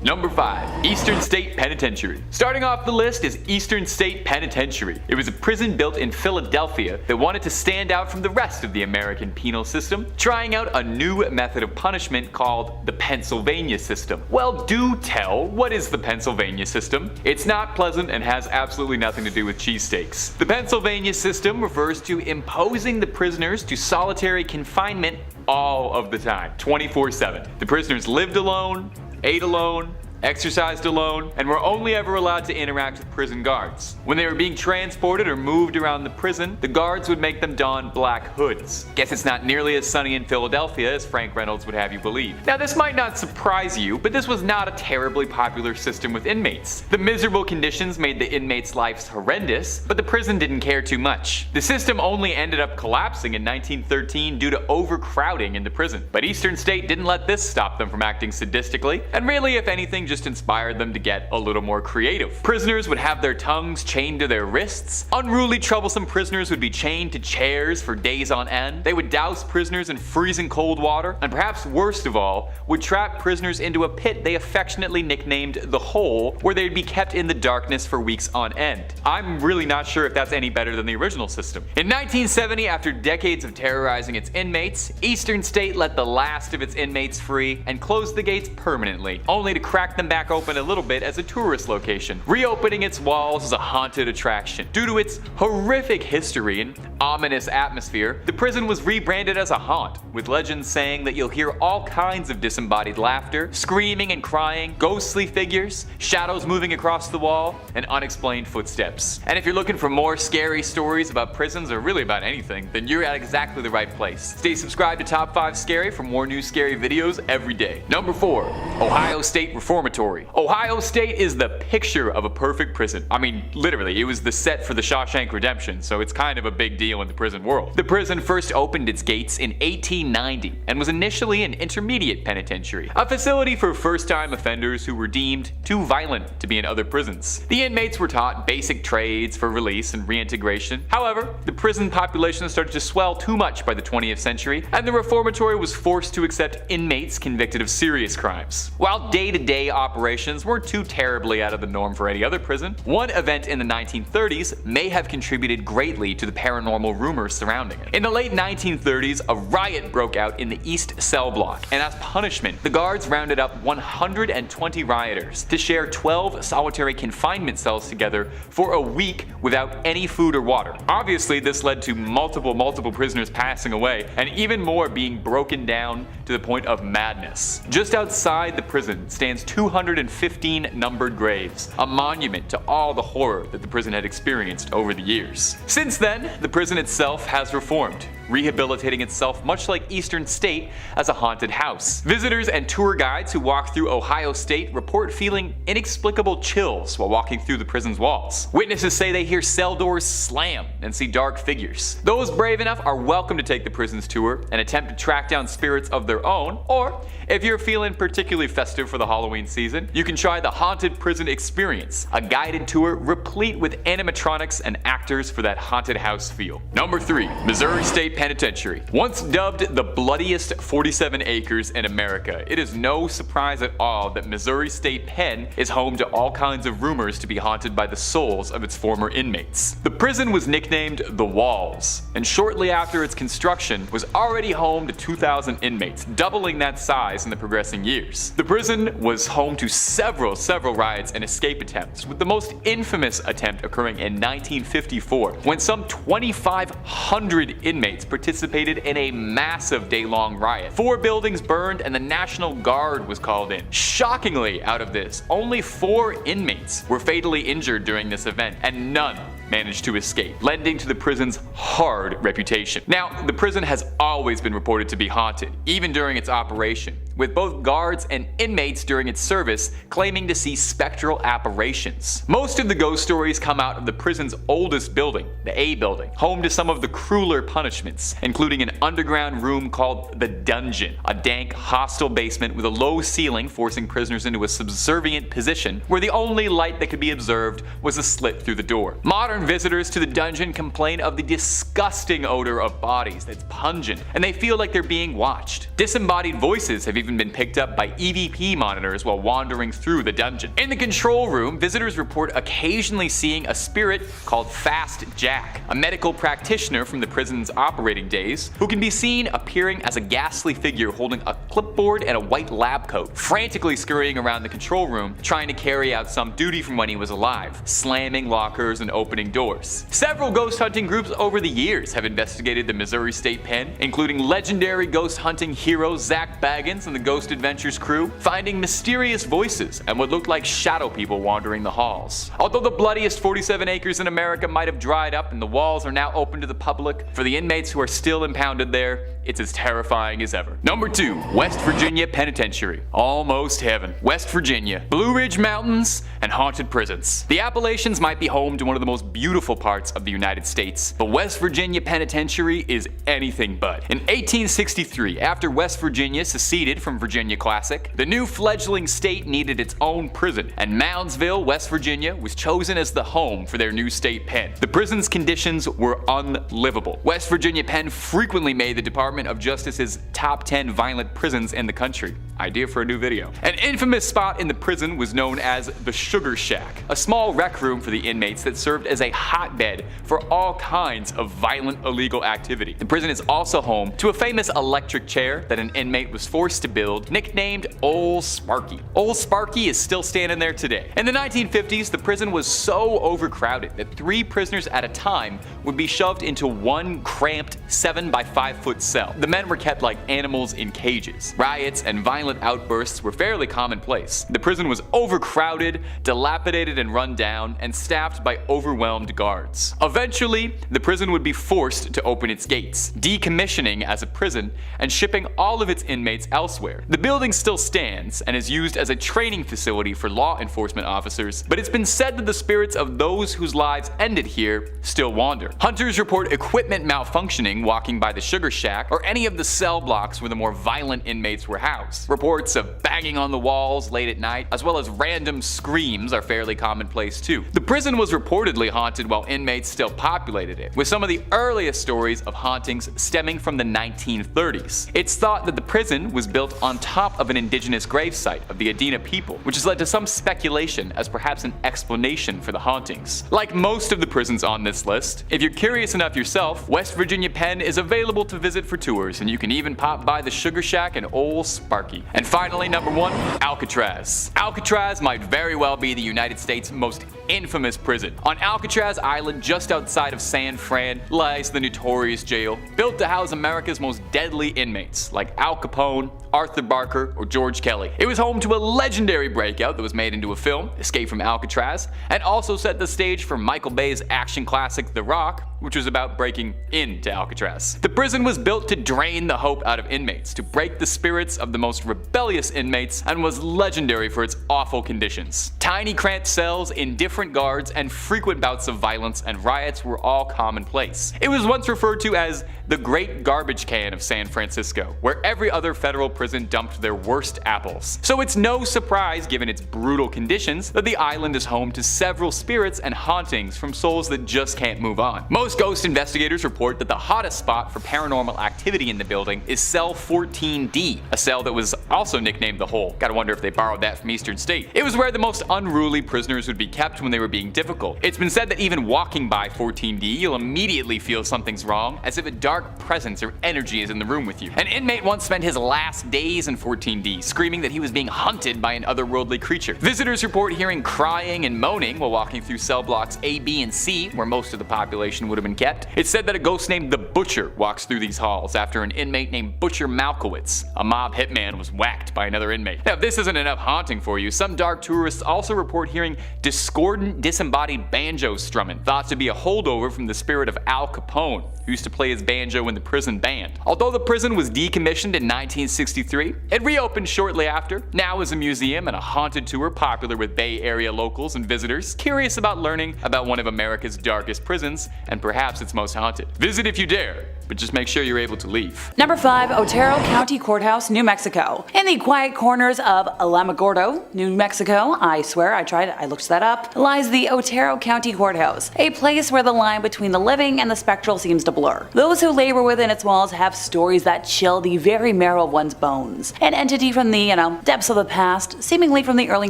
Number 5. Eastern State Penitentiary. Starting off the list is Eastern State Penitentiary. It was a prison built in Philadelphia that wanted to stand out from the rest of the American penal system, trying out a new method of punishment called the Pennsylvania system. Well, do tell, what is the Pennsylvania system? It's not pleasant and has absolutely nothing to do with cheesesteaks. The Pennsylvania system refers to imposing the prisoners to solitary confinement all of the time, 24/7. The prisoners lived alone, ate alone, exercised alone, and were only ever allowed to interact with prison guards. When they were being transported or moved around the prison, the guards would make them don black hoods. Guess it's not nearly as sunny in Philadelphia as Frank Reynolds would have you believe. Now this might not surprise you, but this was not a terribly popular system with inmates. The miserable conditions made the inmates' lives horrendous, but the prison didn't care too much. The system only ended up collapsing in 1913 due to overcrowding in the prison. But Eastern State didn't let this stop them from acting sadistically, and really if anything just inspired them to get a little more creative. Prisoners would have their tongues chained to their wrists. Unruly, troublesome prisoners would be chained to chairs for days on end. They would douse prisoners in freezing cold water, and perhaps worst of all, would trap prisoners into a pit they affectionately nicknamed the Hole, where they'd be kept in the darkness for weeks on end. I'm really not sure if that's any better than the original system. In 1970, after decades of terrorizing its inmates, Eastern State let the last of its inmates free and closed the gates permanently, only to crack them back open a little bit as a tourist location, reopening its walls as a haunted attraction. Due to its horrific history and ominous atmosphere, the prison was rebranded as a haunt, with legends saying that you'll hear all kinds of disembodied laughter, screaming and crying, ghostly figures, shadows moving across the wall, and unexplained footsteps. And if you're looking for more scary stories about prisons or really about anything, then you're at exactly the right place. Stay subscribed to Top 5 Scary for more new scary videos every day. Number 4. Ohio State Reformatory. Ohio State is the picture of a perfect prison. I mean, literally, it was the set for the Shawshank Redemption, so it's kind of a big deal in the prison world. The prison first opened its gates in 1890 and was initially an intermediate penitentiary, a facility for first-time offenders who were deemed too violent to be in other prisons. The inmates were taught basic trades for release and reintegration. However, the prison population started to swell too much by the 20th century, and the reformatory was forced to accept inmates convicted of serious crimes. While day-to-day operations weren't too terribly out of the norm for any other prison, one event in the 1930s may have contributed greatly to the paranormal rumors surrounding it. In the late 1930s, a riot broke out in the East Cell Block, and as punishment, the guards rounded up 120 rioters to share 12 solitary confinement cells together for a week without any food or water. Obviously, this led to multiple prisoners passing away, and even more being broken down to the point of madness. Just outside the prison stands 215 numbered graves, a monument to all the horror that the prison had experienced over the years. Since then, the prison itself has reformed, rehabilitating itself much like Eastern State as a haunted house. Visitors and tour guides who walk through Ohio State report feeling inexplicable chills while walking through the prison's walls. Witnesses say they hear cell doors slam and see dark figures. Those brave enough are welcome to take the prison's tour and attempt to track down spirits of their own, or if you're feeling particularly festive for the Halloween season, you can try the Haunted Prison Experience, a guided tour replete with animatronics and actors for that haunted house feel. Number 3. Missouri State Penitentiary. Once dubbed the bloodiest 47 acres in America, it is no surprise at all that Missouri State Pen is home to all kinds of rumors to be haunted by the souls of its former inmates. The prison was nicknamed The Walls, and shortly after its construction was already home to 2,000 inmates, doubling that size in the progressing years. The prison was home to several riots and escape attempts, with the most infamous attempt occurring in 1954, when some 2,500 inmates participated in a massive day-long riot. 4 buildings burned and the National Guard was called in. Shockingly, out of this, only 4 inmates were fatally injured during this event, and none managed to escape, lending to the prison's hard reputation. Now, the prison has always been reported to be haunted, even during its operation, with both guards and inmates during its service claiming to see spectral apparitions. Most of the ghost stories come out of the prison's oldest building, the A building, home to some of the crueler punishments, including an underground room called the Dungeon, a dank, hostile basement with a low ceiling forcing prisoners into a subservient position where the only light that could be observed was a slit through the door. Modern Modern visitors to the dungeon complain of the disgusting odor of bodies that's pungent, and they feel like they're being watched. Disembodied voices have even been picked up by EVP monitors while wandering through the dungeon. In the control room, visitors report occasionally seeing a spirit called Fast Jack, a medical practitioner from the prison's operating days, who can be seen appearing as a ghastly figure holding a clipboard and a white lab coat, frantically scurrying around the control room trying to carry out some duty from when he was alive, slamming lockers and opening doors. Several ghost hunting groups over the years have investigated the Missouri State Pen, including legendary ghost hunting hero Zach Baggins and the Ghost Adventures crew, finding mysterious voices and what looked like shadow people wandering the halls. Although the bloodiest 47 acres in America might have dried up and the walls are now open to the public, for the inmates who are still impounded there, it's as terrifying as ever. Number 2. West Virginia Penitentiary. Almost heaven. West Virginia, Blue Ridge Mountains, and haunted prisons. The Appalachians might be home to one of the most beautiful parts of the United States, but West Virginia Penitentiary is anything but. In 1863, after West Virginia seceded from Virginia Classic, the new fledgling state needed its own prison, and Moundsville, West Virginia, was chosen as the home for their new state pen. The prison's conditions were unlivable. West Virginia Penn frequently made the Department of Justice's top 10 violent prisons in the country. Idea for a new video. An infamous spot in the prison was known as the Sugar Shack, a small rec room for the inmates that served as a hotbed for all kinds of violent illegal activity. The prison is also home to a famous electric chair that an inmate was forced to build, nicknamed Old Sparky. Old Sparky is still standing there today. In the 1950s, the prison was so overcrowded that 3 prisoners at a time would be shoved into one cramped 7 by 5 foot cell. The men were kept like animals in cages. Riots and violent outbursts were fairly commonplace. The prison was overcrowded, dilapidated and run down, and staffed by overwhelmed guards. Eventually, the prison would be forced to open its gates, decommissioning as a prison and shipping all of its inmates elsewhere. The building still stands and is used as a training facility for law enforcement officers, but it's been said that the spirits of those whose lives ended here still wander. Hunters report equipment malfunctioning walking by the Sugar Shack or any of the cell blocks where the more violent inmates were housed. Reports of banging on the walls late at night, as well as random screams, are fairly commonplace too. The prison was reportedly haunted while inmates still populated it, with some of the earliest stories of hauntings stemming from the 1930s. It's thought that the prison was built on top of an indigenous gravesite of the Adena people, which has led to some speculation as perhaps an explanation for the hauntings. Like most of the prisons on this list, if you're curious enough yourself, West Virginia Penn is available to visit for tours, and you can even pop by the Sugar Shack and Old Sparky. And finally, number 1, Alcatraz. Alcatraz might very well be the United States' most infamous prison. On Alcatraz Island, just outside of San Fran, lies the notorious jail, built to house America's most deadly inmates, like Al Capone, Arthur Barker, or George Kelly. It was home to a legendary breakout that was made into a film, Escape from Alcatraz, and also set the stage for Michael Bay's action classic The Rock, which was about breaking into Alcatraz. The prison was built to drain the hope out of inmates, to break the spirits of the most rebellious inmates, and was legendary for its awful conditions. Tiny cramped cells, indifferent guards, and frequent bouts of violence and riots were all commonplace. It was once referred to as the Great Garbage Can of San Francisco, where every other federal prison dumped their worst apples. So it's no surprise, given its brutal conditions, that the island is home to several spirits and hauntings from souls that just can't move on. Most ghost investigators report that the hottest spot for paranormal activity in the building is cell 14D, a cell that was also nicknamed the Hole. Gotta wonder if they borrowed that from Eastern State. It was where the most unruly prisoners would be kept when they were being difficult. It's been said that even walking by 14D, you'll immediately feel something's wrong, as if a dark presence or energy is in the room with you. An inmate once spent his last days in 14D, screaming that he was being hunted by an otherworldly creature. Visitors report hearing crying and moaning while walking through cell blocks A, B, and C, where most of the population would have been kept. It's said that a ghost named the Butcher walks through these halls after an inmate named Butcher Malkowitz, a mob hitman, was whacked by another inmate. Now, if this isn't enough haunting for you, some dark tourists also report hearing discordant, disembodied banjo strumming, thought to be a holdover from the spirit of Al Capone, who used to play his banjo in the prison band. Although the prison was decommissioned in 1963, it reopened shortly after, now as a museum and a haunted tour popular with Bay Area locals and visitors curious about learning about one of America's darkest prisons, and perhaps its most haunted. Visit if you dare, but just make sure you're able to leave. Number 5. Otero County Courthouse, New Mexico. In the quiet corners of Alamogordo, New Mexico, I swear I looked that up, lies the Otero County Courthouse, a place where the line between the living and the spectral seems to blur. Those who labor within its walls have stories that chill the very marrow of one's bones. An entity from the, depths of the past, seemingly from the early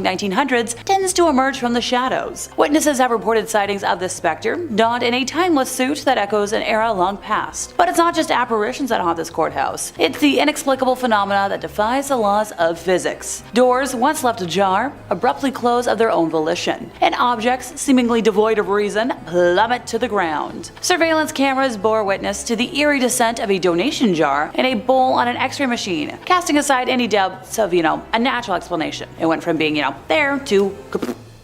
1900s, tends to emerge from the shadows. Witnesses have reported sightings of this specter, donned in a timeless suit that echoes an era long past. But it's not just apparitions that haunt this courthouse. It's the inexplicable phenomena that defies the laws of physics. Doors, once left ajar, abruptly close of their own volition, and objects, seemingly devoid of reason, plummet to the ground. Surveillance cameras bore witness to the eerie descent of a donation jar in a bowl on an x-ray machine, casting aside any doubts of, a natural explanation. It went from being, there to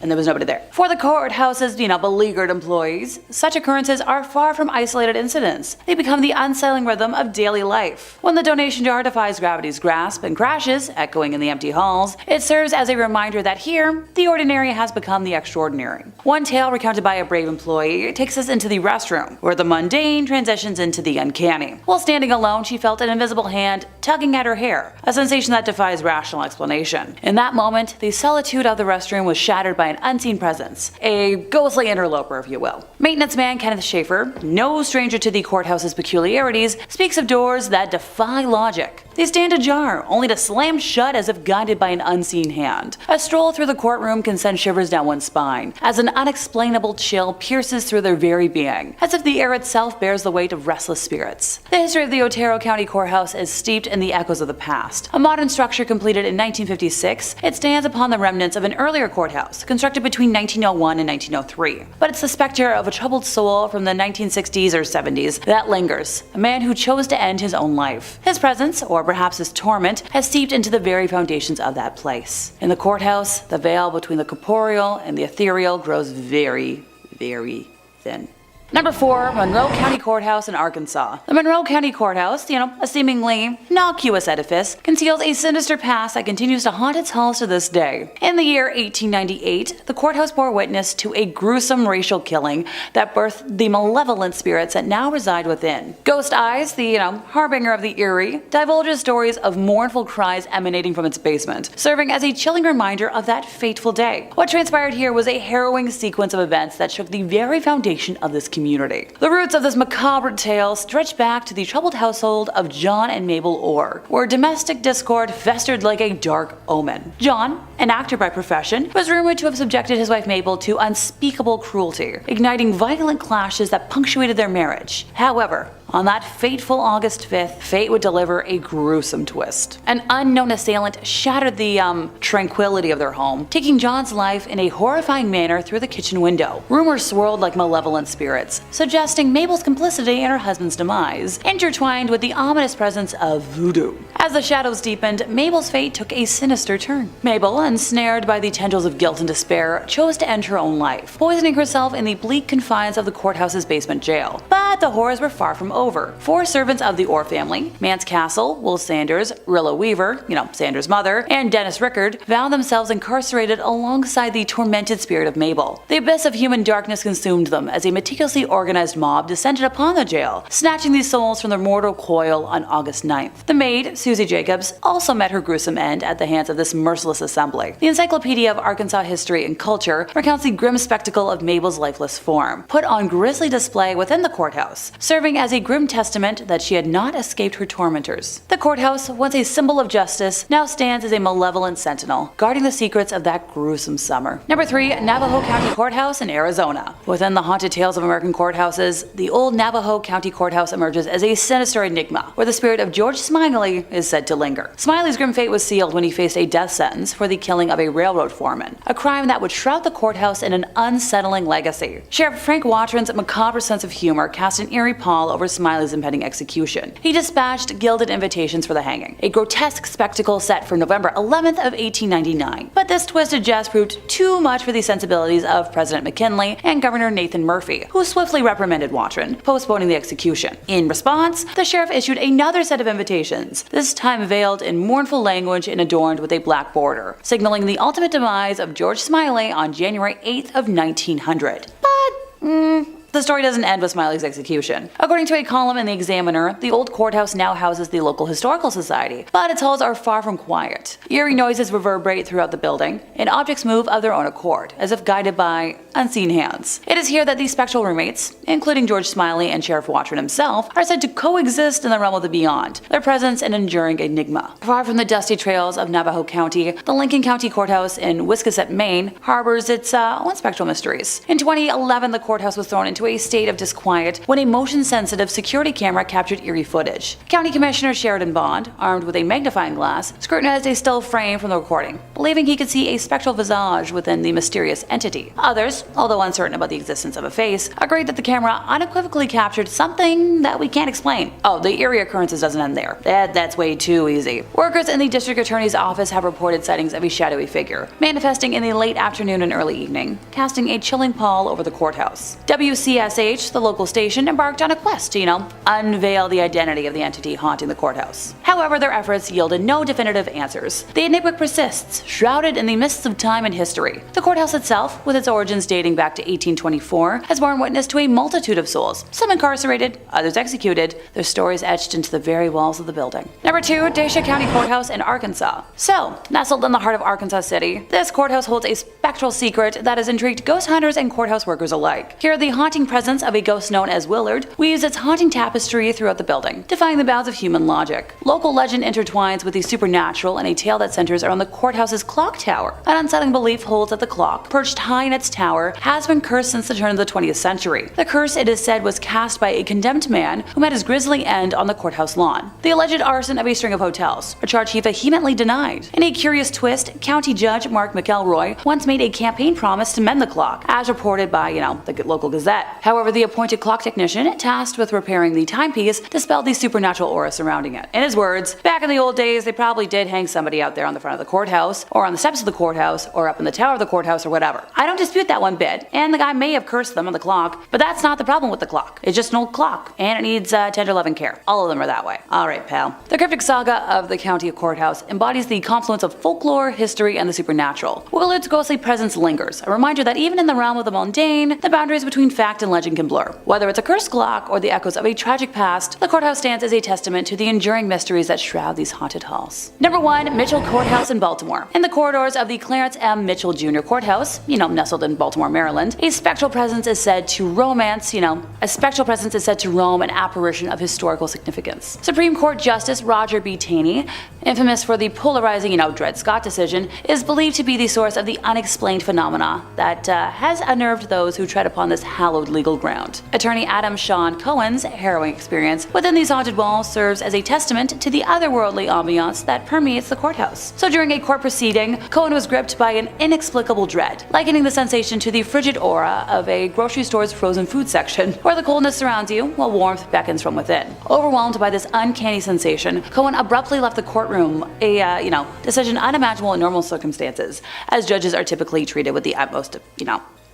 and there was nobody there. For the courthouse's, beleaguered employees, such occurrences are far from isolated incidents. They become the unsettling rhythm of daily life. When the donation jar defies gravity's grasp and crashes, echoing in the empty halls, it serves as a reminder that here, the ordinary has become the extraordinary. One tale recounted by a brave employee takes us into the restroom, where the mundane transitions into the uncanny. While standing alone, she felt an invisible hand tugging at her hair, a sensation that defies rational explanation. In that moment, the solitude of the restroom was shattered by an unseen presence, a ghostly interloper, if you will. Maintenance man Kenneth Schaefer, no stranger to the courthouse's peculiarities, speaks of doors that defy logic. They stand ajar, only to slam shut as if guided by an unseen hand. A stroll through the courtroom can send shivers down one's spine, as an unexplainable chill pierces through their very being, as if the air itself bears the weight of restless spirits. The history of the Otero County Courthouse is steeped in the echoes of the past. A modern structure completed in 1956, it stands upon the remnants of an earlier courthouse, constructed between 1901 and 1903. But it's the specter of a troubled soul from the 1960s or 70s that lingers, a man who chose to end his own life. His presence, or perhaps his torment, has seeped into the very foundations of that place. In the courthouse, the veil between the corporeal and the ethereal grows very, very thin. Number 4. Monroe County Courthouse in Arkansas. The Monroe County Courthouse, a seemingly innocuous edifice, conceals a sinister past that continues to haunt its halls to this day. In the year 1898, the courthouse bore witness to a gruesome racial killing that birthed the malevolent spirits that now reside within. Ghost Eyes, the, harbinger of the eerie, divulges stories of mournful cries emanating from its basement, serving as a chilling reminder of that fateful day. What transpired here was a harrowing sequence of events that shook the very foundation of this community. The roots of this macabre tale stretch back to the troubled household of John and Mabel Orr, where domestic discord festered like a dark omen. John, an actor by profession, was rumored to have subjected his wife Mabel to unspeakable cruelty, igniting violent clashes that punctuated their marriage. However, on that fateful August 5th, fate would deliver a gruesome twist. An unknown assailant shattered the, tranquility of their home, taking John's life in a horrifying manner through the kitchen window. Rumors swirled like malevolent spirits, suggesting Mabel's complicity in her husband's demise, intertwined with the ominous presence of voodoo. As the shadows deepened, Mabel's fate took a sinister turn. Mabel, ensnared by the tendrils of guilt and despair, chose to end her own life, poisoning herself in the bleak confines of the courthouse's basement jail. But the horrors were far from over. 4 servants of the Orr family, Mance Castle, Will Sanders, Rilla Weaver, Sanders' mother, and Dennis Rickard, found themselves incarcerated alongside the tormented spirit of Mabel. The abyss of human darkness consumed them as a meticulously organized mob descended upon the jail, snatching these souls from their mortal coil on August 9th. The maid, Susie Jacobs, also met her gruesome end at the hands of this merciless assembly. The Encyclopedia of Arkansas History and Culture recounts the grim spectacle of Mabel's lifeless form, put on grisly display within the courthouse, serving as a grim testament that she had not escaped her tormentors. The courthouse, once a symbol of justice, now stands as a malevolent sentinel, guarding the secrets of that gruesome summer. Number 3. Navajo County Courthouse in Arizona. Within the haunted tales of American courthouses, the old Navajo County Courthouse emerges as a sinister enigma, where the spirit of George Smiley is said to linger. Smiley's grim fate was sealed when he faced a death sentence for the killing of a railroad foreman, a crime that would shroud the courthouse in an unsettling legacy. Sheriff Frank Watron's macabre sense of humor cast an eerie pall over Smiley's impending execution. He dispatched gilded invitations for the hanging, a grotesque spectacle set for November 11th of 1899. But this twisted jest proved too much for the sensibilities of President McKinley and Governor Nathan Murphy, who swiftly reprimanded Watron, postponing the execution. In response, the sheriff issued another set of invitations, this time veiled in mournful language and adorned with a black border, signaling the ultimate demise of George Smiley on January 8th of 1900. But The story doesn't end with Smiley's execution. According to a column in the Examiner, the old courthouse now houses the local historical society, but its halls are far from quiet. Eerie noises reverberate throughout the building, and objects move of their own accord, as if guided by unseen hands. It is here that these spectral roommates, including George Smiley and Sheriff Watchman himself, are said to coexist in the realm of the beyond, their presence an enduring enigma. Far from the dusty trails of Navajo County, the Lincoln County Courthouse in Wiscasset, Maine, harbors its own spectral mysteries. In 2011, the courthouse was thrown into a state of disquiet when a motion-sensitive security camera captured eerie footage. County Commissioner Sheridan Bond, armed with a magnifying glass, scrutinized a still frame from the recording, believing he could see a spectral visage within the mysterious entity. Others, although uncertain about the existence of a face, agreed that the camera unequivocally captured something that we can't explain. Oh, the eerie occurrences doesn't end there. That's way too easy. Workers in the district attorney's office have reported sightings of a shadowy figure, manifesting in the late afternoon and early evening, casting a chilling pall over the courthouse. WCSH, the local station, embarked on a quest to, unveil the identity of the entity haunting the courthouse. However, their efforts yielded no definitive answers. The enigma persists, shrouded in the mists of time and history. The courthouse itself, with its origins dating back to 1824, has borne witness to a multitude of souls, some incarcerated, others executed, their stories etched into the very walls of the building. Number 2, Dacia County Courthouse in Arkansas. So, nestled in the heart of Arkansas City, this courthouse holds a spectral secret that has intrigued ghost hunters and courthouse workers alike. Here, the haunting presence of a ghost known as Willard weaves its haunting tapestry throughout the building, defying the bounds of human logic. Local legend intertwines with the supernatural in a tale that centers around the courthouse's clock tower. An unsettling belief holds that the clock, perched high in its tower, has been cursed since the turn of the 20th century. The curse, it is said, was cast by a condemned man who met his grisly end on the courthouse lawn. The alleged arson of a string of hotels, a charge he vehemently denied. In a curious twist, County Judge Mark McElroy once made a campaign promise to mend the clock, as reported by, the local Gazette. However, the appointed clock technician, tasked with repairing the timepiece, dispelled the supernatural aura surrounding it. In his words, back in the old days, they probably did hang somebody out there on the front of the courthouse, or on the steps of the courthouse, or up in the tower of the courthouse, or whatever. I don't dispute that one bit, and the guy may have cursed them on the clock, but that's not the problem with the clock. It's just an old clock, and it needs tender loving care. All of them are that way. Alright, pal. The cryptic saga of the county courthouse embodies the confluence of folklore, history, and the supernatural. Willard's ghostly presence lingers, a reminder that even in the realm of the mundane, the boundaries between fact and legend can blur. Whether it's a cursed clock or the echoes of a tragic past, the courthouse stands as a testament to the enduring mysteries that shroud these haunted halls. Number 1, Mitchell Courthouse in Baltimore. In the corridors of the Clarence M. Mitchell Jr. Courthouse, nestled in Baltimore, Maryland, a spectral presence is said to romance, a spectral presence is said to roam an apparition of historical significance. Supreme Court Justice Roger B. Taney, infamous for the polarizing, Dred Scott decision, is believed to be the source of the unexplained phenomena that has unnerved those who tread upon this hallowed legal ground. Attorney Adam Sean Cohen's harrowing experience within these haunted walls serves as a testament to the otherworldly ambiance that permeates the courthouse. So during a court proceeding, Cohen was gripped by an inexplicable dread, likening the sensation to the frigid aura of a grocery store's frozen food section, where the coldness surrounds you while warmth beckons from within. Overwhelmed by this uncanny sensation, Cohen abruptly left the courtroom, a decision unimaginable in normal circumstances, as judges are typically treated with the utmost,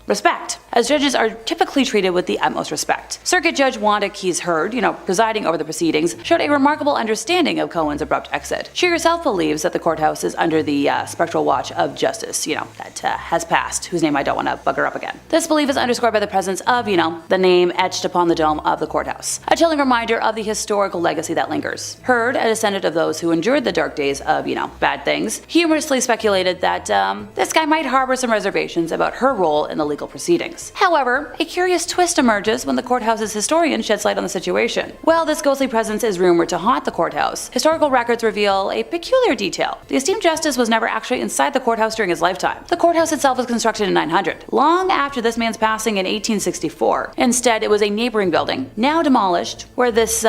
respect. Circuit Judge Wanda Keys Heard, presiding over the proceedings, showed a remarkable understanding of Cohen's abrupt exit. She herself believes that the courthouse is under the spectral watch of justice, that has passed, whose name I don't want to bug her up again. This belief is underscored by the presence of, the name etched upon the dome of the courthouse, a chilling reminder of the historical legacy that lingers. Heard, a descendant of those who endured the dark days of, bad things, humorously speculated that this guy might harbor some reservations about her role in the legal proceedings. However, a curious twist emerges when the courthouse's historian sheds light on the situation. While this ghostly presence is rumored to haunt the courthouse, historical records reveal a peculiar detail. The esteemed justice was never actually inside the courthouse during his lifetime. The courthouse itself was constructed in 900, long after this man's passing in 1864. Instead, it was a neighboring building, now demolished, where this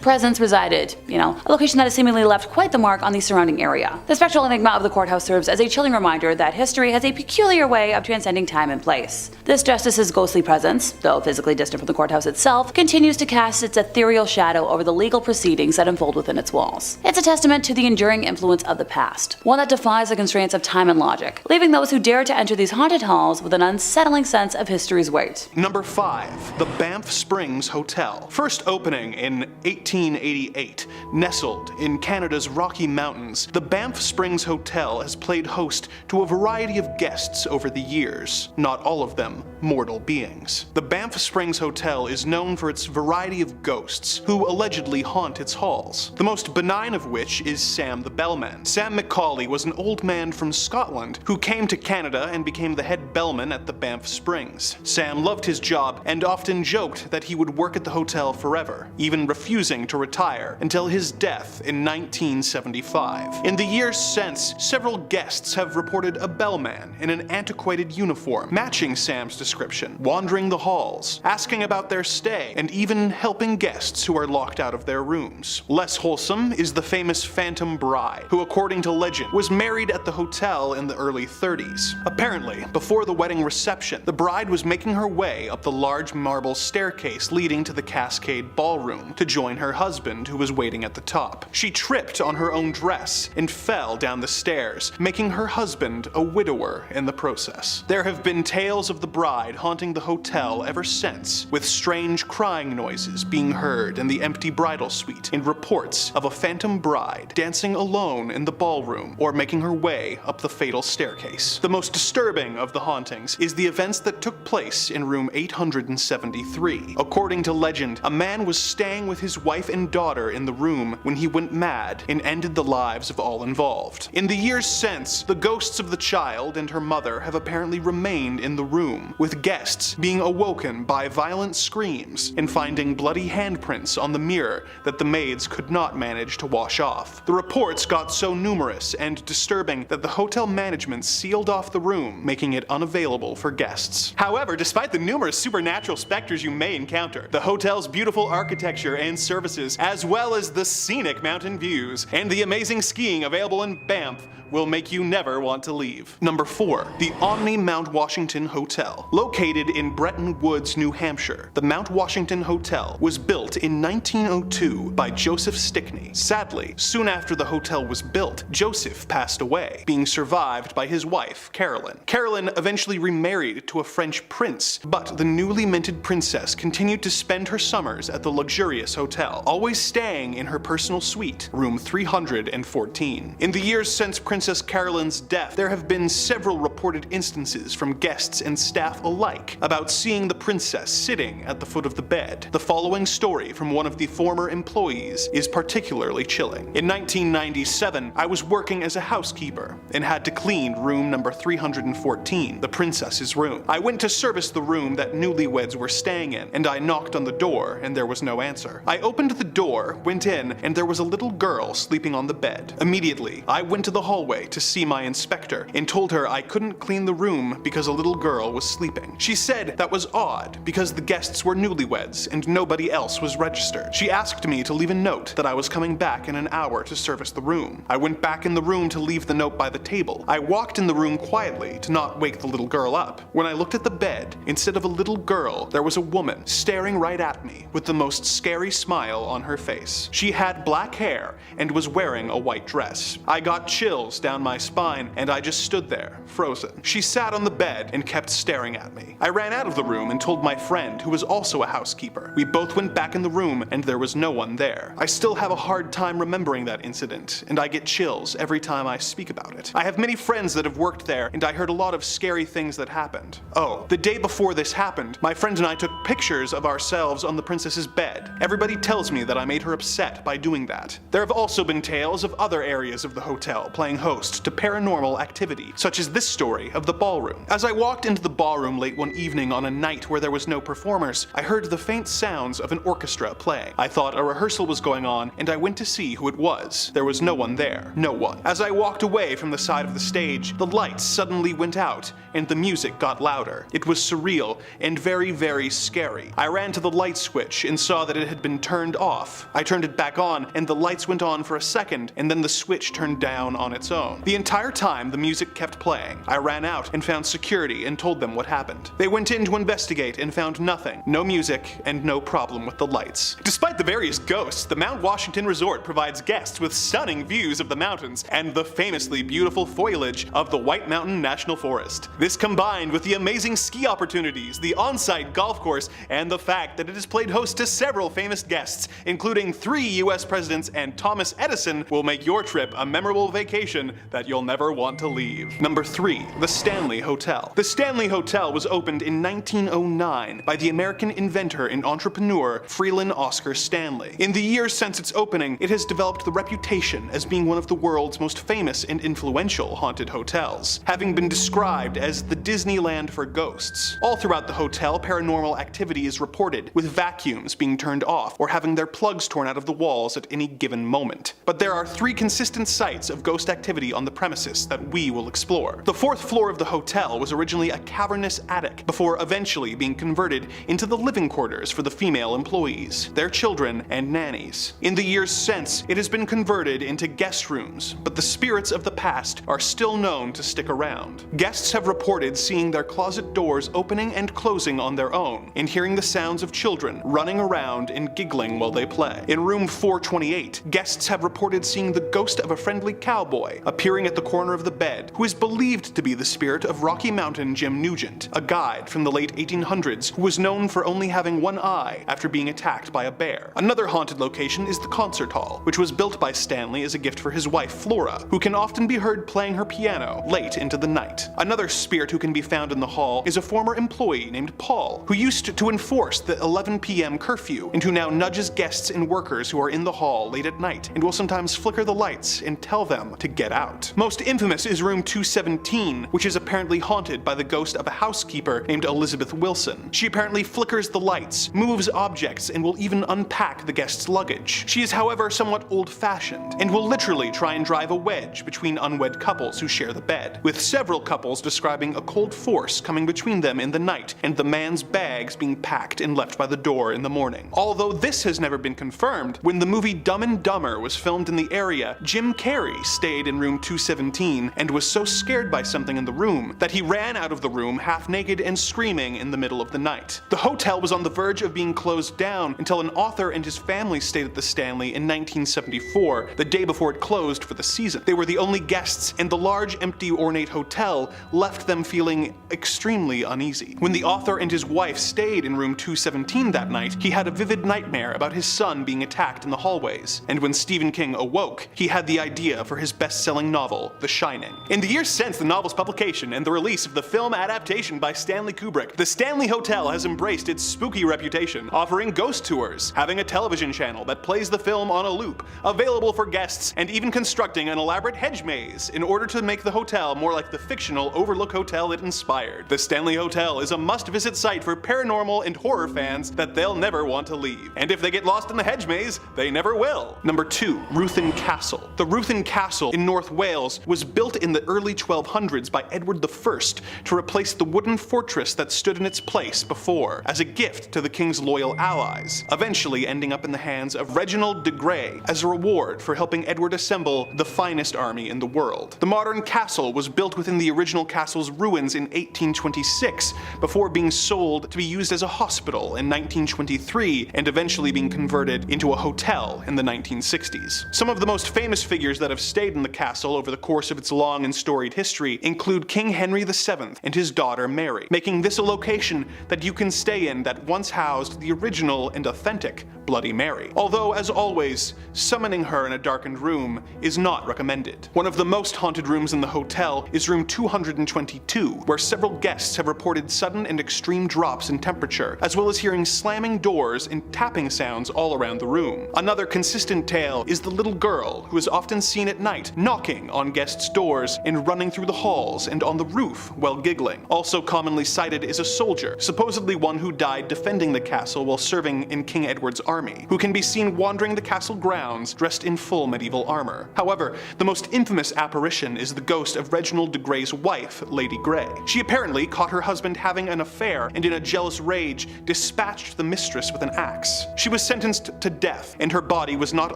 presence resided, a location that has seemingly left quite the mark on the surrounding area. The spectral enigma of the courthouse serves as a chilling reminder that history has a peculiar way of transcending time and place. This justice's ghostly presence, though physically distant from the courthouse itself, continues to cast its ethereal shadow over the legal proceedings that unfold within its walls. It's a testament to the enduring influence of the past, one that defies the constraints of time and logic, leaving those who dare to enter these haunted halls with an unsettling sense of history's weight. Number 5. The Banff Springs Hotel. First opening in 1888, nestled in Canada's Rocky Mountains, the Banff Springs Hotel has played host to a variety of guests over the years. Not all of them mortal beings. The Banff Springs Hotel is known for its variety of ghosts, who allegedly haunt its halls, the most benign of which is Sam the Bellman. Sam McCauley was an old man from Scotland who came to Canada and became the head bellman at the Banff Springs. Sam loved his job and often joked that he would work at the hotel forever, even refusing to retire until his death in 1975. In the years since, several guests have reported a bellman in an antiquated uniform matching Sam's description, wandering the halls, asking about their stay, and even helping guests who are locked out of their rooms. Less wholesome is the famous Phantom Bride, who according to legend was married at the hotel in the early 30s. Apparently, before the wedding reception, the bride was making her way up the large marble staircase leading to the Cascade Ballroom to join her husband who was waiting at the top. She tripped on her own dress and fell down the stairs, making her husband a widower in the process. There have been tales of the bride haunting the hotel ever since, with strange crying noises being heard in the empty bridal suite and reports of a phantom bride dancing alone in the ballroom or making her way up the fatal staircase. The most disturbing of the hauntings is the events that took place in room 873. According to legend, a man was staying with his wife and daughter in the room when he went mad and ended the lives of all involved. In the years since, the ghosts of the child and her mother have apparently remained in the room, with guests being awoken by violent screams and finding bloody handprints on the mirror that the maids could not manage to wash off. The reports got so numerous and disturbing that the hotel management sealed off the room, making it unavailable for guests. However, despite the numerous supernatural specters you may encounter, the hotel's beautiful architecture and services, as well as the scenic mountain views and the amazing skiing available in Banff, will make you never want to leave. Number 4. The Omni Mount Washington Hotel. Located in Bretton Woods, New Hampshire, the Mount Washington Hotel was built in 1902 by Joseph Stickney. Sadly, soon after the hotel was built, Joseph passed away, being survived by his wife, Carolyn. Carolyn eventually remarried to a French prince, but the newly minted princess continued to spend her summers at the luxurious hotel, always staying in her personal suite, room 314. In the years since Princess Carolyn's death, there have been several reported instances from guests and staff alike about seeing the princess sitting at the foot of the bed. The following story from one of the former employees is particularly chilling. In 1997, I was working as a housekeeper and had to clean room number 314, the princess's room. I went to service the room that newlyweds were staying in, and I knocked on the door and there was no answer. I opened the door, went in, and there was a little girl sleeping on the bed. Immediately, I went to the hallway to see my inspector and told her I couldn't clean the room because a little girl was sleeping. She said that was odd because the guests were newlyweds and nobody else was registered. She asked me to leave a note that I was coming back in an hour to service the room. I went back in the room to leave the note by the table. I walked in the room quietly to not wake the little girl up. When I looked at the bed, instead of a little girl, there was a woman staring right at me with the most scary smile on her face. She had black hair and was wearing a white dress. I got chills down my spine and I just stood there, frozen. She sat on the bed and kept staring at me. I ran out of the room and told my friend, who was also a housekeeper. We both went back in the room and there was no one there. I still have a hard time remembering that incident, and I get chills every time I speak about it. I have many friends that have worked there, and I heard a lot of scary things that happened. Oh, the day before this happened, my friend and I took pictures of ourselves on the princess's bed. Everybody tells me that I made her upset by doing that. There have also been tales of other areas of the hotel playing host to paranormal activity, such as this story of the ballroom. As I walked into the ballroom late one evening on a night where there was no performers, I heard the faint sounds of an orchestra playing. I thought a rehearsal was going on, and I went to see who it was. There was no one there. No one. As I walked away from the side of the stage, the lights suddenly went out, and the music got louder. It was surreal and very, very scary. I ran to the light switch and saw that it had been turned off. I turned it back on, and the lights went on for a second, and then the switch turned down on its own. The entire time, the music kept playing. I ran out and found security and told them what happened. They went in to investigate and found nothing. No music and no problem with the lights. Despite the various ghosts, the Mount Washington Resort provides guests with stunning views of the mountains and the famously beautiful foliage of the White Mountain National Forest. This combined with the amazing ski opportunities, the on-site golf course, and the fact that it has played host to several famous guests, including 3 US presidents and Thomas Edison, will make your trip a memorable vacation location that you'll never want to leave. Number 3. The Stanley Hotel. The Stanley Hotel was opened in 1909 by the American inventor and entrepreneur Freeland Oscar Stanley. In the years since its opening, it has developed the reputation as being one of the world's most famous and influential haunted hotels, having been described as the Disneyland for ghosts. All throughout the hotel, paranormal activity is reported, with vacuums being turned off or having their plugs torn out of the walls at any given moment. But there are 3 consistent sites of ghost activity on the premises that we will explore. The 4th floor of the hotel was originally a cavernous attic, before eventually being converted into the living quarters for the female employees, their children, and nannies. In the years since, it has been converted into guest rooms, but the spirits of the past are still known to stick around. Guests have reported seeing their closet doors opening and closing on their own, and hearing the sounds of children running around and giggling while they play. In room 428, guests have reported seeing the ghost of a friendly cowboy appearing at the corner of the bed, who is believed to be the spirit of Rocky Mountain Jim Nugent, a guide from the late 1800s who was known for only having one eye after being attacked by a bear. Another haunted location is the concert hall, which was built by Stanley as a gift for his wife Flora, who can often be heard playing her piano late into the night. Another spirit who can be found in the hall is a former employee named Paul, who used to enforce the 11 p.m. curfew and who now nudges guests and workers who are in the hall late at night and will sometimes flicker the lights and tell them to get out. Most infamous is room 217, which is apparently haunted by the ghost of a housekeeper named Elizabeth Wilson. She apparently flickers the lights, moves objects, and will even unpack the guests' luggage. She is, however, somewhat old-fashioned and will literally try and drive a wedge between unwed couples who share the bed, with several couples describing a cold force coming between them in the night and the man's bags being packed and left by the door in the morning. Although this has never been confirmed, when the movie Dumb and Dumber was filmed in the area, Jim Carrey stayed in room 217 and was so scared by something in the room that he ran out of the room half naked and screaming in the middle of the night. The hotel was on the verge of being closed down until an author and his family stayed at the Stanley in 1974, the day before it closed for the season. They were the only guests, and the large, empty, ornate hotel left them feeling extremely uneasy. When the author and his wife stayed in room 217 that night, he had a vivid nightmare about his son being attacked in the hallways, and when Stephen King awoke, he had the idea for his best-selling novel, The Shining. In the years since the novel's publication and the release of the film adaptation by Stanley Kubrick, the Stanley Hotel has embraced its spooky reputation, offering ghost tours, having a television channel that plays the film on a loop, available for guests, and even constructing an elaborate hedge maze in order to make the hotel more like the fictional Overlook Hotel it inspired. The Stanley Hotel is a must-visit site for paranormal and horror fans that they'll never want to leave. And if they get lost in the hedge maze, they never will. Number 2. Ruan Castle. The Ruan Castle in North Wales was built in the early 1200s by Edward I to replace the wooden fortress that stood in its place before, as a gift to the king's loyal allies, eventually ending up in the hands of Reginald de Grey as a reward for helping Edward assemble the finest army in the world. The modern castle was built within the original castle's ruins in 1826, before being sold to be used as a hospital in 1923 and eventually being converted into a hotel in the 1960s. Some of the most famous figures that have stayed in the castle over the course of its long and storied history include King Henry VII and his daughter Mary, making this a location that you can stay in that once housed the original and authentic Bloody Mary. Although, as always, summoning her in a darkened room is not recommended. One of the most haunted rooms in the hotel is room 222, where several guests have reported sudden and extreme drops in temperature, as well as hearing slamming doors and tapping sounds all around the room. Another consistent tale is the little girl who is often seen at night knocking on guests' doors and running through the halls and on the roof while giggling. Also commonly cited is a soldier, supposedly one who died defending the castle while serving in King Edward's army, who can be seen wandering the castle grounds dressed in full medieval armor. However, the most infamous apparition is the ghost of Reginald de Grey's wife, Lady Grey. She apparently caught her husband having an affair and in a jealous rage dispatched the mistress with an axe. She was sentenced to death, and her body was not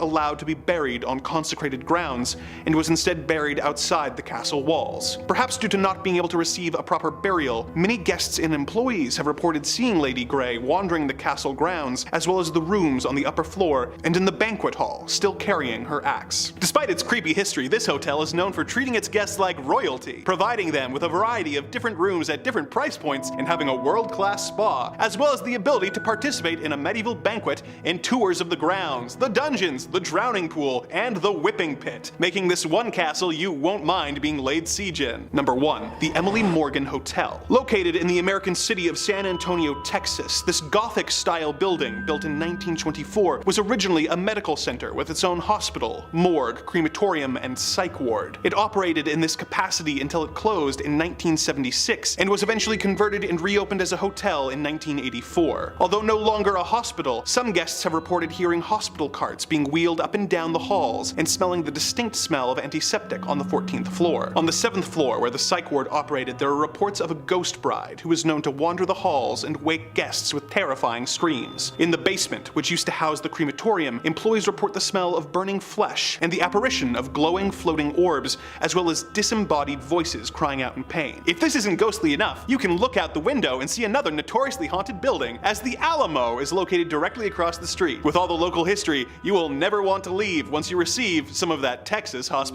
allowed to be buried on consecrated grounds and was instead buried outside the castle walls. Perhaps due to not being able to receive a proper burial, many guests and employees have reported seeing Lady Grey wandering the castle grounds, as well as the rooms on the upper floor and in the banquet hall, still carrying her axe. Despite its creepy history, this hotel is known for treating its guests like royalty, providing them with a variety of different rooms at different price points and having a world-class spa, as well as the ability to participate in a medieval banquet and tours of the grounds, the dungeons, the drowning pool, and the whipping pit, making this one castle you won't mind being laid siege in. Number 1. The Emily Morgan Hotel. Located in the American city of San Antonio, Texas, this Gothic-style building, built in 1924, was originally a medical center with its own hospital, morgue, crematorium, and psych ward. It operated in this capacity until it closed in 1976 and was eventually converted and reopened as a hotel in 1984. Although no longer a hospital, some guests have reported hearing hospital carts being wheeled up and down the halls and smelling the distinct smell of antiseptic on the 14th floor. On the 7th floor, where the psych ward operated, there are reports of a ghost bride who is known to wander the halls and wake guests with terrifying screams. In the basement, which used to house the crematorium, employees report the smell of burning flesh and the apparition of glowing floating orbs, as well as disembodied voices crying out in pain. If this isn't ghostly enough, you can look out the window and see another notoriously haunted building, as the Alamo is located directly across the street. With all the local history, you will never want to leave once you receive some of that Texas hospitality.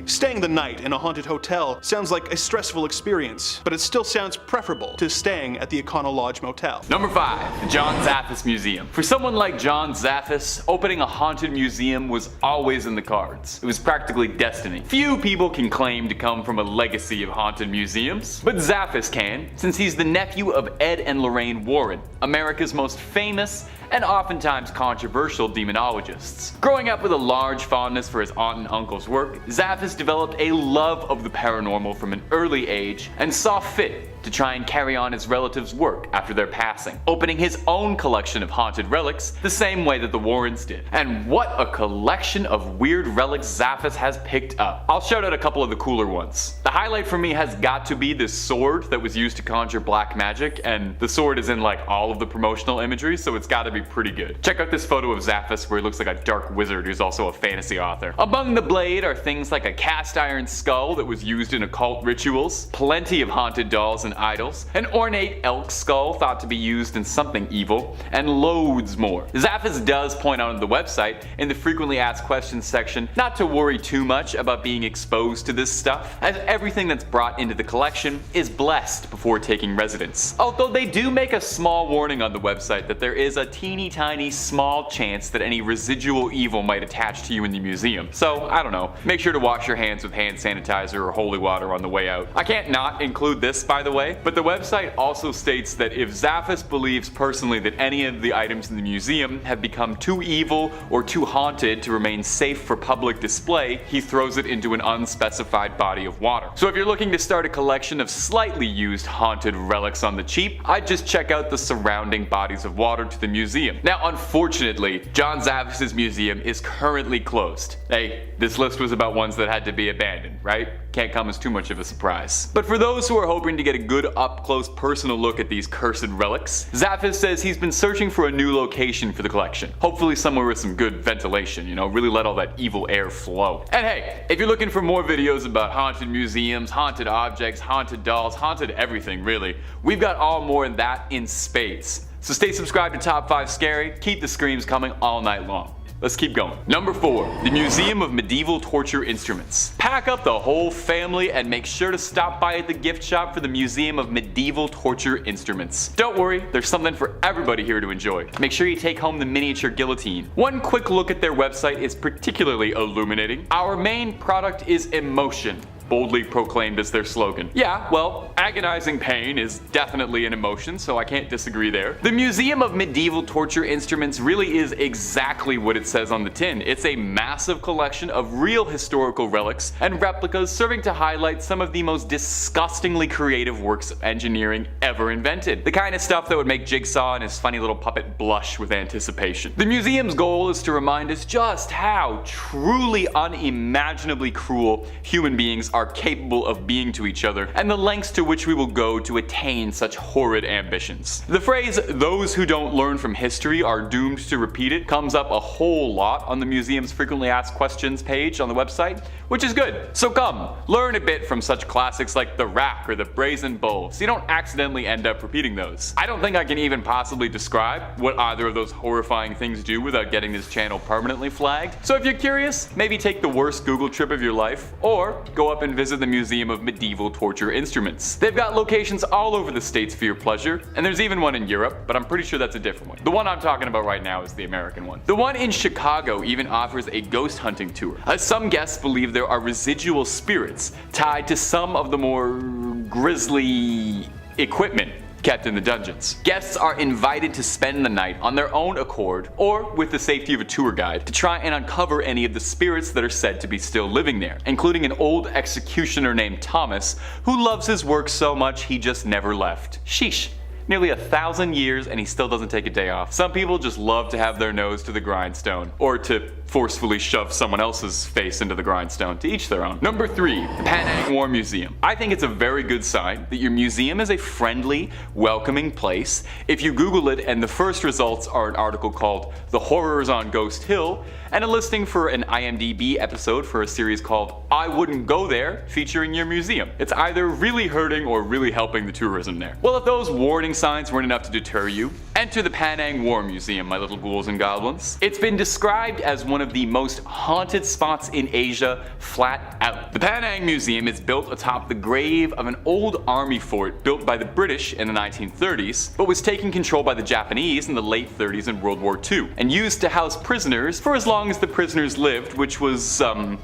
Staying the night in a haunted hotel sounds like a stressful experience, but it still sounds preferable to staying at the Econo Lodge Motel. Number 5. The John Zapps Museum. For someone like John Zapps, opening a haunted museum was always in the cards. It was practically destiny. Few people can claim to come from a legacy of haunted museums, but Zapps can, since he's the nephew of Ed and Lorraine Warren, America's most famous and oftentimes controversial demonologists. Growing up with a large fondness for his aunt and uncle's work, Zapps developed a love of the paranormal from an early age and saw fit to try and carry on his relatives' work after their passing, opening his own collection of haunted relics the same way that the Warrens did. And what a collection of weird relics Zapps has picked up. I'll shout out a couple of the cooler ones. The highlight for me has got to be this sword that was used to conjure black magic, and the sword is in like all of the promotional imagery, so it's gotta be pretty good. Check out this photo of Zapps where he looks like a dark wizard who's also a fantasy author. Among the blade are things like a cast iron skull that was used in occult rituals, plenty of haunted dolls and idols, an ornate elk skull thought to be used in something evil, and loads more. Zapps does point out on the website, in the frequently asked questions section, not to worry too much about being exposed to this stuff, as everything that's brought into the collection is blessed before taking residence. Although they do make a small warning on the website that there is a teeny tiny small chance that any residual evil might attach to you in the museum. So, I don't know, make sure to wash your hands with hand sanitizer or holy water on the way out. I can't not include this, by the way, but the website also states that if Zapps believes personally that any of the items in the museum have become too evil or too haunted to remain safe for public display, he throws it into an unspecified body of water. So if you're looking to start a collection of slightly used haunted relics on the cheap, I'd just check out the surrounding bodies of water to the museum. Now unfortunately, John Zapps' museum is currently closed. Hey, this list was about ones that had to be abandoned, right? Can't come as too much of a surprise. But for those who are hoping to get a good up-close personal look at these cursed relics, Zapps says he's been searching for a new location for the collection. Hopefully somewhere with some good ventilation, you know, really let all that evil air flow. And hey, if you're looking for more videos about haunted museums, haunted objects, haunted dolls, haunted everything really, we've got all more of that in spades. So stay subscribed to Top 5 Scary, keep the screams coming all night long. Let's keep going. Number 4. The Museum of Medieval Torture Instruments. Pack up the whole family and make sure to stop by at the gift shop for the Museum of Medieval Torture Instruments. Don't worry, there's something for everybody here to enjoy. Make sure you take home the miniature guillotine. One quick look at their website is particularly illuminating. Our main product is emotion, boldly proclaimed as their slogan. Yeah, well, agonizing pain is definitely an emotion, so I can't disagree there. The Museum of Medieval Torture Instruments really is exactly what it says on the tin. It's a massive collection of real historical relics and replicas serving to highlight some of the most disgustingly creative works of engineering ever invented. The kind of stuff that would make Jigsaw and his funny little puppet blush with anticipation. The museum's goal is to remind us just how truly unimaginably cruel human beings are capable of being to each other, and the lengths to which we will go to attain such horrid ambitions. The phrase, "those who don't learn from history are doomed to repeat it," comes up a whole lot on the museum's frequently asked questions page on the website, which is good. So come, learn a bit from such classics like the Rack or the Brazen Bull, so you don't accidentally end up repeating those. I don't think I can even possibly describe what either of those horrifying things do without getting this channel permanently flagged. So if you're curious, maybe take the worst Google trip of your life, or go up and visit the Museum of Medieval Torture Instruments. They've got locations all over the states for your pleasure, and there's even one in Europe, but I'm pretty sure that's a different one. The one I'm talking about right now is the American one. The one in Chicago even offers a ghost hunting tour, as some guests believe there are residual spirits tied to some of the more grisly equipment kept in the dungeons. Guests are invited to spend the night on their own accord or with the safety of a tour guide to try and uncover any of the spirits that are said to be still living there, including an old executioner named Thomas who loves his work so much he just never left. Sheesh. Nearly 1,000 years and he still doesn't take a day off. Some people just love to have their nose to the grindstone, or to forcefully shove someone else's face into the grindstone, to each their own. Number 3, the Panang War Museum. I think it's a very good sign that your museum is a friendly, welcoming place. If you Google it and the first results are an article called The Horrors on Ghost Hill, and a listing for an IMDb episode for a series called I Wouldn't Go There, featuring your museum. It's either really hurting or really helping the tourism there. Well, if those warning signs weren't enough to deter you, enter the Panang War Museum, my little ghouls and goblins. It's been described as one of the most haunted spots in Asia, flat out. The Panang Museum is built atop the grave of an old army fort built by the British in the 1930s, but was taken control by the Japanese in the late 30s in World War II, and used to house prisoners for as long as the prisoners lived, which was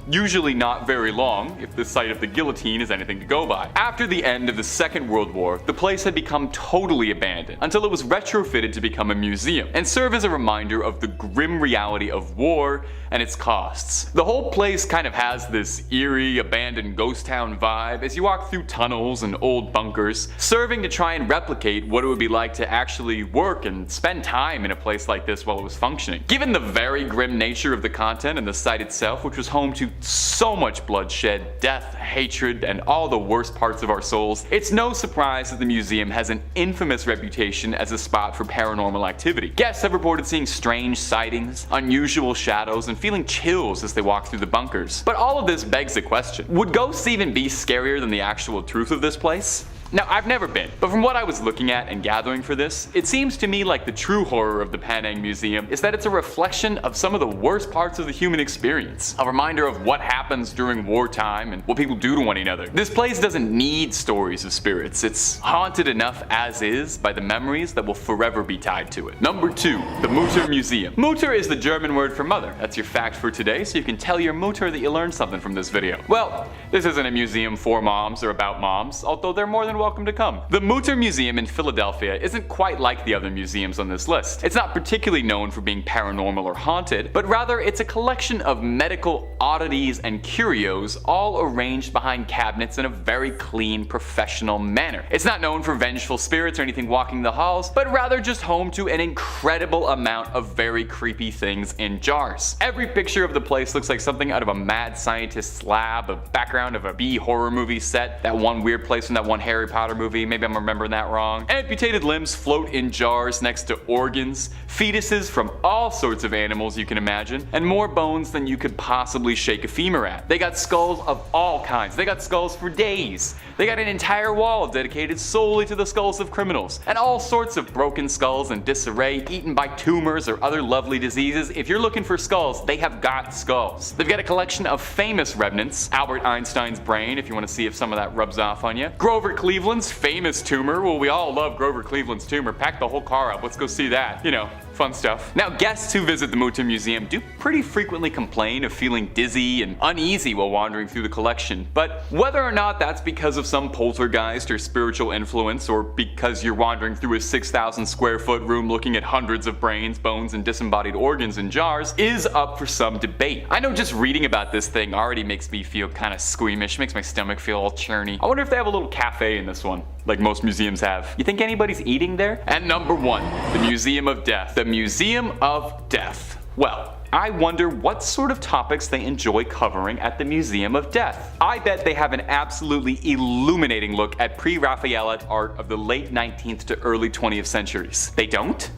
usually not very long, if the site of the guillotine is anything to go by. After the end of the Second World War, the place had become totally abandoned, until it was retrofitted to become a museum, and serve as a reminder of the grim reality of war and its costs. The whole place kind of has this eerie, abandoned ghost town vibe as you walk through tunnels and old bunkers, serving to try and replicate what it would be like to actually work and spend time in a place like this while it was functioning. Given the very grim nature of the content and the site itself, which was home to so much bloodshed, death, hatred, and all the worst parts of our souls, it's no surprise that the museum has an infamous reputation as a spot for paranormal activity. Guests have reported seeing strange sightings, unusual shadows, and feeling chills as they walk through the bunkers. But all of this begs the question, would ghosts even be scarier than the actual truth of this place? Now, I've never been, but from what I was looking at and gathering for this, it seems to me like the true horror of the Panang Museum is that it's a reflection of some of the worst parts of the human experience. A reminder of what happens during wartime and what people do to one another. This place doesn't need stories of spirits. It's haunted enough as is by the memories that will forever be tied to it. Number 2, the Mutter Museum. Mutter is the German word for mother. That's your fact for today, so you can tell your Mutter that you learned something from this video. Well, this isn't a museum for moms or about moms, although they're more than welcome to come. The Mutter Museum in Philadelphia isn't quite like the other museums on this list. It's not particularly known for being paranormal or haunted, but rather it's a collection of medical oddities and curios all arranged behind cabinets in a very clean, professional manner. It's not known for vengeful spirits or anything walking the halls, but rather just home to an incredible amount of very creepy things in jars. Every picture of the place looks like something out of a mad scientist's lab, a background of a B horror movie set, that one weird place in that one Harry Potter movie, maybe I'm remembering that wrong. Amputated limbs float in jars next to organs, fetuses from all sorts of animals you can imagine, and more bones than you could possibly shake a femur at. They got skulls of all kinds. They got skulls for days. They got an entire wall dedicated solely to the skulls of criminals, and all sorts of broken skulls in disarray, eaten by tumors or other lovely diseases. If you're looking for skulls, they have got skulls. They've got a collection of famous remnants, Albert Einstein's brain, if you want to see if some of that rubs off on you, Grover Cleveland's famous tumor. Well, we all love Grover Cleveland's tumor. Pack the whole car up. Let's go see that. You know, fun stuff. Now, guests who visit the Mutter Museum do pretty frequently complain of feeling dizzy and uneasy while wandering through the collection, but whether or not that's because of some poltergeist or spiritual influence, or because you're wandering through a 6,000 square foot room looking at hundreds of brains, bones, and disembodied organs in jars, is up for some debate. I know just reading about this thing already makes me feel kind of squeamish, makes my stomach feel all churny. I wonder if they have a little cafe in this one, like most museums have. You think anybody's eating there? And number 1, the Museum of Death. The Museum of Death. Well, I wonder what sort of topics they enjoy covering at the Museum of Death. I bet they have an absolutely illuminating look at pre-Raphaelite art of the late 19th to early 20th centuries. They don't?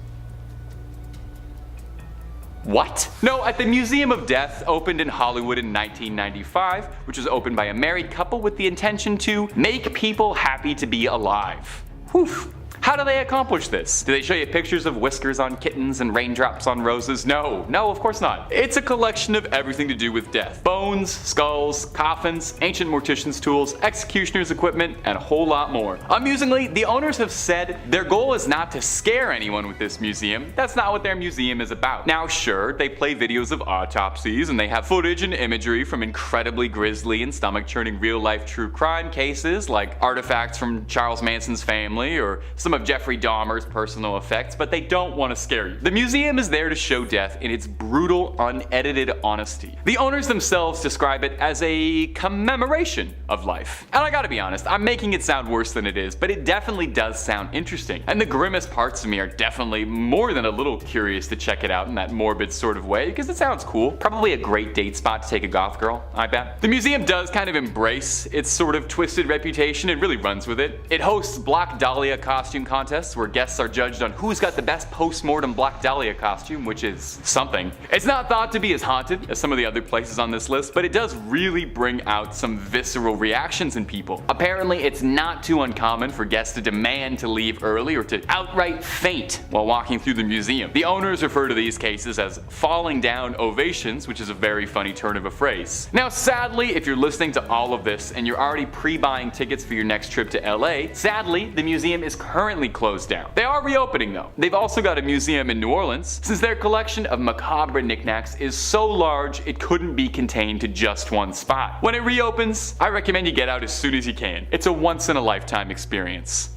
What? No, at the Museum of Death, opened in Hollywood in 1995, which was opened by a married couple with the intention to make people happy to be alive. Whew. How do they accomplish this? Do they show you pictures of whiskers on kittens and raindrops on roses? No, of course not. It's a collection of everything to do with death. Bones, skulls, coffins, ancient mortician's tools, executioner's equipment, and a whole lot more. Amusingly, the owners have said their goal is not to scare anyone with this museum. That's not what their museum is about. Now sure, they play videos of autopsies and they have footage and imagery from incredibly grisly and stomach-churning real-life true crime cases like artifacts from Charles Manson's family or some of Jeffrey Dahmer's personal effects, but they don't want to scare you. The museum is there to show death in its brutal, unedited honesty. The owners themselves describe it as a commemoration of life. And I gotta be honest, I'm making it sound worse than it is, but it definitely does sound interesting. And the grimmest parts of me are definitely more than a little curious to check it out in that morbid sort of way, because it sounds cool. Probably a great date spot to take a goth girl, I bet. The museum does kind of embrace its sort of twisted reputation and really runs with it. It hosts Black Dahlia costume contests where guests are judged on who's got the best post-mortem Black Dahlia costume, which is something. It's not thought to be as haunted as some of the other places on this list, but it does really bring out some visceral reactions in people. Apparently, it's not too uncommon for guests to demand to leave early or to outright faint while walking through the museum. The owners refer to these cases as falling down ovations, which is a very funny turn of a phrase. Now sadly, if you're listening to all of this and you're already pre-buying tickets for your next trip to LA, sadly, the museum is currently closed down. They are reopening though. They've also got a museum in New Orleans, since their collection of macabre knickknacks is so large it couldn't be contained to just one spot. When it reopens, I recommend you get out as soon as you can. It's a once-in-a-lifetime experience.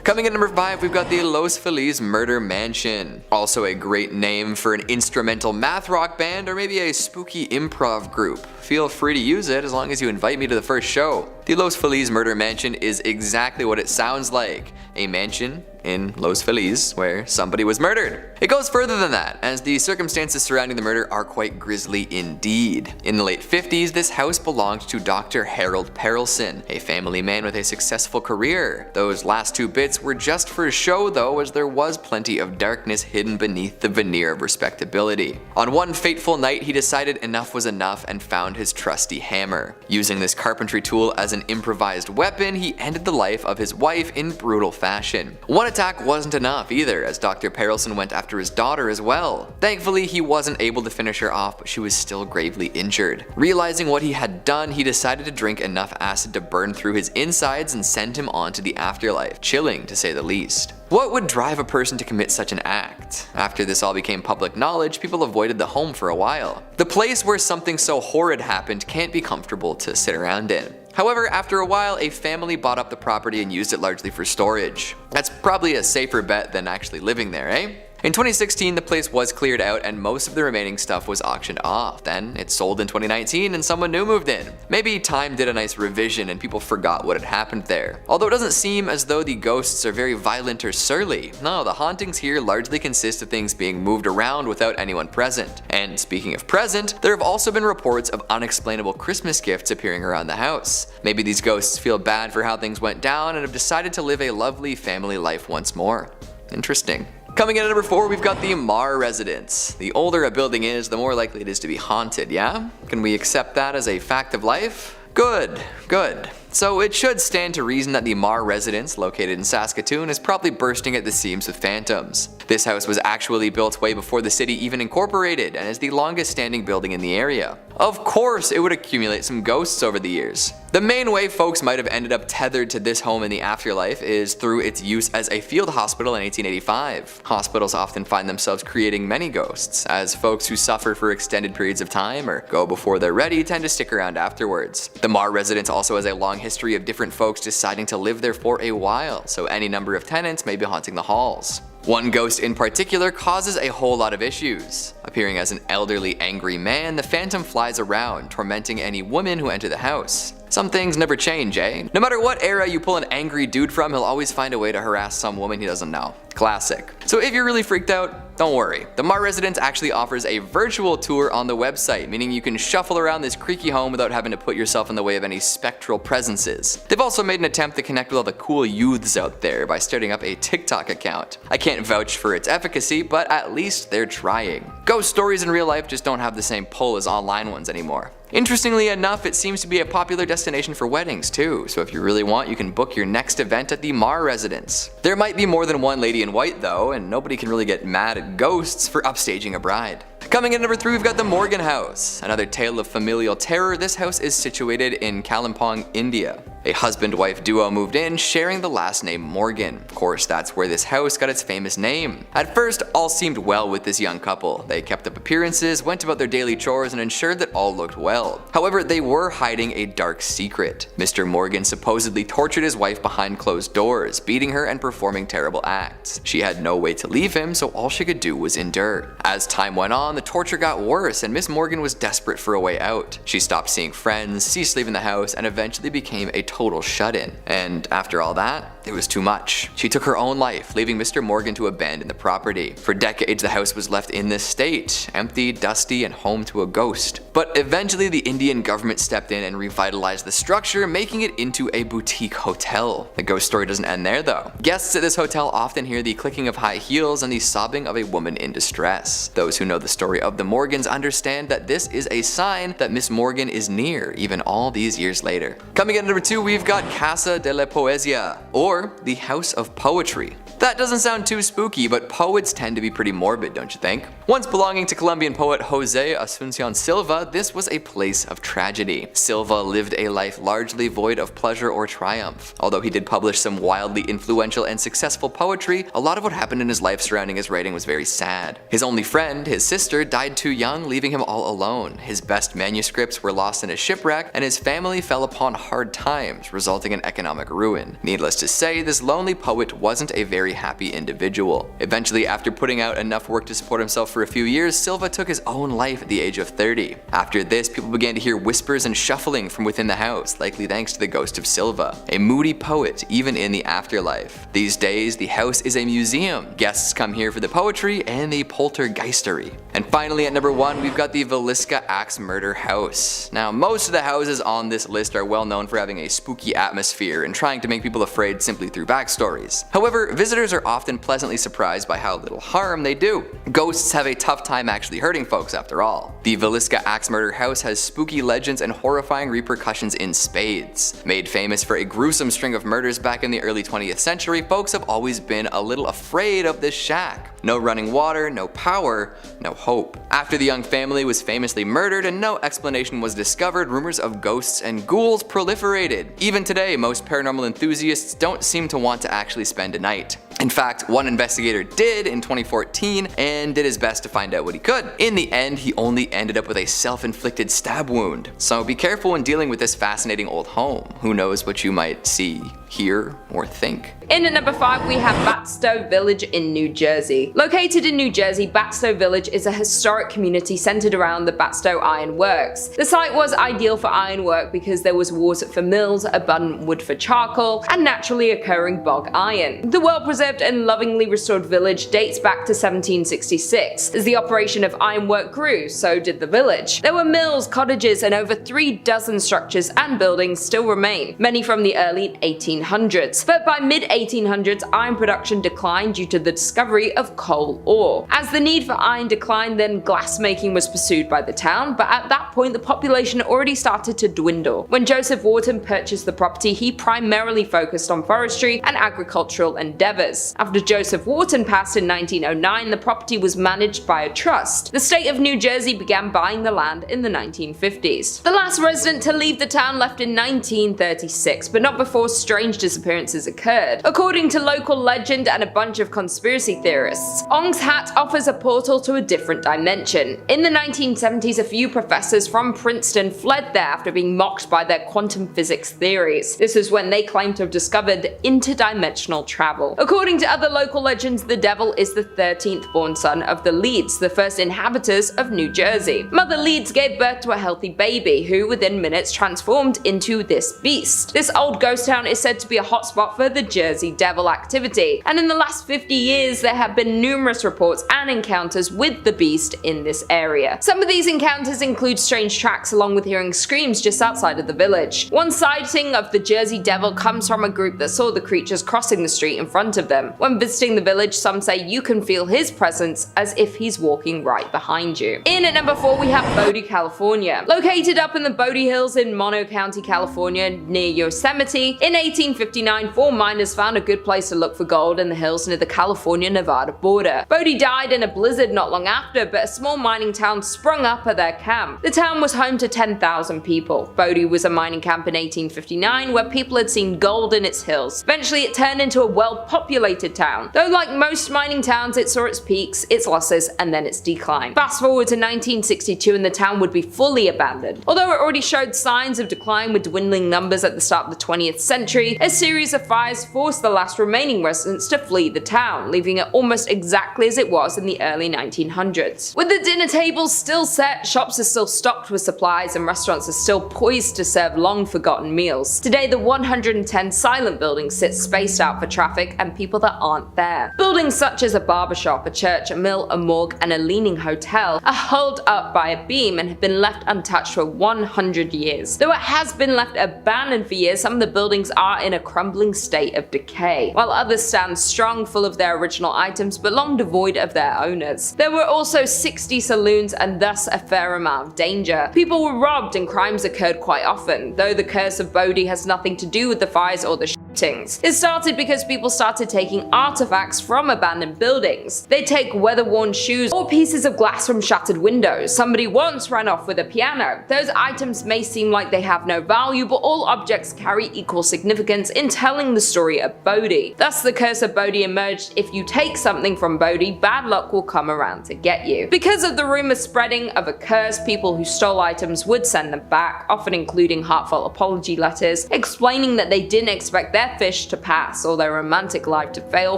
Coming at number 5, we've got the Los Feliz Murder Mansion. Also a great name for an instrumental math rock band or maybe a spooky improv group. Feel free to use it as long as you invite me to the first show. The Los Feliz Murder Mansion is exactly what it sounds like. A mansion in Los Feliz where somebody was murdered. It goes further than that, as the circumstances surrounding the murder are quite grisly indeed. In the late 50s, this house belonged to Dr. Harold Perelson, a family man with a successful career. Those last two bits were just for show though, as there was plenty of darkness hidden beneath the veneer of respectability. On one fateful night, he decided enough was enough and found his trusty hammer. Using this carpentry tool as an improvised weapon, he ended the life of his wife in brutal fashion. One attack wasn't enough either, as Dr. Perelson went after his daughter as well. Thankfully, he wasn't able to finish her off, but she was still gravely injured. Realizing what he had done, he decided to drink enough acid to burn through his insides and send him on to the afterlife. Chilling, to say the least. What would drive a person to commit such an act? After this all became public knowledge, people avoided the home for a while. The place where something so horrid happened can't be comfortable to sit around in. However, after a while, a family bought up the property and used it largely for storage. That's probably a safer bet than actually living there, eh? In 2016, the place was cleared out and most of the remaining stuff was auctioned off. Then it sold in 2019 and someone new moved in. Maybe time did a nice revision and people forgot what had happened there. Although it doesn't seem as though the ghosts are very violent or surly. No, the hauntings here largely consist of things being moved around without anyone present. And speaking of present, there have also been reports of unexplainable Christmas gifts appearing around the house. Maybe these ghosts feel bad for how things went down and have decided to live a lovely family life once more. Interesting. Coming in at number 4, we've got the Marr residence. The older a building is, the more likely it is to be haunted, yeah? Can we accept that as a fact of life? Good, good. So it should stand to reason that the Marr residence, located in Saskatoon, is probably bursting at the seams with phantoms. This house was actually built way before the city even incorporated and is the longest standing building in the area. Of course it would accumulate some ghosts over the years. The main way folks might have ended up tethered to this home in the afterlife is through its use as a field hospital in 1885. Hospitals often find themselves creating many ghosts, as folks who suffer for extended periods of time or go before they're ready tend to stick around afterwards. The Marr residence also has a long history of different folks deciding to live there for a while, so any number of tenants may be haunting the halls. One ghost in particular causes a whole lot of issues. Appearing as an elderly, angry man, the phantom flies around, tormenting any woman who enter the house. Some things never change, eh? No matter what era you pull an angry dude from, he'll always find a way to harass some woman he doesn't know. Classic. So if you're really freaked out, don't worry. The Marr residence actually offers a virtual tour on the website, meaning you can shuffle around this creaky home without having to put yourself in the way of any spectral presences. They've also made an attempt to connect with all the cool youths out there by starting up a TikTok account. I can't vouch for its efficacy, but at least they're trying. Ghost stories in real life just don't have the same pull as online ones anymore. Interestingly enough, it seems to be a popular destination for weddings too, so if you really want, you can book your next event at the Marr residence. There might be more than one lady in white though, and nobody can really get mad at ghosts for upstaging a bride. Coming in at number 3, we've got the Morgan House. Another tale of familial terror, this house is situated in Kalimpong, India. A husband-wife duo moved in, sharing the last name Morgan. Of course, that's where this house got its famous name. At first, all seemed well with this young couple. They kept up appearances, went about their daily chores, and ensured that all looked well. However, they were hiding a dark secret. Mr. Morgan supposedly tortured his wife behind closed doors, beating her and performing terrible acts. She had no way to leave him, so all she could do was endure. As time went on, the torture got worse, and Miss Morgan was desperate for a way out. She stopped seeing friends, ceased leaving the house, and eventually became a total shut-in. And after all that, it was too much. She took her own life, leaving Mr. Morgan to abandon the property. For decades, the house was left in this state, empty, dusty, and home to a ghost. But eventually, the Indian government stepped in and revitalized the structure, making it into a boutique hotel. The ghost story doesn't end there though. Guests at this hotel often hear the clicking of high heels and the sobbing of a woman in distress. Those who know the story of the Morgans understand that this is a sign that Miss Morgan is near, even all these years later. Coming in at number 2, we've got Casa de la Poesia, or the House of Poetry. That doesn't sound too spooky, but poets tend to be pretty morbid, don't you think? Once belonging to Colombian poet Jose Asuncion Silva, this was a place of tragedy. Silva lived a life largely void of pleasure or triumph. Although he did publish some wildly influential and successful poetry, a lot of what happened in his life surrounding his writing was very sad. His only friend, his sister, died too young, leaving him all alone. His best manuscripts were lost in a shipwreck, and his family fell upon hard times, resulting in economic ruin. Needless to say, this lonely poet wasn't a very happy individual. Eventually, after putting out enough work to support himself for a few years, Silva took his own life at the age of 30. After this, people began to hear whispers and shuffling from within the house, likely thanks to the ghost of Silva, a moody poet even in the afterlife. These days, the house is a museum. Guests come here for the poetry and the poltergeistery. And finally, at number 1, we've got the Velisa Axe Murder House. Now, most of the houses on this list are well known for having a spooky atmosphere and trying to make people afraid simply through backstories. However, visitors are often pleasantly surprised by how little harm they do. Ghosts have a tough time actually hurting folks after all. The Velisa Axe Murder House has spooky legends and horrifying repercussions in spades. Made famous for a gruesome string of murders back in the early 20th century, folks have always been a little afraid of this shack. No running water, no power, no hope. After the young family was famously murdered and no explanation was discovered, rumors of ghosts and ghouls proliferated. Even today, most paranormal enthusiasts don't seem to want to actually spend a night. In fact, one investigator did in 2014 and did his best to find out what he could. In the end, he only ended up with a self-inflicted stab wound. So be careful when dealing with this fascinating old home. Who knows what you might see, hear, or think. In at number 5, we have Batow Village in New Jersey. Located in New Jersey, Batow Village is a historic community centered around the Batow Iron Works. The site was ideal for ironwork because there was water for mills, abundant wood for charcoal, and naturally occurring bog iron. The well-preserved and lovingly restored village dates back to 1766. As the operation of ironwork grew, so did the village. There were mills, cottages, and over 3 dozen structures and buildings still remain, many from the early 1800s. But by mid-1800s, iron production declined due to the discovery of coal ore. As the need for iron declined, then glassmaking was pursued by the town, but at that point the population already started to dwindle. When Joseph Wharton purchased the property, he primarily focused on forestry and agricultural endeavors. After Joseph Wharton passed in 1909, the property was managed by a trust. The state of New Jersey began buying the land in the 1950s. The last resident to leave the town left in 1936, but not before strange disappearances occurred. According to local legend and a bunch of conspiracy theorists, Ong's Hat offers a portal to a different dimension. In the 1970s, a few professors from Princeton fled there after being mocked by their quantum physics theories. This was when they claimed to have discovered interdimensional travel. According to other local legends, the devil is the 13th born son of the Leeds, the first inhabitants of New Jersey. Mother Leeds gave birth to a healthy baby, who within minutes transformed into this beast. This old ghost town is said to be a hotspot for the Jersey Devil activity, and in the last 50 years there have been numerous reports and encounters with the beast in this area. Some of these encounters include strange tracks along with hearing screams just outside of the village. One sighting of the Jersey Devil comes from a group that saw the creatures crossing the street in front of them. them. When visiting the village, some say you can feel his presence as if he's walking right behind you. In at number 4 we have Bodie, California. Located up in the Bodie Hills in Monroe County, California, near Yosemite, in 1859 4 miners found a good place to look for gold in the hills near the California-Nevada border. Bodie died in a blizzard not long after, but a small mining town sprung up at their camp. The town was home to 10,000 people. Bodie was a mining camp in 1859 where people had seen gold in its hills. Eventually it turned into a well-populated town, though like most mining towns it saw its peaks, its losses, and then its decline. Fast forward to 1962 and the town would be fully abandoned. Although it already showed signs of decline with dwindling numbers at the start of the 20th century, a series of fires forced the last remaining residents to flee the town, leaving it almost exactly as it was in the early 1900s. With the dinner tables still set, shops are still stocked with supplies, and restaurants are still poised to serve long-forgotten meals. Today, the 110 silent buildings sit spaced out for traffic and people that aren't there. Buildings such as a barbershop, a church, a mill, a morgue, and a leaning hotel are held up by a beam and have been left untouched for 100 years. Though it has been left abandoned for years, some of the buildings are in a crumbling state of decay, while others stand strong, full of their original items but long devoid of their owners. There were also 60 saloons and thus a fair amount of danger. People were robbed and crimes occurred quite often, though the curse of Bodie has nothing to do with the fires or the shootings. It started because people started taking artifacts from abandoned buildings. They take weather-worn shoes or pieces of glass from shattered windows. Somebody once ran off with a piano. Those items may seem like they have no value, but all objects carry equal significance in telling the story of Bodie. Thus the curse of Bodie emerged: if you take something from Bodie, bad luck will come around to get you. Because of the rumor spreading of a curse, people who stole items would send them back, often including heartfelt apology letters, explaining that they didn't expect their fish to pass or their romantic life to fail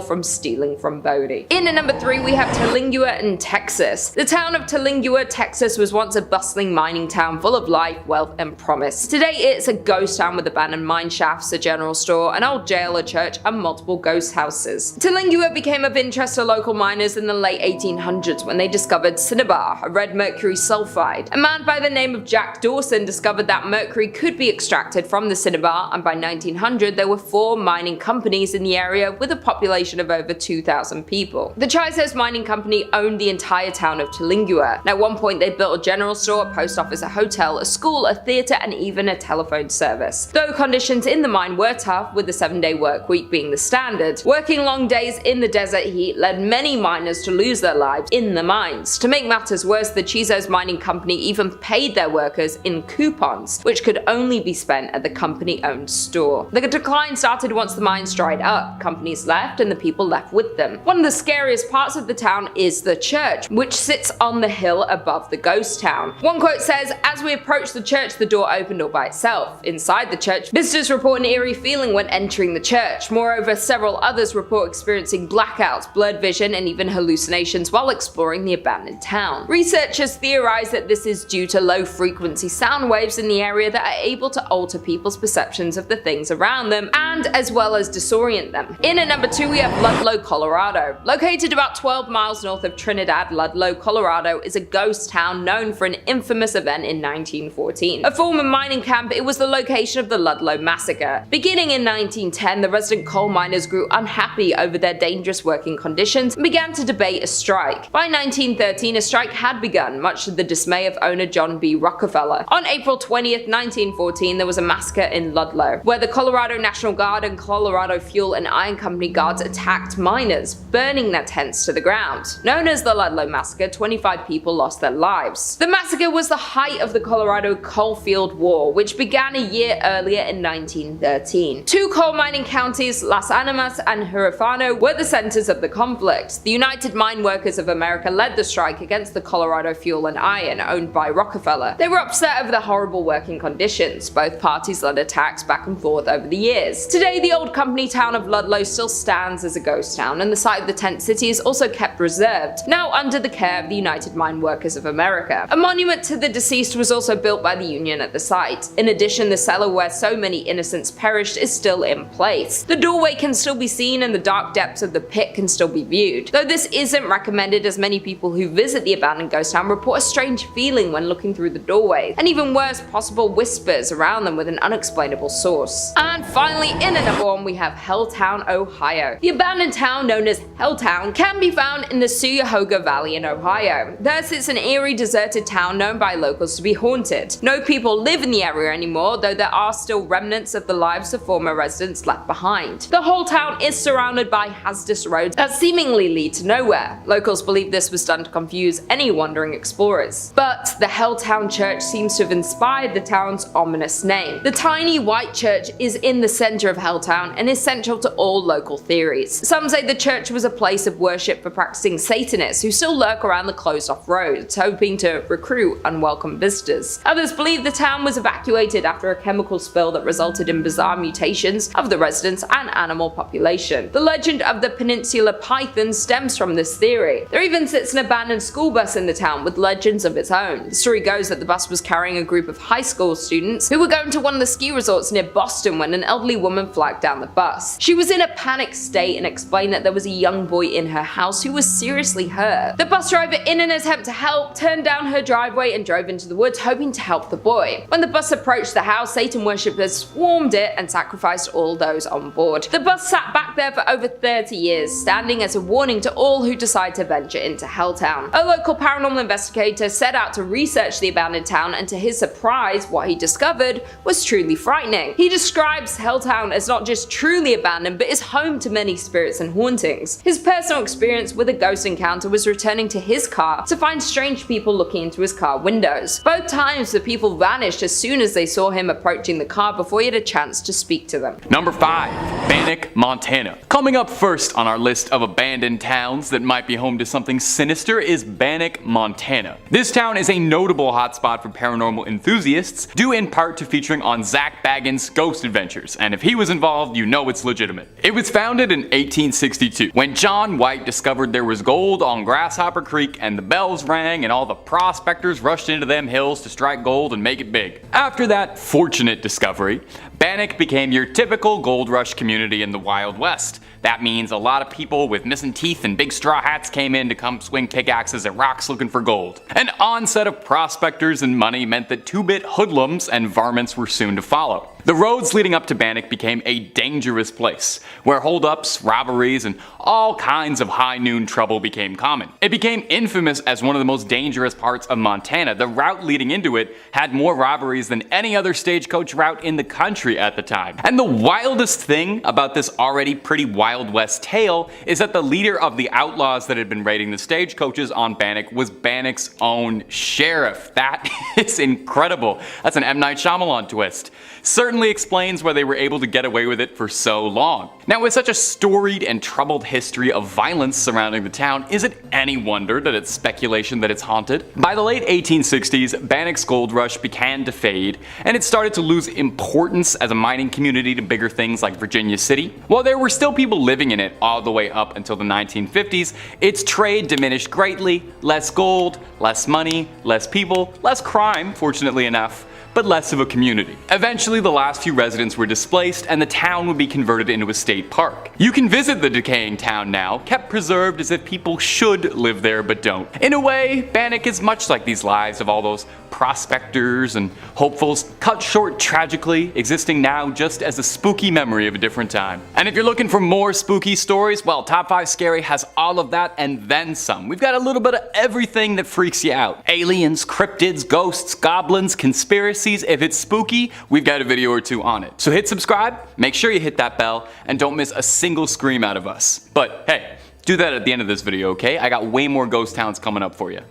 from stealing from Bodie. In at number 3 we have Telinga in Texas. The town of Telinga, Texas was once a bustling mining town full of life, wealth, and promise. Today it's a ghost town with abandoned mine shafts, a general store, an old jail, a church, and multiple ghost houses. Telinga became of interest to local miners in the late 1800s when they discovered cinnabar, a red mercury sulfide. A man by the name of Jack Dawson discovered that mercury could be extracted from the cinnabar, and by 1900 there were 4 mining companies in the area with a population of over 2,000 people. The Chisos Mining Company owned the entire town of Telinga, and at one point they built a general store, a post office, a hotel, a school, a theatre, and even a telephone service. Though conditions in the mine were tough, with the 7-day work week being the standard, working long days in the desert heat led many miners to lose their lives in the mines. To make matters worse, the Chisos Mining Company even paid their workers in coupons, which could only be spent at the company-owned store. The decline started once the mines dried up. Companies left and the people left with them. One of the scariest parts of the town is the church, which sits on the hill above the ghost town. One quote says, "As we approached the church, the door opened all by itself. Inside the church, visitors report an eerie feeling when entering the church. Moreover, several others report experiencing blackouts, blurred vision, and even hallucinations while exploring the abandoned town." Researchers theorize that this is due to low-frequency sound waves in the area that are able to alter people's perceptions of the things around them, and as well as disorient them. In at number 2 we have Llo Colorado. Located about 12 miles north of Trinidad, Llo Colorado is a ghost town known for an infamous event in 1914. A former mining camp, it was the location of the Llo Massacre. Beginning in 1910, the resident coal miners grew unhappy over their dangerous working conditions and began to debate a strike. By 1913, a strike had begun, much to the dismay of owner John B. Rockefeller. On April 20th, 1914, there was a massacre in Llo, where the Colorado National Guard and Colorado Fuel and Iron Company guards attacked miners, burning their tents to the ground. Known as the Llo Massacre, 25 people lost their lives. The massacre was the height of the Colorado Coalfield War, which began a year earlier in 1913. 2 coal mining counties, Las Animas and Huerfano, were the centers of the conflict. The United Mine Workers of America led the strike against the Colorado Fuel and Iron, owned by Rockefeller. They were upset over the horrible working conditions. Both parties led attacks back and forth over the years. Today, the old company town of Llo still stands as a ghost town, and the site of the tent city is also kept reserved, now under the care of the United Mine Workers of America. A monument to the deceased was also built by the Union at the site. In addition, the cellar where so many innocents perished is still in place. The doorway can still be seen and the dark depths of the pit can still be viewed. Though this isn't recommended, as many people who visit the abandoned ghost town report a strange feeling when looking through the doorway, and even worse, possible whispers around them with an unexplainable source. And finally, in at number 1 we have Helltown, Ohio. The abandoned town known as Helltown can be found in the Cuyahoga Valley in Ohio. Thus it's an eerie deserted town known by locals to be haunted. No people live in the area anymore, though there are still remnants of the lives of former residents left behind. The whole town is surrounded by hazardous roads that seemingly lead to nowhere. Locals believe this was done to confuse any wandering explorers. But the Helltown Church seems to have inspired the town's ominous name. The tiny white church is in the center of Helltown and is central to all local theories. Some say the church was a place of worship for practicing Satanists who still lurk around the closed-off roads, hoping to recruit unwelcome visitors. Others believe the town was evacuated after a chemical spill that resulted in bizarre mutations of the residents and animal population. The legend of the Peninsula Python stems from this theory. There even sits an abandoned school bus in the town with legends of its own. The story goes that the bus was carrying a group of high school students who were going to one of the ski resorts near Boston when an elderly woman flagged down the bus. She was in a panic state and explained that there was a young boy in her house who was seriously hurt. The bus driver, in an attempt to help, turned down her driveway and drove into the woods hoping to help the boy. When the bus approached the house, Satan worshippers swarmed it and sacrificed all those on board. The bus sat back there for over 30 years, standing as a warning to all who decide to venture into Helltown. A local paranormal investigator set out to research the abandoned town, and to his surprise, what he discovered was truly frightening. He describes Helltown as not just truly abandoned, but is home to many spirits and hauntings. His personal experience with a ghost encounter was returning to his car to find strange people looking into his car windows. Both times the people vanished as soon as they saw him approaching the car before he had a chance to speak to them. Number 5. Banic, Montana. Coming up first on our list of abandoned towns that might be home to something sinister is Banic, Montana. This town is a notable hotspot for paranormal enthusiasts, due in part to featuring on Zak Bagans' ghost adventures, and if he was involved, you know it's legitimate. It was founded in 1862, when John White discovered there was gold on Grasshopper Creek and the bells rang and all the prospectors rushed into them hills to strike gold and make it big. After that fortunate discovery, Banic became your typical gold rush community in the Wild West. That means a lot of people with missing teeth and big straw hats came in to come swing pickaxes at rocks looking for gold. An onset of prospectors and money meant that two-bit hoodlums and varmints were soon to follow. The roads leading up to Banic became a dangerous place, where holdups, robberies, and all kinds of high noon trouble became common. It became infamous as one of the most dangerous parts of Montana. The route leading into it had more robberies than any other stagecoach route in the country at the time. And the wildest thing about this already pretty Wild West tale is that the leader of the outlaws that had been raiding the stagecoaches on Banic was Banic's own sheriff. That is incredible. That's an M. Night Shyamalan twist. Certainly explains why they were able to get away with it for so long. Now, with such a storied and troubled history of violence surrounding the town, is it any wonder that it's speculation that it's haunted? By the late 1860s, Banic's gold rush began to fade, and it started to lose importance as a mining community to bigger things like Virginia City. While there were still people living in it all the way up until the 1950s, its trade diminished greatly. Less gold, less money, less people, less crime, fortunately enough, but less of a community. Eventually, the last few residents were displaced and the town would be converted into a state park. You can visit the decaying town now, kept preserved as if people should live there but don't. In a way, Banic is much like these lives of all those prospectors and hopefuls, cut short tragically, existing now just as a spooky memory of a different time. And if you're looking for more spooky stories, well, Top 5 Scary has all of that and then some. We've got a little bit of everything that freaks you out. Aliens, cryptids, ghosts, goblins, conspiracies. If it's spooky, we've got a video or two on it. So hit subscribe, make sure you hit that bell, and don't miss a single scream out of us. But hey, do that at the end of this video, okay? I got way more ghost towns coming up for you.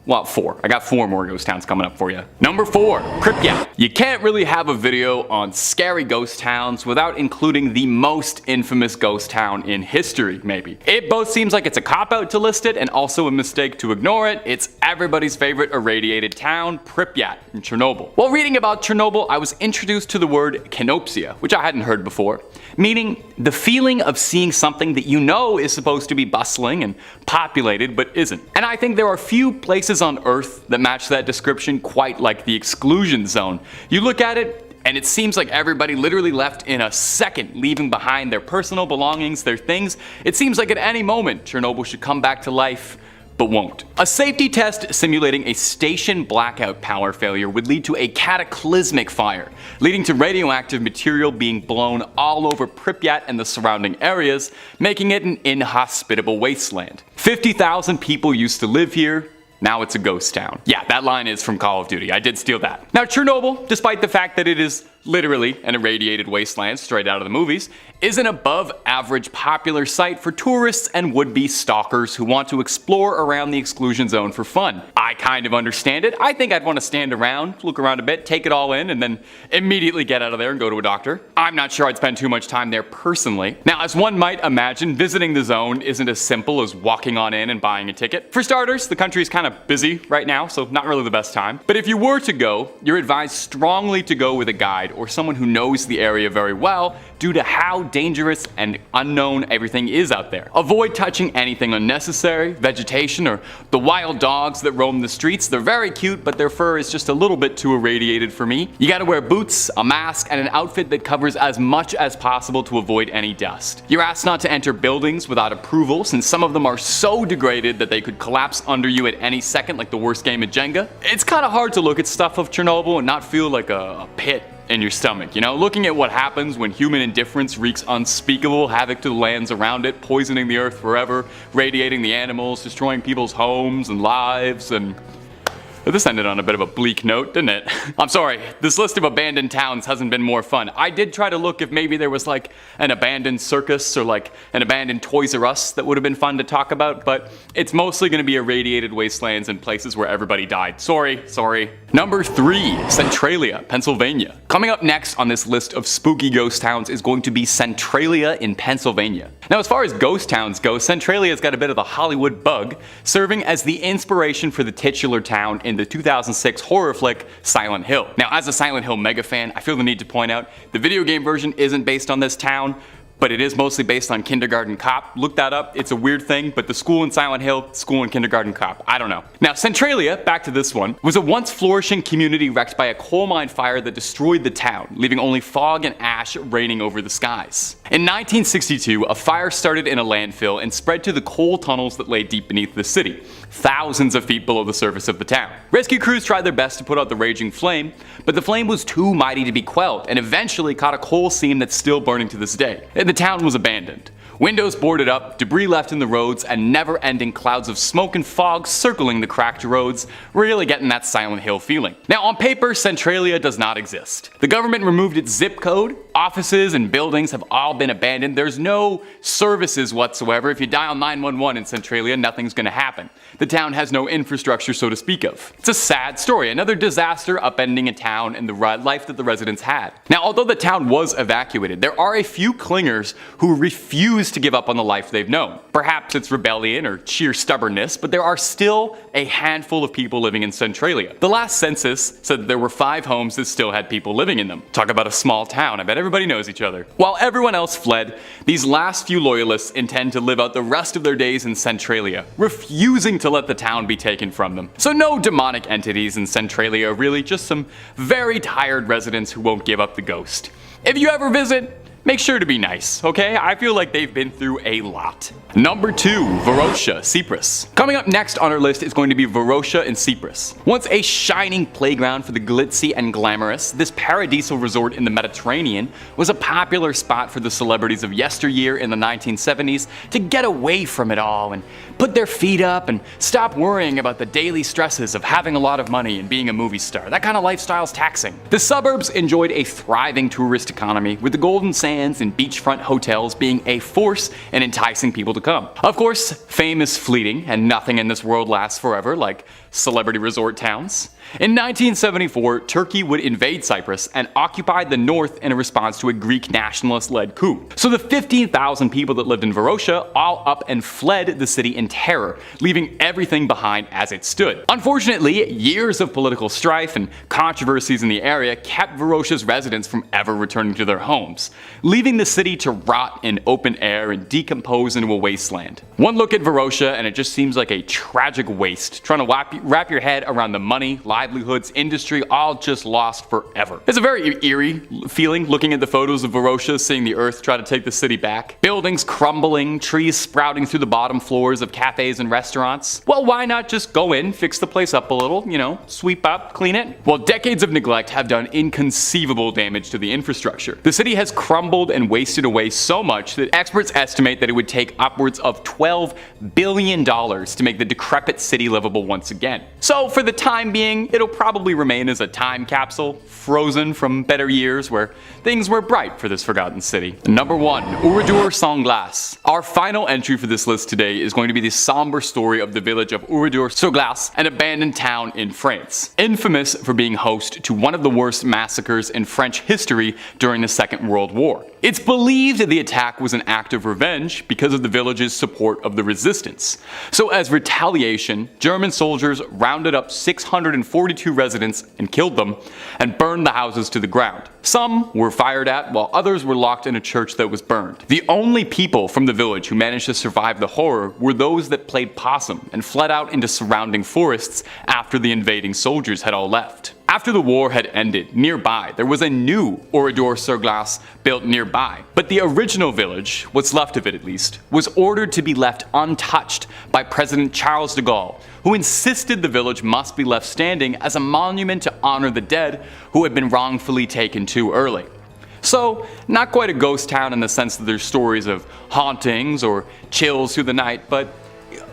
Well, 4. I got 4 more ghost towns coming up for you. Number 4, Pripyat. You can't really have a video on scary ghost towns without including the most infamous ghost town in history, maybe. It both seems like it's a cop-out to list it and also a mistake to ignore it. It's everybody's favorite irradiated town, Pripyat in Chernobyl. While reading about Chernobyl, I was introduced to the word kenopsia, which I hadn't heard before, meaning the feeling of seeing something that you know is supposed to be bustling and populated but isn't. And I think there are few places on Earth that match that description quite like the exclusion zone. You look at it, and it seems like everybody literally left in a second, leaving behind their personal belongings, their things. It seems like at any moment, Chernobyl should come back to life, but won't. A safety test simulating a station blackout power failure would lead to a cataclysmic fire, leading to radioactive material being blown all over Pripyat and the surrounding areas, making it an inhospitable wasteland. 50,000 people used to live here. Now it's a ghost town. Yeah, that line is from Call of Duty. I did steal that. Now, Chernobyl, despite the fact that it is literally an irradiated wasteland straight out of the movies, is an above average popular site for tourists and would-be stalkers who want to explore around the exclusion zone for fun. I kind of understand it. I think I'd want to stand around, look around a bit, take it all in, and then immediately get out of there and go to a doctor. I'm not sure I'd spend too much time there personally. Now, as one might imagine, visiting the zone isn't as simple as walking on in and buying a ticket. For starters, the country is kind of busy right now, so not really the best time. But if you were to go, you're advised strongly to go with a guide or someone who knows the area very well due to how dangerous and unknown everything is out there. Avoid touching anything unnecessary, vegetation, or the wild dogs that roam the streets. They're very cute, but their fur is just a little bit too irradiated for me. You gotta wear boots, a mask, and an outfit that covers as much as possible to avoid any dust. You're asked not to enter buildings without approval, since some of them are so degraded that they could collapse under you at any second like the worst game of Jenga. It's kinda hard to look at stuff of Chernobyl and not feel like a pit in your stomach, you know? Looking at what happens when human indifference wreaks unspeakable havoc to the lands around it, poisoning the earth forever, radiating the animals, destroying people's homes and lives, and this ended on a bit of a bleak note, didn't it? I'm sorry, this list of abandoned towns hasn't been more fun. I did try to look if maybe there was like an abandoned circus or like an abandoned Toys R Us that would have been fun to talk about, but it's mostly going to be irradiated wastelands and places where everybody died. Sorry. Number 3, Centralia, Pennsylvania. Coming up next on this list of spooky ghost towns is going to be Centralia in Pennsylvania. Now, as far as ghost towns go, Centralia's got a bit of the Hollywood bug, serving as the inspiration for the titular town in the 2006 horror flick Silent Hill. Now, as a Silent Hill mega fan, I feel the need to point out the video game version isn't based on this town, but it is mostly based on Kindergarten Cop. Look that up, it's a weird thing, but the school in Silent Hill, school in Kindergarten Cop, I don't know. Now, Centralia, back to this one, was a once flourishing community wrecked by a coal mine fire that destroyed the town, leaving only fog and ash raining over the skies. In 1962, a fire started in a landfill and spread to the coal tunnels that lay deep beneath the city, thousands of feet below the surface of the town. Rescue crews tried their best to put out the raging flame, but the flame was too mighty to be quelled and eventually caught a coal seam that's still burning to this day. The town was abandoned. Windows boarded up, debris left in the roads, and never-ending clouds of smoke and fog circling the cracked roads, really getting that Silent Hill feeling. Now, on paper, Centralia does not exist. The government removed its zip code, offices and buildings have all been abandoned, there's no services whatsoever. If you dial 911 in Centralia, nothing's gonna happen. The town has no infrastructure, so to speak of. It's a sad story, another disaster upending a town and the life that the residents had. Now, although the town was evacuated, there are a few clingers who refuse to give up on the life they've known. Perhaps it's rebellion or sheer stubbornness, but there are still a handful of people living in Centralia. The last census said that there were 5 homes that still had people living in them. Talk about a small town, I bet everybody knows each other. While everyone else fled, these last few loyalists intend to live out the rest of their days in Centralia, refusing to let the town be taken from them. So no demonic entities in Centralia, really, just some very tired residents who won't give up the ghost. If you ever visit, make sure to be nice, okay? I feel like they've been through a lot. Number 2, Varosha, Cyprus. Coming up next on our list is going to be Varosha in Cyprus. Once a shining playground for the glitzy and glamorous, this paradisal resort in the Mediterranean was a popular spot for the celebrities of yesteryear in the 1970s to get away from it all and put their feet up and stop worrying about the daily stresses of having a lot of money and being a movie star. That kind of lifestyle's taxing. The suburbs enjoyed a thriving tourist economy, with the golden sands and beachfront hotels being a force in enticing people to come. Of course, fame is fleeting and nothing in this world lasts forever, like celebrity resort towns. In 1974, Turkey would invade Cyprus and occupy the north in a response to a Greek nationalist-led coup. So the 15,000 people that lived in Varosha all up and fled the city in terror, leaving everything behind as it stood. Unfortunately, years of political strife and controversies in the area kept Varosha's residents from ever returning to their homes, leaving the city to rot in open air and decompose into a wasteland. One look at Varosha and it just seems like a tragic waste, trying to wrap your head around the money, livelihoods, industry, all just lost forever. It's a very eerie feeling looking at the photos of Varosha, seeing the earth try to take the city back. Buildings crumbling, trees sprouting through the bottom floors of cafes and restaurants. Well, why not just go in, fix the place up a little, sweep up, clean it? Well, decades of neglect have done inconceivable damage to the infrastructure. The city has crumbled and wasted away so much that experts estimate that it would take upwards of $12 billion to make the decrepit city livable once again. So for the time being, it'll probably remain as a time capsule, frozen from better years where things were bright for this forgotten city. Number 1. Oradour Sans Glace. Our final entry for this list today is going to be the somber story of the village of Oradour-sur-Glace, an abandoned town in France, infamous for being host to one of the worst massacres in French history during the Second World War. It's believed that the attack was an act of revenge because of the village's support of the resistance. So as retaliation, German soldiers rounded up 642 residents and killed them, and burned the houses to the ground. Some were fired at, while others were locked in a church that was burned. The only people from the village who managed to survive the horror were those that played possum and fled out into surrounding forests after the invading soldiers had all left. After the war had ended, nearby there was a new Oradour-sur-Glace built nearby, but the original village, what's left of it at least, was ordered to be left untouched by President Charles de Gaulle, who insisted the village must be left standing as a monument to honor the dead who had been wrongfully taken too early. So, not quite a ghost town in the sense that there's stories of hauntings or chills through the night, but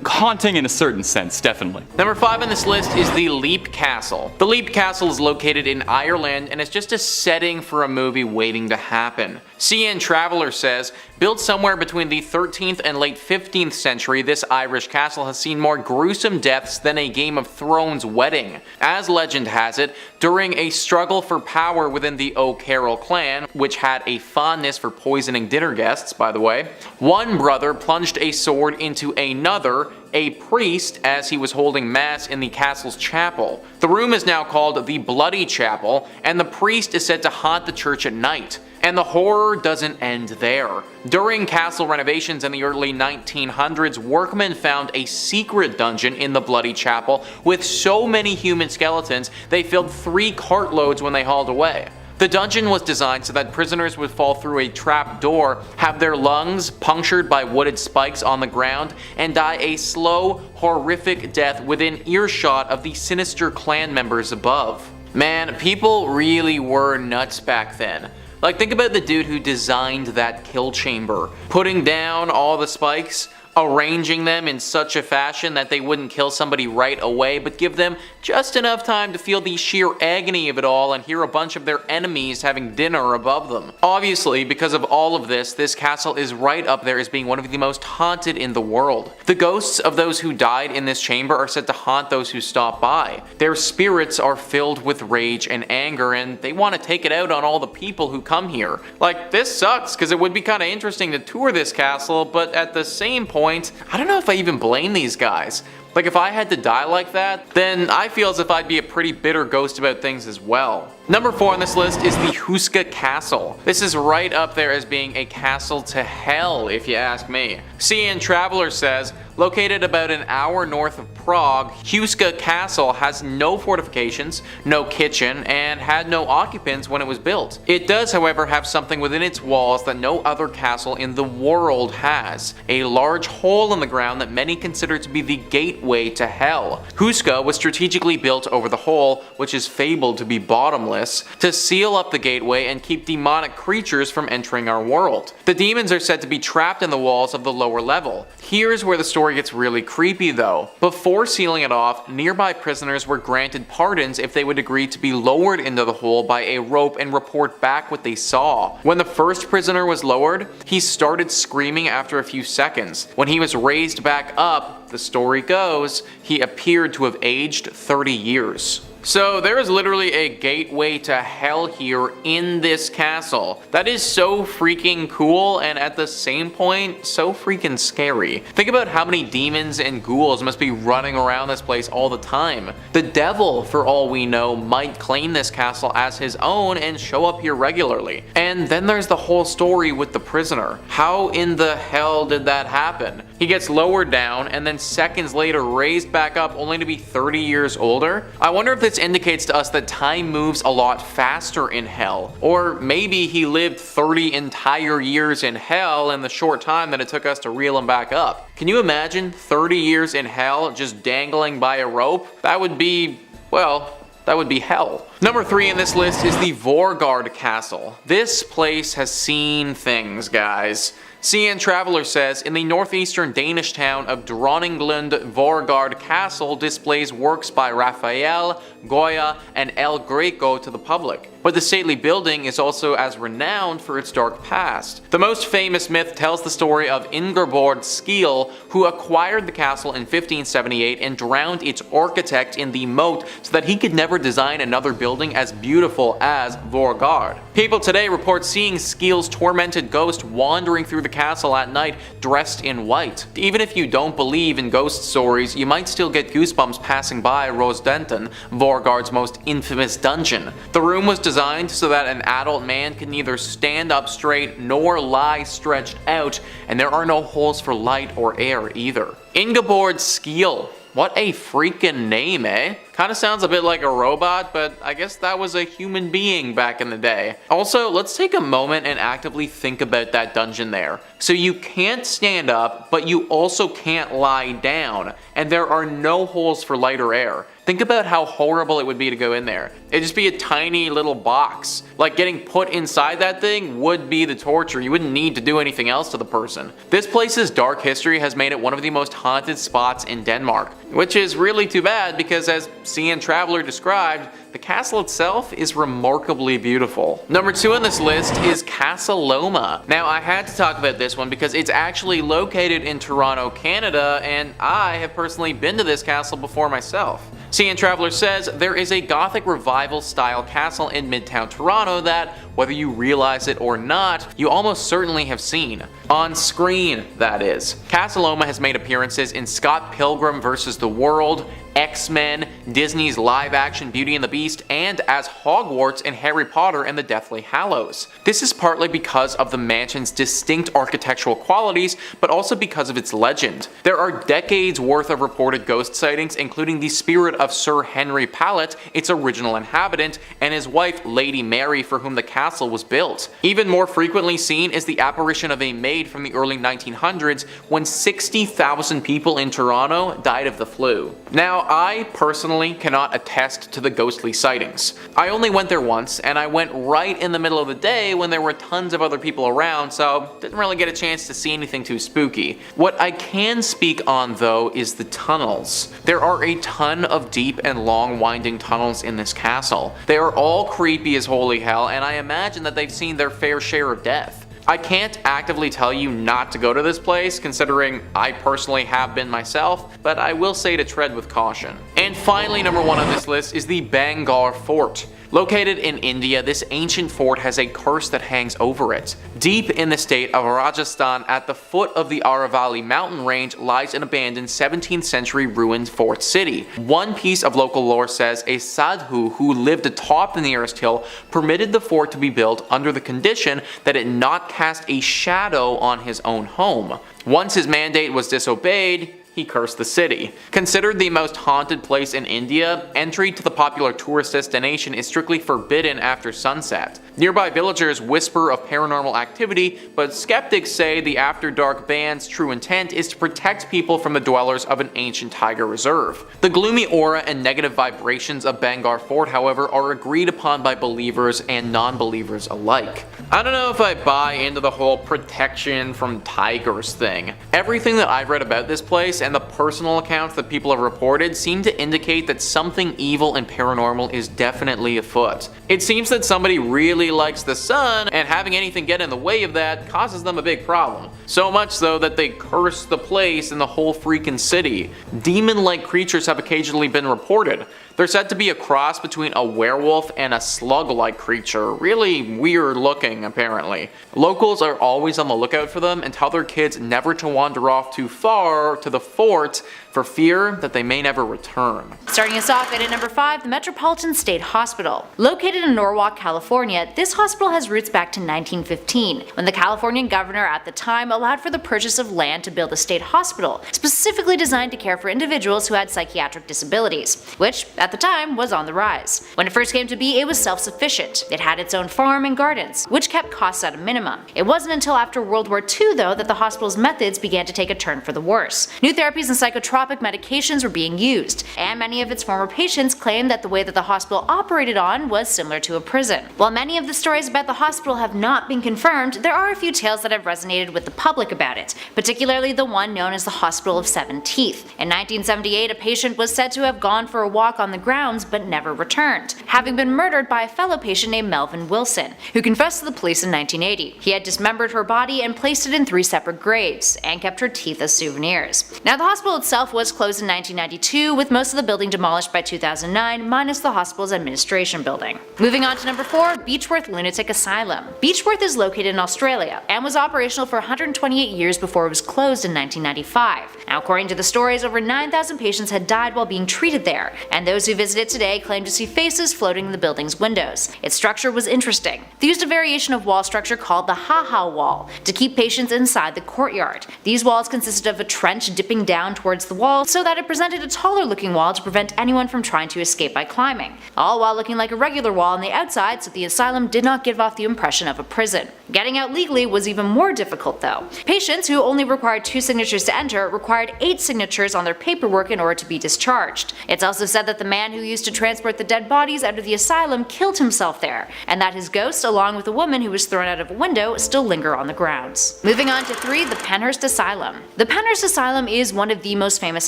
haunting in a certain sense, definitely. Number 5 on this list is the Leap Castle. The Leap Castle is located in Ireland and it's just a setting for a movie waiting to happen. CN Traveler says, built somewhere between the 13th and late 15th century, this Irish castle has seen more gruesome deaths than a Game of Thrones wedding. As legend has it, during a struggle for power within the O'Carroll clan, which had a fondness for poisoning dinner guests, by the way, one brother plunged a sword into another, a priest, as he was holding mass in the castle's chapel. The room is now called the Bloody Chapel, and the priest is said to haunt the church at night. And the horror doesn't end there. During castle renovations in the early 1900s, workmen found a secret dungeon in the Bloody Chapel with so many human skeletons they filled 3 cartloads when they hauled away. The dungeon was designed so that prisoners would fall through a trap door, have their lungs punctured by wooded spikes on the ground, and die a slow, horrific death within earshot of the sinister clan members above. Man, people really were nuts back then. Like, think about the dude who designed that kill chamber, putting down all the spikes, arranging them in such a fashion that they wouldn't kill somebody right away, but give them just enough time to feel the sheer agony of it all and hear a bunch of their enemies having dinner above them. Obviously, because of all of this, this castle is right up there as being one of the most haunted in the world. The ghosts of those who died in this chamber are said to haunt those who stop by. Their spirits are filled with rage and anger, and they want to take it out on all the people who come here. Like, this sucks, because it would be kind of interesting to tour this castle, but at the same point, I don't know if I even blame these guys. Like, if I had to die like that, then I feel as if I'd be a pretty bitter ghost about things as well. Number 4 on this list is the Huska Castle. This is right up there as being a castle to hell, if you ask me. CN Traveler says, located about an hour north of Prague, Huska Castle has no fortifications, no kitchen, and had no occupants when it was built. It does, however, have something within its walls that no other castle in the world has. A large hole in the ground that many consider to be the gateway to hell. Huska was strategically built over the hole, which is fabled to be bottomless, to seal up the gateway and keep demonic creatures from entering our world. The demons are said to be trapped in the walls of the lower level. Here's where the story gets really creepy though. Before sealing it off, nearby prisoners were granted pardons if they would agree to be lowered into the hole by a rope and report back what they saw. When the first prisoner was lowered, he started screaming after a few seconds. When he was raised back up, the story goes, he appeared to have aged 30 years. So there is literally a gateway to hell here in this castle. That is so freaking cool and at the same point, so freaking scary. Think about how many demons and ghouls must be running around this place all the time. The devil, for all we know, might claim this castle as his own and show up here regularly. And then there's the whole story with the prisoner. How in the hell did that happen? He gets lowered down and then seconds later raised back up only to be 30 years older? I wonder if this indicates to us that time moves a lot faster in hell. Or maybe he lived 30 entire years in hell in the short time that it took us to reel him back up. Can you imagine 30 years in hell just dangling by a rope? That would be, well, that would be hell. Number 3 in this list is the Vorgard Castle. This place has seen things, guys. CN Traveler says, in the northeastern Danish town of Dronninglund, Vorgard Castle displays works by Raphael, Goya, and El Greco to the public. But the stately building is also as renowned for its dark past. The most famous myth tells the story of Ingeborg Skeel, who acquired the castle in 1578 and drowned its architect in the moat so that he could never design another building as beautiful as Vorgard. People today report seeing Skeel's tormented ghost wandering through the castle at night dressed in white. Even if you don't believe in ghost stories, you might still get goosebumps passing by Rosdenton, Vorgard's most infamous dungeon. The room was designed so that an adult man can neither stand up straight nor lie stretched out, and there are no holes for light or air either. Ingeborg Skeel. What a freaking name, eh? Kinda sounds a bit like a robot, but I guess that was a human being back in the day. Also, let's take a moment and actively think about that dungeon there. So you can't stand up, but you also can't lie down, and there are no holes for light or air. Think about how horrible it would be to go in there. It'd just be a tiny little box. Like, getting put inside that thing would be the torture. You wouldn't need to do anything else to the person. This place's dark history has made it one of the most haunted spots in Denmark, which is really too bad because, as CN Traveler described, the castle itself is remarkably beautiful. Number 2 on this list is Casa Loma. Now, I had to talk about this one because it's actually located in Toronto, Canada, and I have personally been to this castle before myself. CN Traveler says there is a Gothic Revival style castle in Midtown Toronto that, whether you realize it or not, you almost certainly have seen. On screen, that is. Casa Loma has made appearances in Scott Pilgrim vs. the World, X-Men, Disney's live-action Beauty and the Beast, and as Hogwarts in Harry Potter and the Deathly Hallows. This is partly because of the mansion's distinct architectural qualities, but also because of its legend. There are decades worth of reported ghost sightings, including the spirit of Sir Henry Pallet, its original inhabitant, and his wife Lady Mary, for whom the castle was built. Even more frequently seen is the apparition of a maid from the early 1900s when 60,000 people in Toronto died of the flu. Now, I personally cannot attest to the ghostly sightings. I only went there once, and I went right in the middle of the day when there were tons of other people around, so didn't really get a chance to see anything too spooky. What I can speak on, though, is the tunnels. There are a ton of deep and long winding tunnels in this castle. They are all creepy as holy hell, and I imagine that they've seen their fair share of death. I can't actively tell you not to go to this place, considering I personally have been myself, but I will say to tread with caution. And finally, number 1 on this list is the Bangalore Fort. Located in India, this ancient fort has a curse that hangs over it. Deep in the state of Rajasthan, at the foot of the Aravalli mountain range, lies an abandoned 17th century ruined fort city. One piece of local lore says a sadhu who lived atop the nearest hill permitted the fort to be built under the condition that it not cast a shadow on his own home. Once his mandate was disobeyed, he cursed the city. Considered the most haunted place in India, entry to the popular tourist destination is strictly forbidden after sunset. Nearby villagers whisper of paranormal activity, but skeptics say the After Dark band's true intent is to protect people from the dwellers of an ancient tiger reserve. The gloomy aura and negative vibrations of Bangalore Fort, however, are agreed upon by believers and non-believers alike. I don't know if I buy into the whole protection from tigers thing. Everything that I've read about this place, and the personal accounts that people have reported seem to indicate that something evil and paranormal is definitely afoot. It seems that somebody really likes the sun, and having anything get in the way of that causes them a big problem. So much so that they curse the place and the whole freaking city. Demon-like creatures have occasionally been reported. They're said to be a cross between a werewolf and a slug-like creature, really weird looking apparently. Locals are always on the lookout for them and tell their kids never to wander off too far to the fort for fear that they may never return. Starting us off at number 5, the Metropolitan State Hospital. Located in Norwalk, California, this hospital has roots back to 1915, when the Californian governor at the time allowed for the purchase of land to build a state hospital, specifically designed to care for individuals who had psychiatric disabilities, which at the time was on the rise. When it first came to be, it was self-sufficient. It had its own farm and gardens, which kept costs at a minimum. It wasn't until after World War II, though, that the hospital's methods began to take a turn for the worse. New therapies and psychotropic medications were being used, and many of its former patients claimed that the way that the hospital operated on was similar to a prison. While many of the stories about the hospital have not been confirmed, there are a few tales that have resonated with the public about it, particularly the one known as the Hospital of Seven Teeth. In 1978, a patient was said to have gone for a walk on the grounds but never returned, having been murdered by a fellow patient named Melvin Wilson, who confessed to the police in 1980. He had dismembered her body and placed it in 3 separate graves, and kept her teeth as souvenirs. Now, the hospital itself was closed in 1992, with most of the building demolished by 2009, minus the hospital's administration building. Moving on to number 4, Beechworth Lunatic Asylum. Beechworth is located in Australia, and was operational for 128 years before it was closed in 1995. Now, according to the stories, over 9,000 patients had died while being treated there, and those who visit it today claim to see faces floating in the building's windows. Its structure was interesting. They used a variation of wall structure called the ha-ha wall to keep patients inside the courtyard. These walls consisted of a trench dipping down towards the wall so that it presented a taller looking wall to prevent anyone from trying to escape by climbing, all while looking like a regular wall on the outside, so the asylum did not give off the impression of a prison. Getting out legally was even more difficult though. Patients who only required 2 signatures to enter required 8 signatures on their paperwork in order to be discharged. It's also said that the man who used to transport the dead bodies out of the asylum killed himself there, and that his ghost, along with a woman who was thrown out of a window, still linger on the grounds. Moving on to 3, the Penhurst Asylum. The Penhurst Asylum is one of the most famous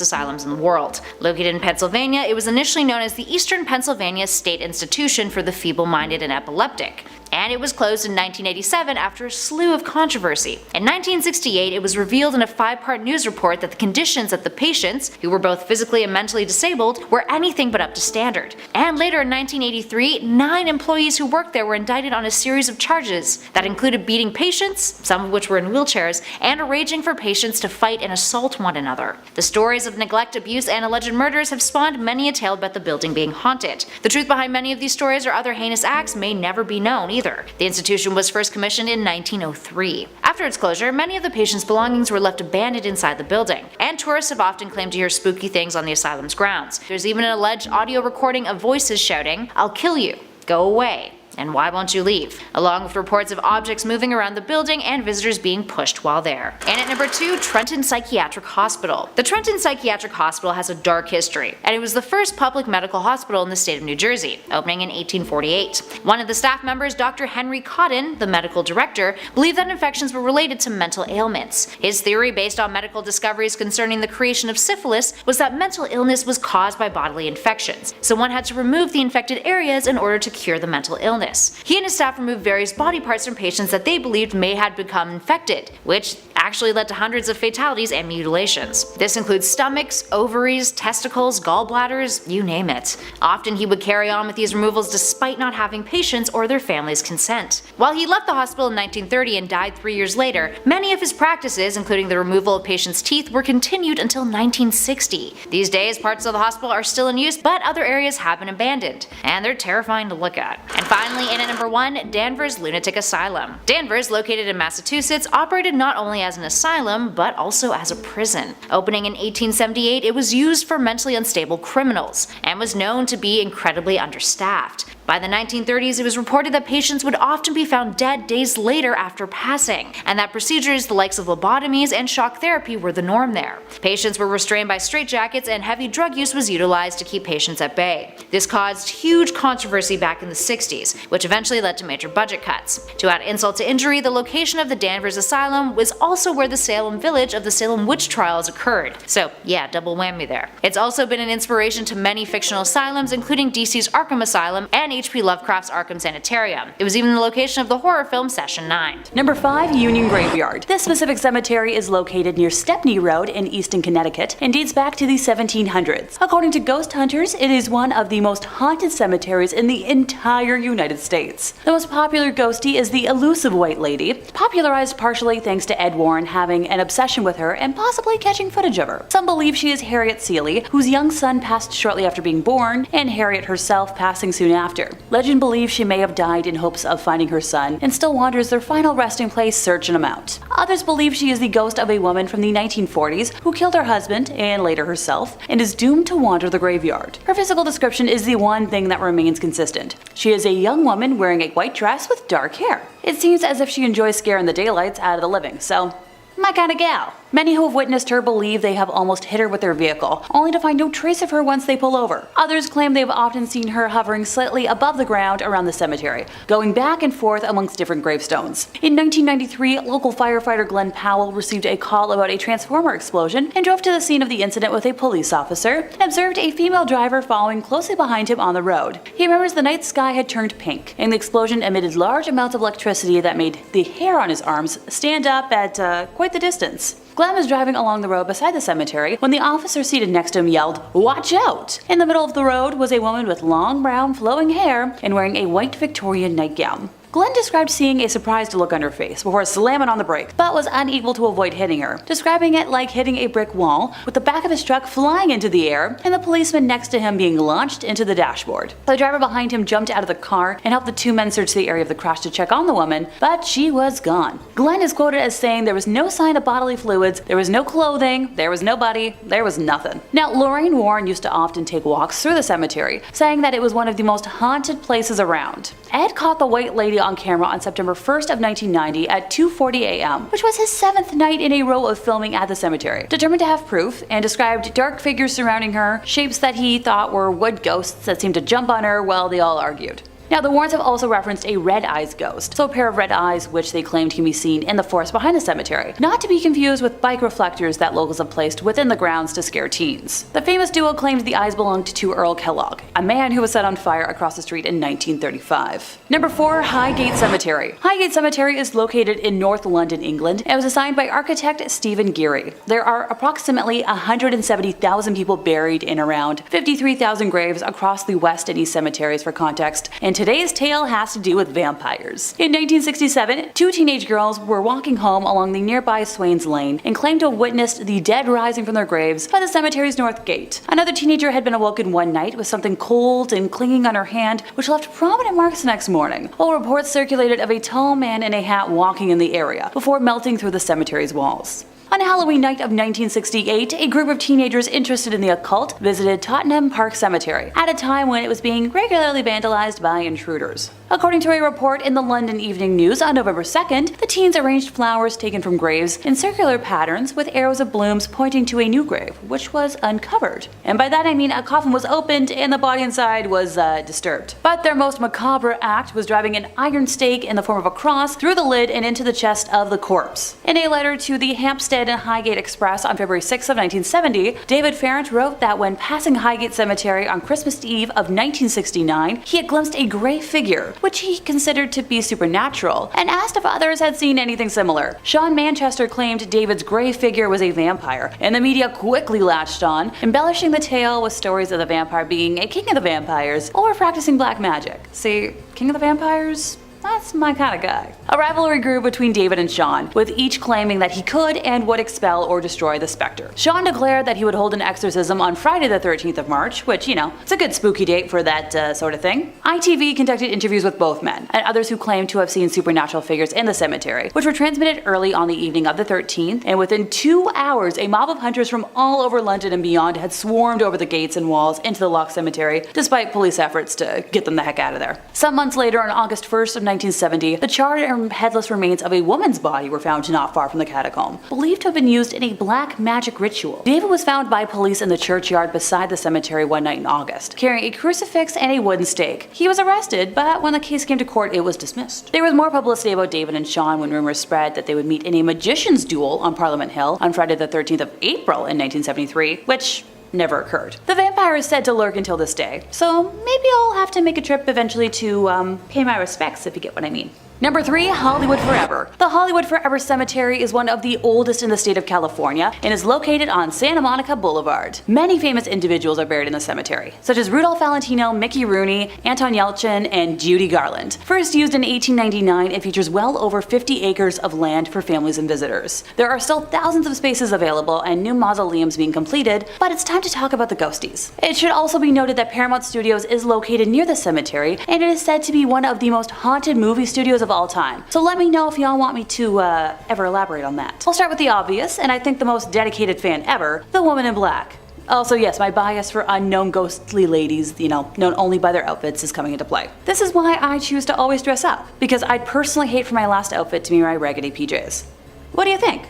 asylums in the world. Located in Pennsylvania, it was initially known as the Eastern Pennsylvania State Institution for the Feeble-Minded and Epileptic, and it was closed in 1987 after a slew of controversy. In 1968, it was revealed in a 5-part news report that the conditions that the patients, who were both physically and mentally disabled, were anything but up to standard. And later in 1983, 9 employees who worked there were indicted on a series of charges that included beating patients, some of which were in wheelchairs, and arranging for patients to fight and assault one another. The stories of neglect, abuse, and alleged murders have spawned many a tale about the building being haunted. The truth behind many of these stories or other heinous acts may never be known either. The institution was first commissioned in 1903. After its closure, many of the patients' belongings were left abandoned inside the building, and tourists have often claimed to hear spooky things on the asylum's grounds. There's even an alleged audio recording of voices shouting, "I'll kill you, go away, and why won't you leave?" along with reports of objects moving around the building and visitors being pushed while there. And at number 2, Trenton Psychiatric Hospital. The Trenton Psychiatric Hospital has a dark history, and it was the first public medical hospital in the state of New Jersey, opening in 1848. One of the staff members, Dr. Henry Cotton, the medical director, believed that infections were related to mental ailments. His theory, based on medical discoveries concerning the creation of syphilis, was that mental illness was caused by bodily infections, so one had to remove the infected areas in order to cure the mental illness. He and his staff removed various body parts from patients that they believed may have become infected, which actually led to hundreds of fatalities and mutilations. This includes stomachs, ovaries, testicles, gallbladders, you name it. Often he would carry on with these removals despite not having patients or their families' consent. While he left the hospital in 1930 and died 3 years later, many of his practices, including the removal of patients' teeth, were continued until 1960. These days, parts of the hospital are still in use, but other areas have been abandoned, and they're terrifying to look at. And finally, in at number 1, Danvers Lunatic Asylum. Danvers, located in Massachusetts, operated not only as an asylum, but also as a prison. Opening in 1878, it was used for mentally unstable criminals, and was known to be incredibly understaffed. By the 1930s, it was reported that patients would often be found dead days later after passing, and that procedures the likes of lobotomies and shock therapy were the norm there. Patients were restrained by straitjackets, and heavy drug use was utilized to keep patients at bay. This caused huge controversy back in the 60s, which eventually led to major budget cuts. To add insult to injury, the location of the Danvers Asylum was also where the Salem village of the Salem witch trials occurred. So yeah, double whammy there. It's also been an inspiration to many fictional asylums, including DC's Arkham Asylum and H.P. Lovecraft's Arkham Sanitarium. It was even the location of the horror film Session 9. Number 5. Union Graveyard. This specific cemetery is located near Stepney Road in Easton, Connecticut, and dates back to the 1700s. According to ghost hunters, it is one of the most haunted cemeteries in the entire United States. The most popular ghostie is the elusive White Lady, popularized partially thanks to Ed Warren having an obsession with her and possibly catching footage of her. Some believe she is Harriet Seeley, whose young son passed shortly after being born, and Harriet herself passing soon after. Legend believes she may have died in hopes of finding her son and still wanders their final resting place searching him out. Others believe she is the ghost of a woman from the 1940s who killed her husband and later herself and is doomed to wander the graveyard. Her physical description is the one thing that remains consistent. She is a young woman wearing a white dress with dark hair. It seems as if she enjoys scaring the daylights out of the living, so my kinda gal. Many who have witnessed her believe they have almost hit her with their vehicle, only to find no trace of her once they pull over. Others claim they have often seen her hovering slightly above the ground around the cemetery, going back and forth amongst different gravestones. In 1993, local firefighter Glenn Powell received a call about a transformer explosion and drove to the scene of the incident with a police officer and observed a female driver following closely behind him on the road. He remembers the night sky had turned pink, and the explosion emitted large amounts of electricity that made the hair on his arms stand up at quite the distance. Glenn was driving along the road beside the cemetery when the officer seated next to him yelled, "Watch out!" In the middle of the road was a woman with long brown flowing hair and wearing a white Victorian nightgown. Glenn described seeing a surprised look on her face before slamming on the brake, but was unable to avoid hitting her, describing it like hitting a brick wall, with the back of his truck flying into the air and the policeman next to him being launched into the dashboard. The driver behind him jumped out of the car and helped the two men search the area of the crash to check on the woman, but she was gone. Glenn is quoted as saying there was no sign of bodily fluids, there was no clothing, there was nobody, there was nothing. Now, Lorraine Warren used to often take walks through the cemetery, saying that it was one of the most haunted places around. Ed caught the White Lady on camera on September 1st of 1990 at 2:40 a.m., which was his 7th night in a row of filming at the cemetery. Determined to have proof, and described dark figures surrounding her, shapes that he thought were wood ghosts that seemed to jump on her while they all argued. Now, the Warrens have also referenced a red eyes ghost, so a pair of red eyes which they claimed can be seen in the forest behind the cemetery, not to be confused with bike reflectors that locals have placed within the grounds to scare teens. The famous duo claimed the eyes belonged to Earl Kellogg, a man who was set on fire across the street in 1935. Number 4. Highgate Cemetery. Highgate Cemetery is located in North London, England, and was assigned by architect Stephen Geary. There are approximately 170,000 people buried in around 53,000 graves across the west and east cemeteries for context, and today's tale has to do with vampires. In 1967, two teenage girls were walking home along the nearby Swains Lane and claimed to have witnessed the dead rising from their graves by the cemetery's north gate. Another teenager had been awoken one night with something cold and clinging on her hand, which left prominent marks the next morning, while reports circulated of a tall man in a hat walking in the area before melting through the cemetery's walls. On Halloween night of 1968, a group of teenagers interested in the occult visited Tottenham Park Cemetery at a time when it was being regularly vandalized by intruders. According to a report in the London Evening News on November 2nd, the teens arranged flowers taken from graves in circular patterns with arrows of blooms pointing to a new grave, which was uncovered. And by that I mean a coffin was opened and the body inside was disturbed. But their most macabre act was driving an iron stake in the form of a cross through the lid and into the chest of the corpse. In a letter to the Hampstead and Highgate Express on February 6 of 1970, David Farrant wrote that when passing Highgate Cemetery on Christmas Eve of 1969, he had glimpsed a gray figure, which he considered to be supernatural, and asked if others had seen anything similar. Sean Manchester claimed David's gray figure was a vampire, and the media quickly latched on, embellishing the tale with stories of the vampire being a king of the vampires or practicing black magic. See, king of the vampires? That's my kind of guy. A rivalry grew between David and Sean, with each claiming that he could and would expel or destroy the specter. Sean declared that he would hold an exorcism on Friday the 13th of March, which, it's a good spooky date for that sort of thing. ITV conducted interviews with both men, and others who claimed to have seen supernatural figures in the cemetery, which were transmitted early on the evening of the 13th, and within 2 hours, a mob of hunters from all over London and beyond had swarmed over the gates and walls into the locked cemetery, despite police efforts to get them the heck out of there. Some months later, on August 1st of 1970, the charred and headless remains of a woman's body were found not far from the catacomb, believed to have been used in a black magic ritual. David was found by police in the churchyard beside the cemetery one night in August, carrying a crucifix and a wooden stake. He was arrested, but when the case came to court, it was dismissed. There was more publicity about David and Sean when rumors spread that they would meet in a magician's duel on Parliament Hill on Friday the 13th of April in 1973, which never occurred. The vampire is said to lurk until this day, so maybe I'll have to make a trip eventually to pay my respects, if you get what I mean. Number 3, Hollywood Forever. The Hollywood Forever Cemetery is one of the oldest in the state of California and is located on Santa Monica Boulevard. Many famous individuals are buried in the cemetery, such as Rudolph Valentino, Mickey Rooney, Anton Yelchin, and Judy Garland. First used in 1899, it features well over 50 acres of land for families and visitors. There are still thousands of spaces available and new mausoleums being completed, but it's time to talk about the ghosties. It should also be noted that Paramount Studios is located near the cemetery, and it is said to be one of the most haunted movie studios of all time. So let me know if y'all want me to ever elaborate on that. I'll start with the obvious, and I think the most dedicated fan ever, the Woman in Black. Also, yes, my bias for unknown ghostly ladies, known only by their outfits, is coming into play. This is why I choose to always dress up, because I'd personally hate for my last outfit to be my raggedy PJs. What do you think?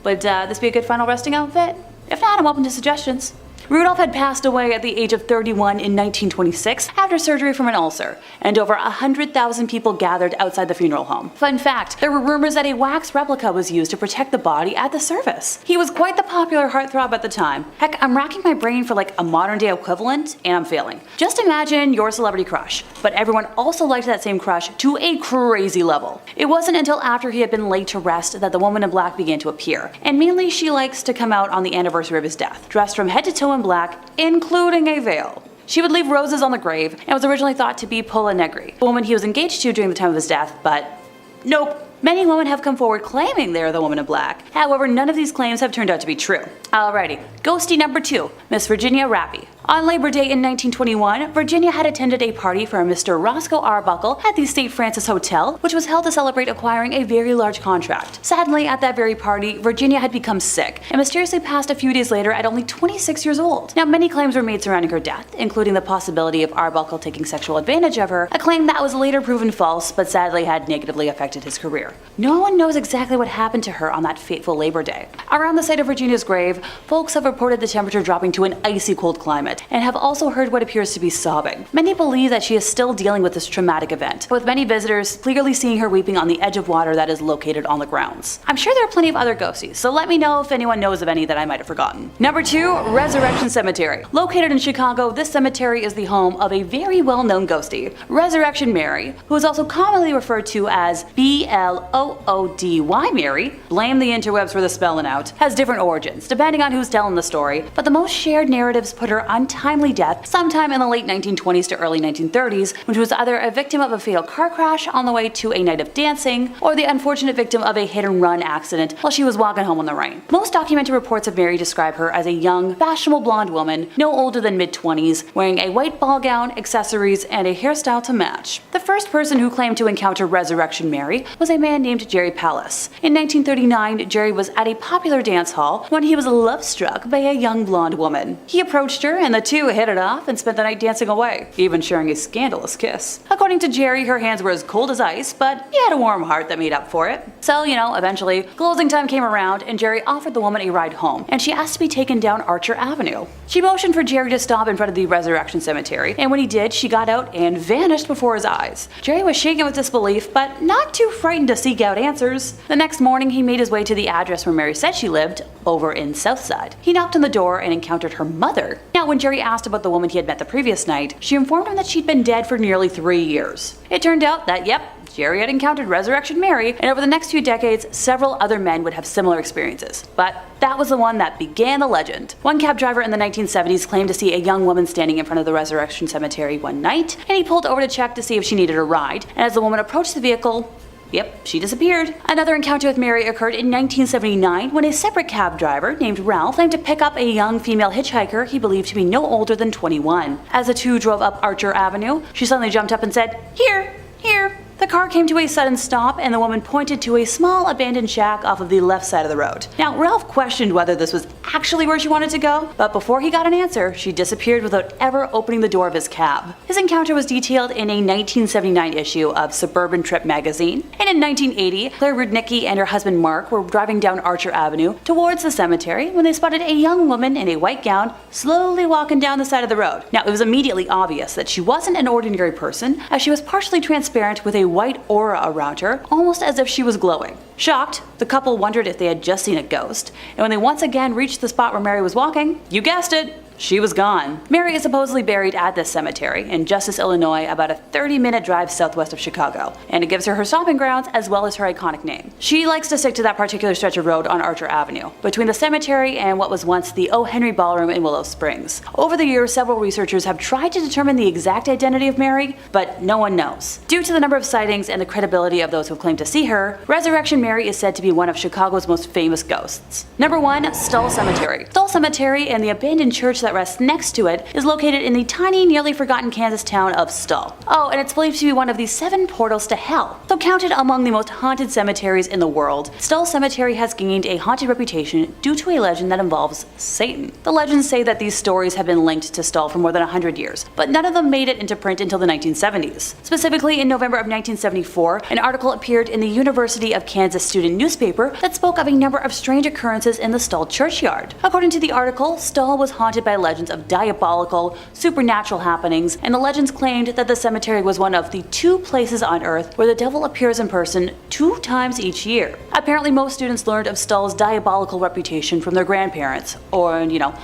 Would this be a good final resting outfit? If not, I'm open to suggestions. Rudolph had passed away at the age of 31 in 1926 after surgery from an ulcer, and over 100,000 people gathered outside the funeral home. Fun fact, there were rumors that a wax replica was used to protect the body at the service. He was quite the popular heartthrob at the time. Heck, I'm racking my brain for like a modern day equivalent, and I'm failing. Just imagine your celebrity crush, but everyone also liked that same crush to a crazy level. It wasn't until after he had been laid to rest that the Woman in Black began to appear, and mainly she likes to come out on the anniversary of his death, dressed from head to toe in black, including a veil. She would leave roses on the grave and was originally thought to be Pola Negri, the woman he was engaged to during the time of his death, but nope. Many women have come forward claiming they are the Woman in Black. However, none of these claims have turned out to be true. Alrighty, ghostie number 2, Miss Virginia Rappy. On Labor Day in 1921, Virginia had attended a party for Mr. Roscoe Arbuckle at the St. Francis Hotel, which was held to celebrate acquiring a very large contract. Sadly, at that very party, Virginia had become sick and mysteriously passed a few days later at only 26 years old. Now, many claims were made surrounding her death, including the possibility of Arbuckle taking sexual advantage of her, a claim that was later proven false, but sadly had negatively affected his career. No one knows exactly what happened to her on that fateful Labor Day. Around the site of Virginia's grave, folks have reported the temperature dropping to an icy cold climate, and have also heard what appears to be sobbing. Many believe that she is still dealing with this traumatic event, with many visitors clearly seeing her weeping on the edge of water that is located on the grounds. I'm sure there are plenty of other ghosties, so let me know if anyone knows of any that I might have forgotten. Number 2, Resurrection Cemetery. Located in Chicago, this cemetery is the home of a very well-known ghostie, Resurrection Mary, who is also commonly referred to as BLOODY Mary, blame the interwebs for the spelling out, has different origins, depending on who's telling the story, but the most shared narratives put her untimely death sometime in the late 1920s to early 1930s, when she was either a victim of a fatal car crash on the way to a night of dancing, or the unfortunate victim of a hit-and-run accident while she was walking home in the rain. Most documented reports of Mary describe her as a young, fashionable blonde woman, no older than mid-20s, wearing a white ball gown, accessories, and a hairstyle to match. The first person who claimed to encounter Resurrection Mary was a man named Jerry Pallas. In 1939, Jerry was at a popular dance hall when he was love-struck by a young blonde woman. He approached her, and the two hit it off and spent the night dancing away, even sharing a scandalous kiss. According to Jerry, her hands were as cold as ice, but he had a warm heart that made up for it. So, eventually, closing time came around and Jerry offered the woman a ride home, and she asked to be taken down Archer Avenue. She motioned for Jerry to stop in front of the Resurrection Cemetery, and when he did, she got out and vanished before his eyes. Jerry was shaken with disbelief, but not too frightened to seek out answers. The next morning, he made his way to the address where Mary said she lived, over in Southside. He knocked on the door and encountered her mother. Now, when Jerry asked about the woman he had met the previous night, she informed him that she'd been dead for nearly 3 years. It turned out that, yep, Jerry had encountered Resurrection Mary, and over the next few decades, several other men would have similar experiences. But that was the one that began the legend. One cab driver in the 1970s claimed to see a young woman standing in front of the Resurrection Cemetery one night, and he pulled over to check to see if she needed a ride, and as the woman approached the vehicle, yep, she disappeared. Another encounter with Mary occurred in 1979 when a separate cab driver named Ralph claimed to pick up a young female hitchhiker he believed to be no older than 21. As the two drove up Archer Avenue, she suddenly jumped up and said, "Here, here." The car came to a sudden stop and the woman pointed to a small abandoned shack off of the left side of the road. Now, Ralph questioned whether this was actually where she wanted to go, but before he got an answer, she disappeared without ever opening the door of his cab. His encounter was detailed in a 1979 issue of Suburban Trip magazine, and in 1980, Claire Rudnicki and her husband Mark were driving down Archer Avenue towards the cemetery when they spotted a young woman in a white gown slowly walking down the side of the road. Now, it was immediately obvious that she wasn't an ordinary person, as she was partially transparent with a white aura around her, almost as if she was glowing. Shocked, the couple wondered if they had just seen a ghost, and when they once again reached the spot where Mary was walking, you guessed it, she was gone. Mary is supposedly buried at this cemetery in Justice, Illinois, about a 30-minute drive southwest of Chicago, and it gives her stomping grounds as well as her iconic name. She likes to stick to that particular stretch of road on Archer Avenue, between the cemetery and what was once the O. Henry Ballroom in Willow Springs. Over the years, several researchers have tried to determine the exact identity of Mary, but no one knows. Due to the number of sightings and the credibility of those who claim to see her, Resurrection Mary is said to be one of Chicago's most famous ghosts. Number 1. Stull Cemetery. Stull Cemetery and the abandoned church that rests next to it is located in the tiny, nearly forgotten Kansas town of Stull. Oh, and it's believed to be one of the 7 portals to hell. So counted among the most haunted cemeteries in the world, Stull Cemetery has gained a haunted reputation due to a legend that involves Satan. The legends say that these stories have been linked to Stull for more than 100 years, but none of them made it into print until the 1970s. Specifically, in November of 1974, an article appeared in the University of Kansas student newspaper that spoke of a number of strange occurrences in the Stull churchyard. According to the article, Stull was haunted by legends of diabolical, supernatural happenings, and the legends claimed that the cemetery was one of the 2 places on Earth where the devil appears in person 2 times each year. Apparently, most students learned of Stull's diabolical reputation from their grandparents, or,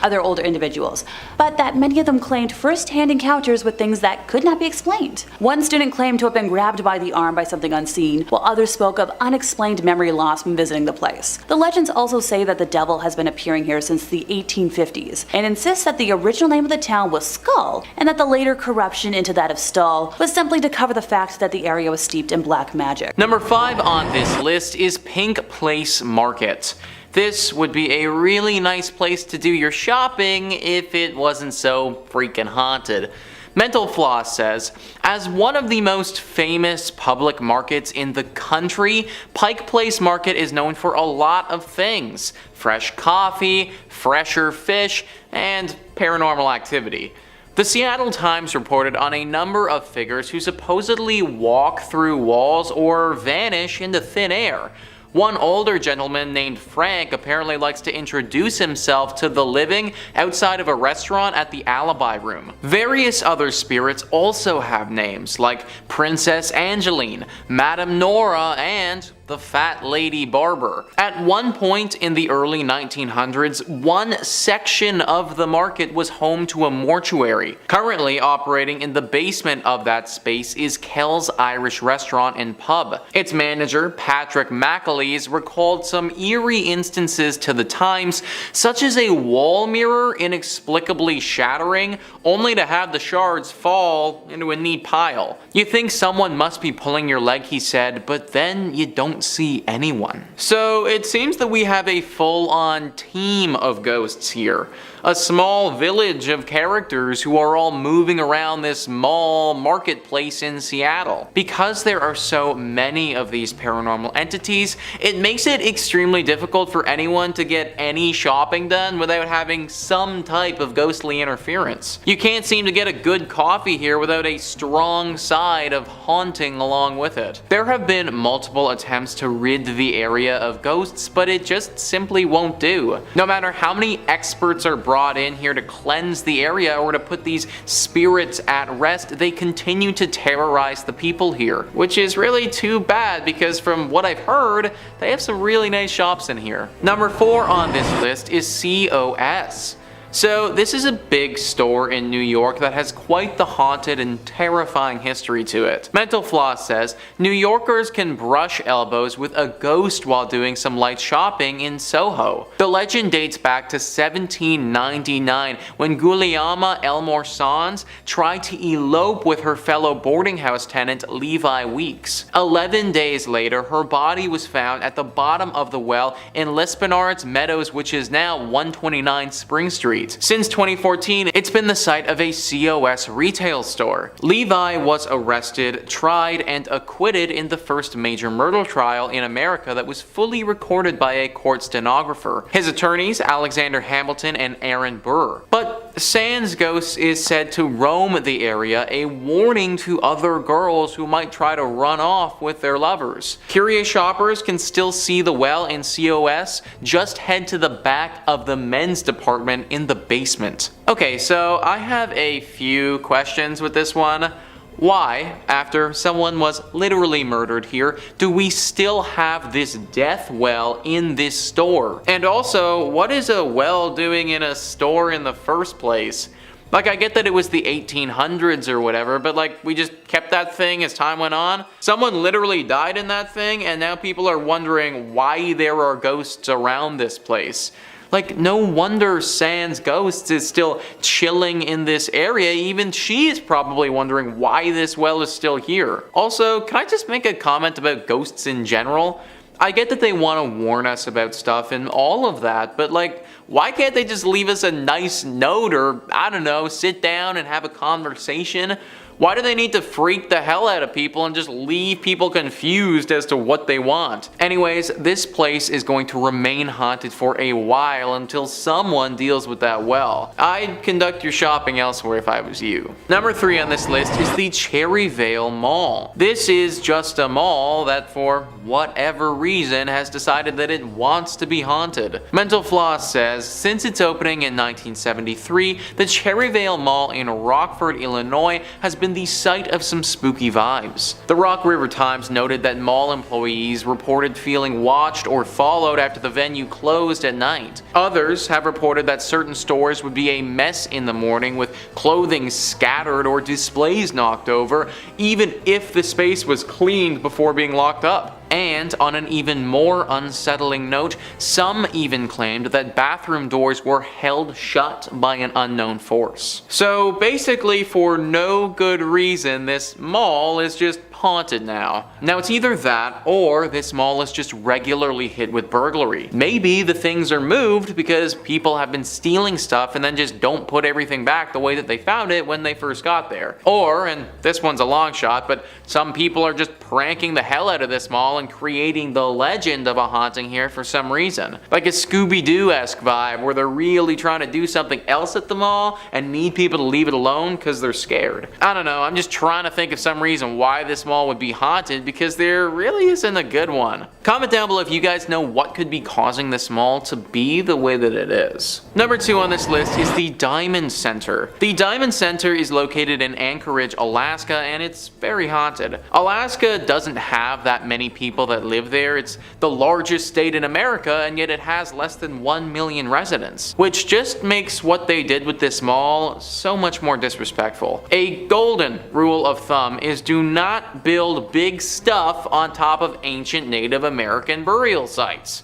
other older individuals, but that many of them claimed first-hand encounters with things that could not be explained. One student claimed to have been grabbed by the arm by something unseen, while others spoke of unexplained memory loss when visiting the place. The legends also say that the devil has been appearing here since the 1850s, and insists that the original name of the town was Skull, and that the later corruption into that of Stull was simply to cover the fact that the area was steeped in black magic. Number 5 on this list is Pink Place Market. This would be a really nice place to do your shopping if it wasn't so freaking haunted. Mental Floss says, as one of the most famous public markets in the country, Pike Place Market is known for a lot of things. Fresh coffee, fresher fish, and paranormal activity. The Seattle Times reported on a number of figures who supposedly walk through walls or vanish into thin air. One older gentleman named Frank apparently likes to introduce himself to the living outside of a restaurant at the Alibi Room. Various other spirits also have names, like Princess Angeline, Madame Nora, and the Fat Lady Barber. At one point in the early 1900s, one section of the market was home to a mortuary. Currently operating in the basement of that space is Kell's Irish Restaurant and Pub. Its manager, Patrick McAleese, recalled some eerie instances to the Times, such as a wall mirror inexplicably shattering, only to have the shards fall into a neat pile. You think someone must be pulling your leg, he said, but then you don't see anyone. So it seems that we have a full-on team of ghosts here. A small village of characters who are all moving around this mall marketplace in Seattle. Because there are so many of these paranormal entities, it makes it extremely difficult for anyone to get any shopping done without having some type of ghostly interference. You can't seem to get a good coffee here without a strong side of haunting along with it. There have been multiple attempts to rid the area of ghosts, but it just simply won't do. No matter how many experts are brought in here to cleanse the area or to put these spirits at rest, they continue to terrorize the people here, which is really too bad because from what I've heard, they have some really nice shops in here. Number 4 on this list is COS. So this is a big store in New York that has quite the haunted and terrifying history to it. Mental Floss says, New Yorkers can brush elbows with a ghost while doing some light shopping in Soho. The legend dates back to 1799 when Gulielma Elmore Sands tried to elope with her fellow boarding house tenant Levi Weeks. 11 days later, her body was found at the bottom of the well in L'Espinards Meadows, which is now 129 Spring Street. Since 2014, it's been the site of a COS retail store. Levi was arrested, tried, and acquitted in the first major murder trial in America that was fully recorded by a court stenographer. His attorneys, Alexander Hamilton and Aaron Burr. But Sands Ghost is said to roam the area, a warning to other girls who might try to run off with their lovers. Curious shoppers can still see the well in COS. Just head to the back of the men's department in the basement. Okay, so I have a few questions with this one. Why, after someone was literally murdered here, do we still have this death well in this store? And also, what is a well doing in a store in the first place? Like, I get that it was the 1800s or whatever, but like, we just kept that thing as time went on. Someone literally died in that thing, and now people are wondering why there are ghosts around this place. Like, no wonder Sands Ghosts is still chilling in this area. Even she is probably wondering why this well is still here. Also, can I just make a comment about ghosts in general? I get that they want to warn us about stuff and all of that, but like, why can't they just leave us a nice note or, I don't know, sit down and have a conversation? Why do they need to freak the hell out of people and just leave people confused as to what they want? Anyways, this place is going to remain haunted for a while until someone deals with that well. I'd conduct your shopping elsewhere if I was you. Number 3 on this list is the Cherryvale Mall. This is just a mall that for whatever reason has decided that it wants to be haunted. Mental Floss says, since its opening in 1973, the Cherryvale Mall in Rockford, Illinois has been the site of some spooky vibes. The Rock River Times noted that mall employees reported feeling watched or followed after the venue closed at night. Others have reported that certain stores would be a mess in the morning with clothing scattered or displays knocked over, even if the space was cleaned before being locked up. And on an even more unsettling note, some even claimed that bathroom doors were held shut by an unknown force. So basically, for no good reason, this mall is just haunted now. Now it's either that or this mall is just regularly hit with burglary. Maybe the things are moved because people have been stealing stuff and then just don't put everything back the way that they found it when they first got there. Or, and this one's a long shot, but some people are just pranking the hell out of this mall and creating the legend of a haunting here for some reason. Like a Scooby-Doo-esque vibe where they're really trying to do something else at the mall and need people to leave it alone because they're scared. I don't know, I'm just trying to think of some reason why this mall would be haunted because there really isn't a good one. Comment down below if you guys know what could be causing this mall to be the way that it is. Number 2 on this list is the Diamond Center. The Diamond Center is located in Anchorage, Alaska, and it's very haunted. Alaska doesn't have that many people that live there. It's the largest state in America, and yet it has less than 1 million residents, which just makes what they did with this mall so much more disrespectful. A golden rule of thumb is do not build big stuff on top of ancient Native American burial sites.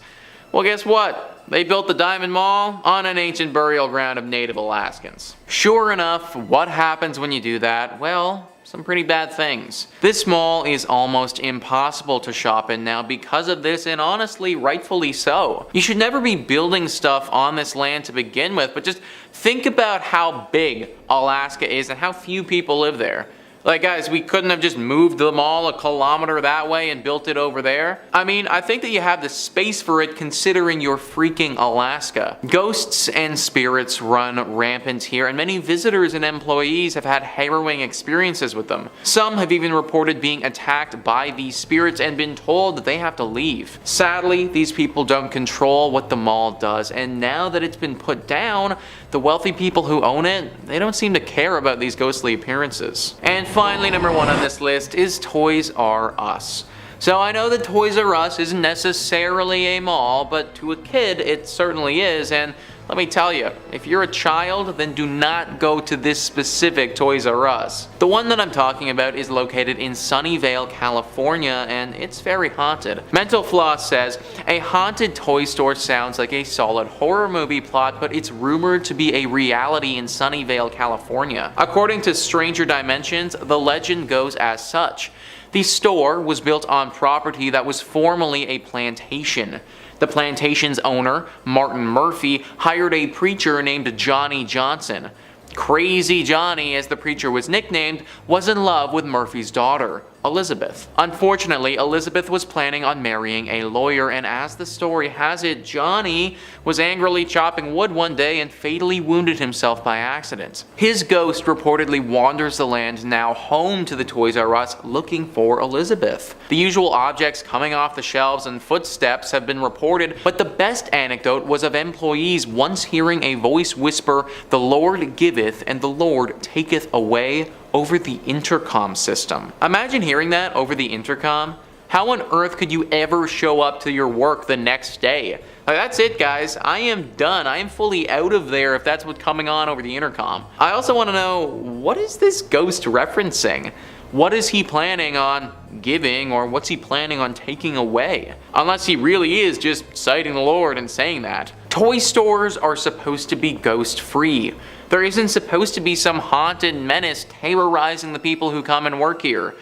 Well, guess what? They built the Diamond Mall on an ancient burial ground of Native Alaskans. Sure enough, what happens when you do that? Well, some pretty bad things. This mall is almost impossible to shop in now because of this, and honestly, rightfully so. You should never be building stuff on this land to begin with, but just think about how big Alaska is and how few people live there. Like, guys, we couldn't have just moved the mall a kilometer that way and built it over there? I mean, I think that you have the space for it considering you're freaking Alaska. Ghosts and spirits run rampant here, and many visitors and employees have had harrowing experiences with them. Some have even reported being attacked by these spirits and been told that they have to leave. Sadly, these people don't control what the mall does, and now that it's been put down, the wealthy people who own it, they don't seem to care about these ghostly appearances. And finally, number 1 on this list is Toys R Us. So I know that Toys R Us isn't necessarily a mall, but to a kid it certainly is, and Let me tell you, if you're a child, then do not go to this specific Toys R Us. The one that I'm talking about is located in Sunnyvale, California, and it's very haunted. Mental Floss says, a haunted toy store sounds like a solid horror movie plot, but it's rumored to be a reality in Sunnyvale, California. According to Stranger Dimensions, the legend goes as such. The store was built on property that was formerly a plantation. The plantation's owner, Martin Murphy, hired a preacher named Johnny Johnson. Crazy Johnny, as the preacher was nicknamed, was in love with Murphy's daughter, Elizabeth. Unfortunately, Elizabeth was planning on marrying a lawyer, and as the story has it, Johnny was angrily chopping wood one day and fatally wounded himself by accident. His ghost reportedly wanders the land now home to the Toys R Us looking for Elizabeth. The usual objects coming off the shelves and footsteps have been reported, but the best anecdote was of employees once hearing a voice whisper, "The Lord giveth and the Lord taketh away," over the intercom system. Imagine hearing that over the intercom. How on earth could you ever show up to your work the next day? Like, that's it, guys. I am done. I am fully out of there if that's what's coming on over the intercom. I also want to know, what is this ghost referencing? What is he planning on giving, or what's he planning on taking away? Unless he really is just citing the Lord and saying that. Toy stores are supposed to be ghost free. There isn't supposed to be some haunted menace terrorizing the people who come and work here.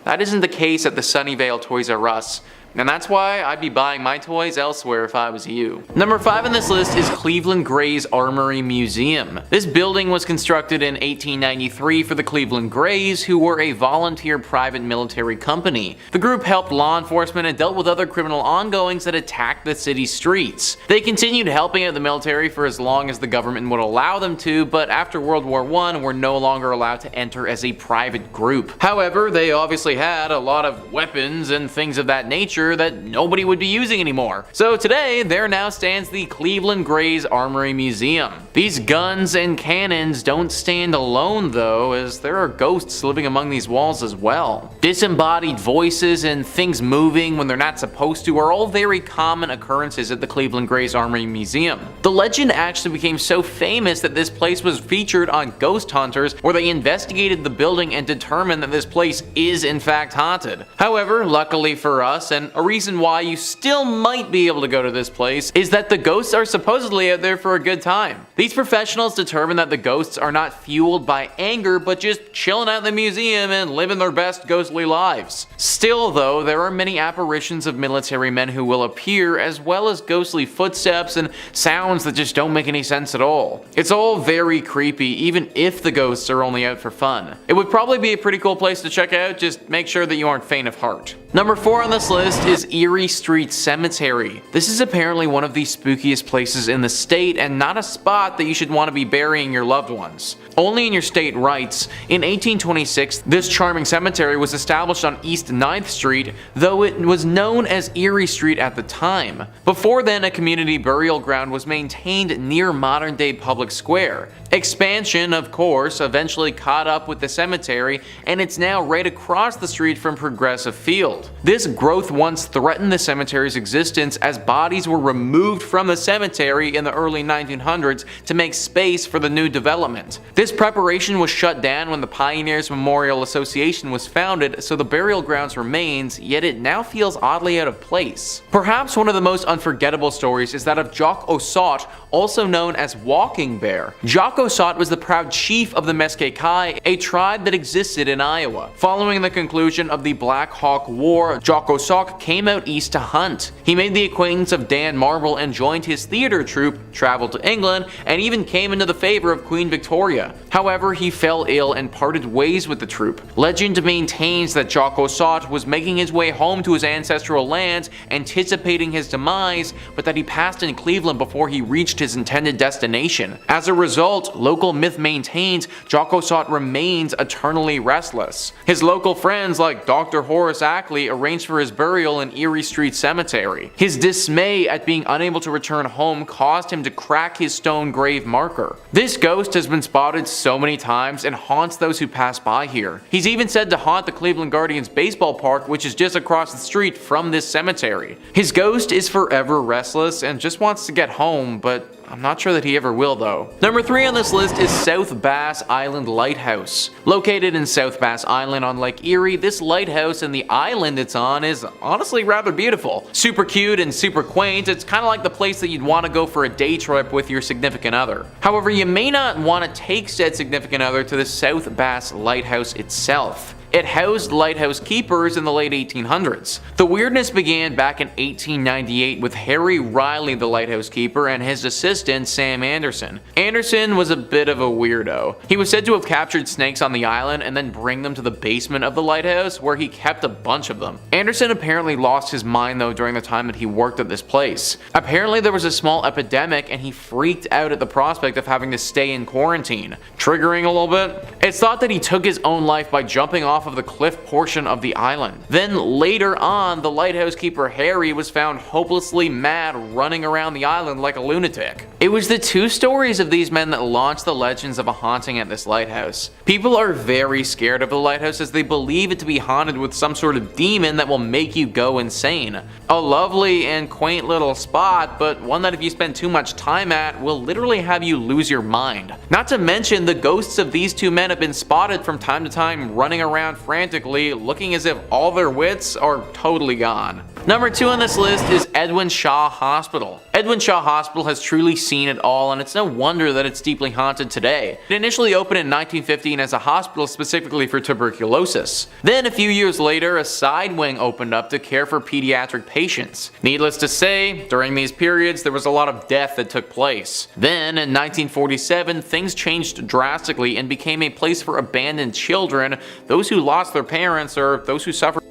That isn't the case at the Sunnyvale Toys R Us. And that's why I'd be buying my toys elsewhere if I was you. Number 5 on this list is Cleveland Gray's Armory Museum. This building was constructed in 1893 for the Cleveland Grays, who were a volunteer private military company. The group helped law enforcement and dealt with other criminal ongoings that attacked the city's streets. They continued helping out the military for as long as the government would allow them to, but after World War I were no longer allowed to enter as a private group. However, they obviously had a lot of weapons and things of that nature that nobody would be using anymore. So today, there now stands the Cleveland Grays Armory Museum. These guns and cannons don't stand alone though, as there are ghosts living among these walls as well. Disembodied voices and things moving when they're not supposed to are all very common occurrences at the Cleveland Grays Armory Museum. The legend actually became so famous that this place was featured on Ghost Hunters, where they investigated the building and determined that this place is in fact haunted. However, luckily for us, and a reason why you still might be able to go to this place, is that the ghosts are supposedly out there for a good time. These professionals determine that the ghosts are not fueled by anger, but just chilling out in the museum and living their best ghostly lives. Still though, there are many apparitions of military men who will appear, as well as ghostly footsteps and sounds that just don't make any sense at all. It's all very creepy, even if the ghosts are only out for fun. It would probably be a pretty cool place to check out, just make sure that you aren't faint of heart. Number 4 on this list is Erie Street Cemetery. This is apparently one of the spookiest places in the state, and not a spot that you should want to be burying your loved ones. Only in your state writes, in 1826, this charming cemetery was established on East 9th Street, though it was known as Erie Street at the time. Before then, a community burial ground was maintained near modern-day Public Square. Expansion, of course, eventually caught up with the cemetery, and it's now right across the street from Progressive Field. This growth once threatened the cemetery's existence, as bodies were removed from the cemetery in the early 1900s to make space for the new development. This preparation was shut down when the Pioneers Memorial Association was founded, so the burial grounds remains, yet it now feels oddly out of place. Perhaps one of the most unforgettable stories is that of Jock Ossaut, also known as Walking Bear. Jock Ossaut was the proud chief of the Mesquite, a tribe that existed in Iowa. Following the conclusion of the Black Hawk War, Jock Ossaut came out east to hunt. He made the acquaintance of Dan Marble and joined his theater troupe, traveled to England, and even came into the favor of Queen Victoria. However, he fell ill and parted ways with the troupe. Legend maintains that Jock Ossaut was making his way home to his ancestral lands, anticipating his demise, but that he passed in Cleveland before he reached his intended destination. As a result, local myth maintains Jock Ossaut remains eternally restless. His local friends like Dr. Horace Ackley arranged for his burial in Erie Street Cemetery. His dismay at being unable to return home caused him to crack his stone grave marker. This ghost has been spotted so many times and haunts those who pass by here. He's even said to haunt the Cleveland Guardians baseball park, which is just across the street from this cemetery. His ghost is forever restless and just wants to get home, but I'm not sure that he ever will though. Number 3 on this list is South Bass Island Lighthouse. Located in South Bass Island on Lake Erie, this lighthouse and the island it's on is honestly rather beautiful. Super cute and super quaint, it's kind of like the place that you'd want to go for a day trip with your significant other. However, you may not want to take said significant other to the South Bass Lighthouse itself. It housed lighthouse keepers in the late 1800s. The weirdness began back in 1898 with Harry Riley, the lighthouse keeper, and his assistant Sam Anderson. Anderson was a bit of a weirdo. He was said to have captured snakes on the island and then bring them to the basement of the lighthouse where he kept a bunch of them. Anderson apparently lost his mind though during the time that he worked at this place. Apparently there was a small epidemic and he freaked out at the prospect of having to stay in quarantine, triggering a little bit. It's thought that he took his own life by jumping off of the cliff portion of the island. Then later on, the lighthouse keeper Harry was found hopelessly mad running around the island like a lunatic. It was the 2 stories of these men that launched the legends of a haunting at this lighthouse. People are very scared of the lighthouse as they believe it to be haunted with some sort of demon that will make you go insane. A lovely and quaint little spot, but one that if you spend too much time at will literally have you lose your mind. Not to mention the ghosts of these 2 men have been spotted from time to time running around frantically, looking as if all their wits are totally gone. Number 2 on this list is Edwin Shaw Hospital. Edwin Shaw Hospital has truly seen it all, and it's no wonder that it's deeply haunted today. It initially opened in 1915 as a hospital specifically for tuberculosis. Then a few years later, a side wing opened up to care for pediatric patients. Needless to say, during these periods there was a lot of death that took place. Then in 1947, things changed drastically and became a place for abandoned children, those who lost their parents, or those who suffered.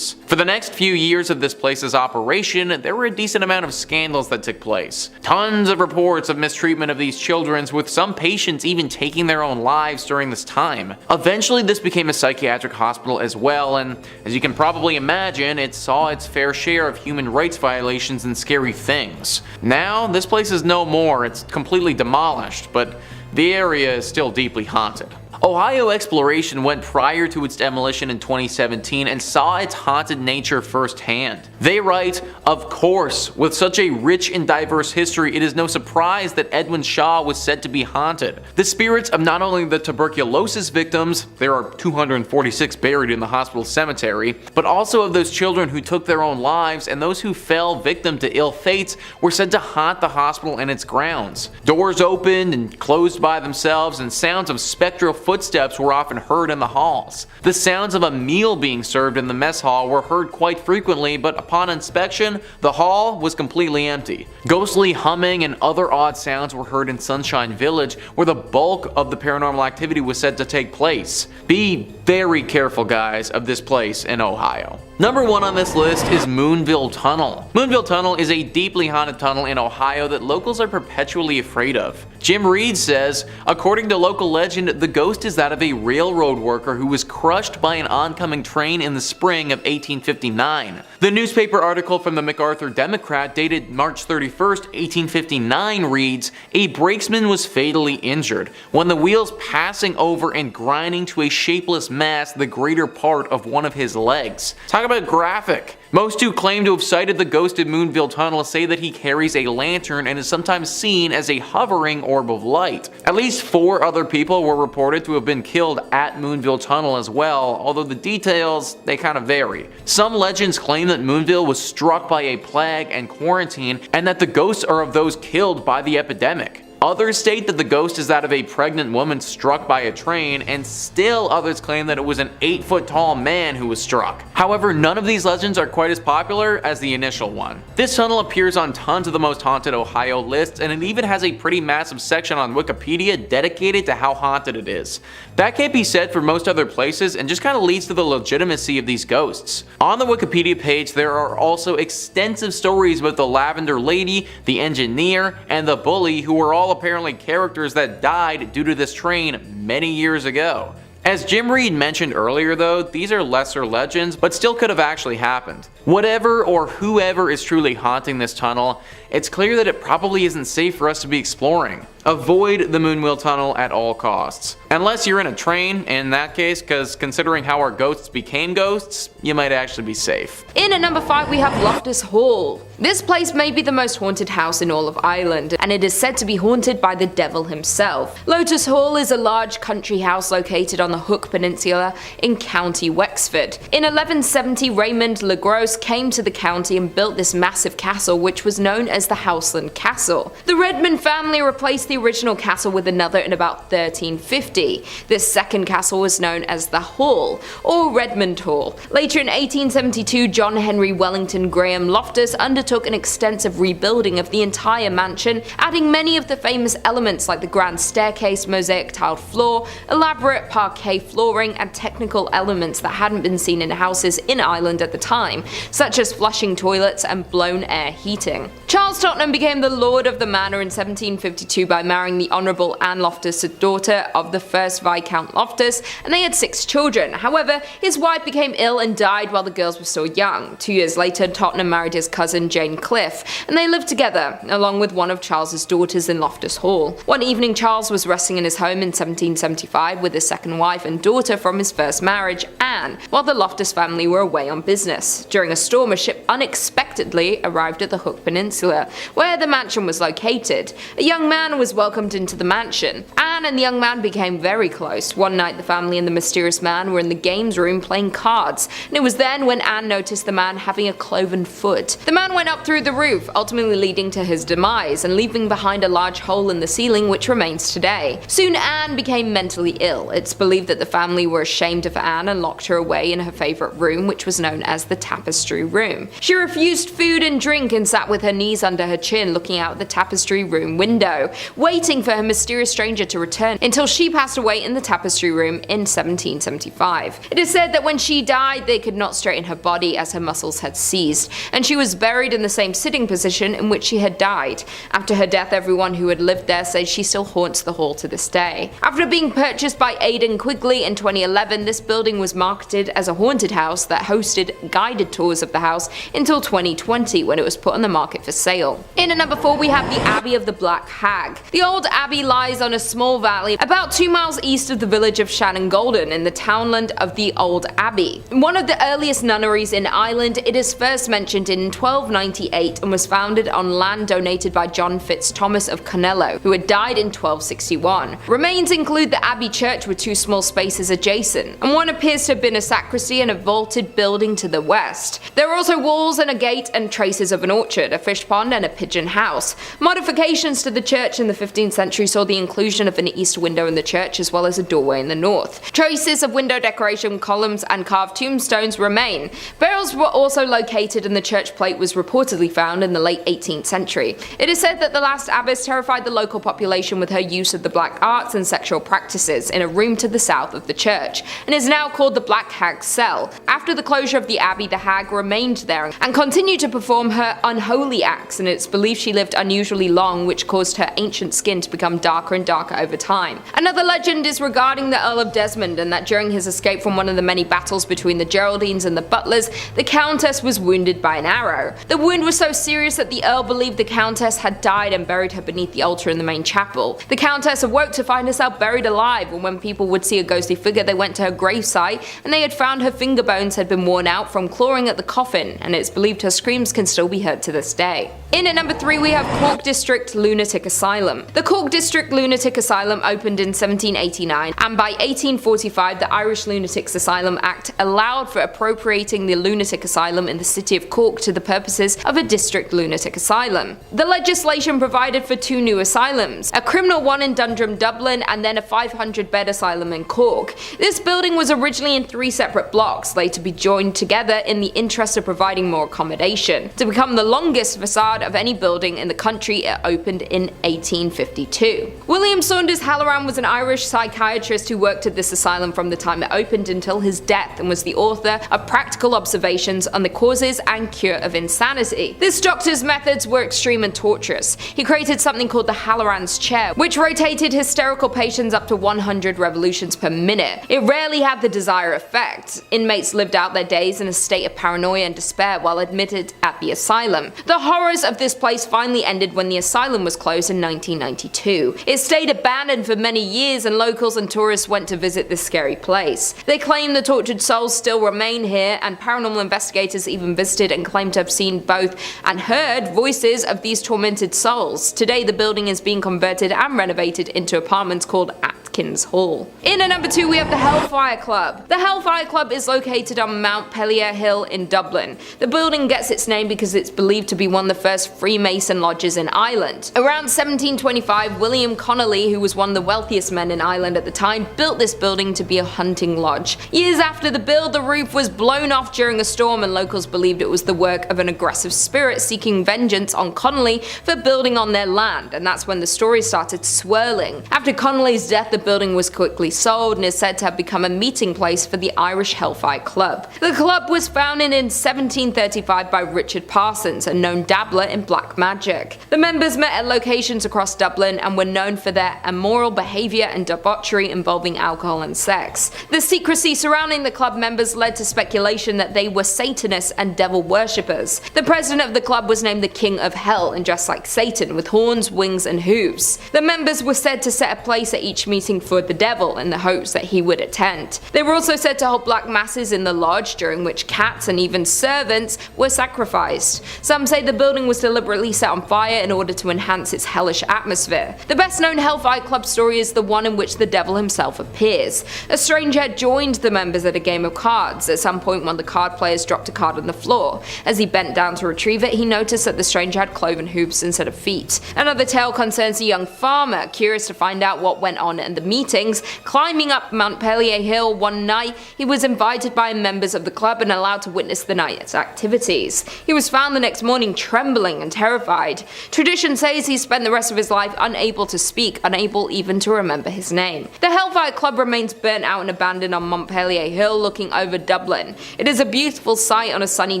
For the next few years of this place's operation, there were a decent amount of scandals that took place. Tons of reports of mistreatment of these children, with some patients even taking their own lives during this time. Eventually this became a psychiatric hospital as well, and as you can probably imagine, it saw its fair share of human rights violations and scary things. Now, this place is no more, it's completely demolished, but the area is still deeply haunted. Ohio Exploration went prior to its demolition in 2017 and saw its haunted nature firsthand. They write, "Of course, with such a rich and diverse history, it is no surprise that Edwin Shaw was said to be haunted. The spirits of not only the tuberculosis victims, there are 246 buried in the hospital cemetery, but also of those children who took their own lives and those who fell victim to ill fates were said to haunt the hospital and its grounds. Doors opened and closed by themselves, and sounds of spectral footsteps were often heard in the halls. The sounds of a meal being served in the mess hall were heard quite frequently, but upon inspection, the hall was completely empty. Ghostly humming and other odd sounds were heard in Sunshine Village, where the bulk of the paranormal activity was said to take place. Be very careful, guys, of this place in Ohio." Number 1 on this list is Moonville Tunnel. Moonville Tunnel is a deeply haunted tunnel in Ohio that locals are perpetually afraid of. Jim Reed says, according to local legend, the ghost is that of a railroad worker who was crushed by an oncoming train in the spring of 1859. The newspaper article from the MacArthur Democrat dated March 31st, 1859 reads, "A brakesman was fatally injured when the wheels passing over and grinding to a shapeless mass the greater part of one of his legs." Talk about graphic. Most who claim to have sighted the ghost of Moonville Tunnel say that he carries a lantern and is sometimes seen as a hovering orb of light. At least 4 other people were reported to have been killed at Moonville Tunnel as well, although the details, they kind of vary. Some legends claim that Moonville was struck by a plague and quarantine, and that the ghosts are of those killed by the epidemic. Others state that the ghost is that of a pregnant woman struck by a train, and still others claim that it was an 8-foot tall man who was struck. However, none of these legends are quite as popular as the initial one. This tunnel appears on tons of the most haunted Ohio lists, and it even has a pretty massive section on Wikipedia dedicated to how haunted it is. That can't be said for most other places, and just kind of leads to the legitimacy of these ghosts. On the Wikipedia page, there are also extensive stories about the Lavender Lady, the Engineer, and the Bully, who were all apparently characters that died due to this train many years ago. As Jim Reed mentioned earlier though, these are lesser legends, but still could have actually happened. Whatever or whoever is truly haunting this tunnel, it's clear that it probably isn't safe for us to be exploring. avoid the Moonwheel Tunnel at all costs. Unless you're in a train, in that case, because considering how our ghosts became ghosts, you might actually be safe. In at number 5 we have Loftus Hall. This place may be the most haunted house in all of Ireland, and it is said to be haunted by the devil himself. Loftus Hall is a large country house located on the Hook Peninsula in County Wexford. In 1170, Raymond le Gros came to the county and built this massive castle, which was known as the Houseland Castle. The Redmond family replaced the original castle with another in about 1350. This second castle was known as the Hall, or Redmond Hall. Later in 1872, John Henry Wellington Graham Loftus undertook an extensive rebuilding of the entire mansion, adding many of the famous elements like the grand staircase, mosaic tiled floor, elaborate parquet flooring, and technical elements that hadn't been seen in houses in Ireland at the time, such as flushing toilets and blown air heating. Charles Tottenham became the lord of the manor in 1752 by marrying the Honourable Anne Loftus, a daughter of the first Viscount Loftus, and they had 6 children. However, his wife became ill and died while the girls were still young. 2 years later, Tottenham married his cousin Jane Cliff, and they lived together, along with one of Charles's daughters in Loftus Hall. One evening, Charles was resting in his home in 1775 with his second wife and daughter from his first marriage, Anne, while the Loftus family were away on business. During a storm, a ship unexpectedly arrived at the Hook Peninsula, where the mansion was located. A young man was welcomed into the mansion. Anne and the young man became very close. One night, the family and the mysterious man were in the games room playing cards, and it was then when Anne noticed the man having a cloven foot. The man went up through the roof, ultimately leading to his demise and leaving behind a large hole in the ceiling which remains today. Soon Anne became mentally ill. It's believed that the family were ashamed of Anne and locked her away in her favourite room, which was known as the tapestry room. She refused food and drink and sat with her knees under her chin looking out the tapestry room window, waiting for her mysterious stranger to return until she passed away in the tapestry room in 1775. It is said that when she died they could not straighten her body as her muscles had seized, and she was buried in the same sitting position in which she had died. After her death, everyone who had lived there says she still haunts the hall to this day. After being purchased by Aidan Quigley in 2011, this building was marketed as a haunted house that hosted guided tours of the house until 2020 when it was put on the market for sale. In at number 4 we have the Abbey of the Black Hag. The old abbey lies on a small valley about 2 miles east of the village of Shannon Golden in the townland of the Old Abbey. One of the earliest nunneries in Ireland, it is first mentioned in 1298 and was founded on land donated by John Fitzthomas of Conello, who had died in 1261. Remains include the abbey church with 2 small spaces adjacent, and one appears to have been a sacristy and a vaulted building to the west. There are also walls and a gate and traces of an orchard, a fish pond, and a pigeon house. Modifications to the church in the 15th century saw the inclusion of an east window in the church as well as a doorway in the north. Traces of window decoration, columns, and carved tombstones remain. Burials were also located and the church plate was reportedly found in the late 18th century. It is said that the last abbess terrified the local population with her use of the black arts and sexual practices in a room to the south of the church, and is now called the Black Hag's Cell. After the closure of the abbey, the hag remained there and continued to perform her unholy acts, and it's believed she lived unusually long, which caused her ancient skin to become darker and darker over time. Another legend is regarding the Earl of Desmond, and that during his escape from one of the many battles between the Geraldines and the Butlers, the Countess was wounded by an arrow. The wound was so serious that the Earl believed the Countess had died and buried her beneath the altar in the main chapel. The Countess awoke to find herself buried alive, and when people would see a ghostly figure they went to her gravesite and they had found her finger bones had been worn out from clawing at the coffin, and it's believed her screams can still be heard to this day. In at number 3 we have Cork District Lunatic Asylum. The Cork District Lunatic Asylum opened in 1789, and by 1845 the Irish Lunatics Asylum Act allowed for appropriating the lunatic asylum in the city of Cork to the purposes of a district lunatic asylum. The legislation provided for 2 new asylums, a criminal one in Dundrum, Dublin, and then a 500-bed asylum in Cork. This building was originally in 3 separate blocks, later be joined together in the interest of providing more accommodation. To become the longest facade of any building in the country, it opened in 1852. William Saunders Francis Halloran was an Irish psychiatrist who worked at this asylum from the time it opened until his death, and was the author of practical observations on the causes and cure of insanity. This doctor's methods were extreme and torturous. He created something called the Halloran's chair, which rotated hysterical patients up to 100 revolutions per minute. It rarely had the desired effect. Inmates lived out their days in a state of paranoia and despair while admitted at the asylum. The horrors of this place finally ended when the asylum was closed in 1992. It stayed abandoned for many years, and locals and tourists went to visit this scary place. They claim the tortured souls still remain here, and paranormal investigators even visited and claimed to have seen both and heard voices of these tormented souls. Today the building is being converted and renovated into apartments called Atkins Hall. In at number 2 we have the Hellfire Club. The Hellfire Club is located on Mount Pellier Hill in Dublin. The building gets its name because it's believed to be one of the first Freemason lodges in Ireland. Around 1725, William Connolly, who was one of the wealthiest men in Ireland at the time, built this building to be a hunting lodge. Years after the build, the roof was blown off during a storm, and locals believed it was the work of an aggressive spirit seeking vengeance on Connolly for building on their land, and that's when the story started swirling. After Connolly's death, the building was quickly sold and is said to have become a meeting place for the Irish Hellfire Club. The club was founded in 1735 by Richard Parsons, a known dabbler in black magic. The members met at locations across Dublin and were known for their immoral behavior and debauchery involving alcohol and sex. The secrecy surrounding the club members led to speculation that they were Satanists and devil worshippers. The president of the club was named the King of Hell and dressed like Satan with horns, wings, and hooves. The members were said to set a place at each meeting for the devil in the hopes that he would attend. They were also said to hold black masses in the lodge, during which cats and even servants were sacrificed. Some say the building was deliberately set on fire in order to enhance its hellish atmosphere. The best known Hellfire Club story is the one in which the devil himself appears. A stranger had joined the members at a game of cards. At some point, one of the card players dropped a card on the floor. As he bent down to retrieve it, he noticed that the stranger had cloven hooves instead of feet. Another tale concerns a young farmer, curious to find out what went on in the meetings. Climbing up Mount Pellier Hill one night, he was invited by members of the club and allowed to witness the night's activities. He was found the next morning trembling and terrified. Tradition says he spent the rest of his life unable to speak, unable even to remember his name. The Hellfire Club remains burnt out and abandoned on Montpellier Hill looking over Dublin. It is a beautiful sight on a sunny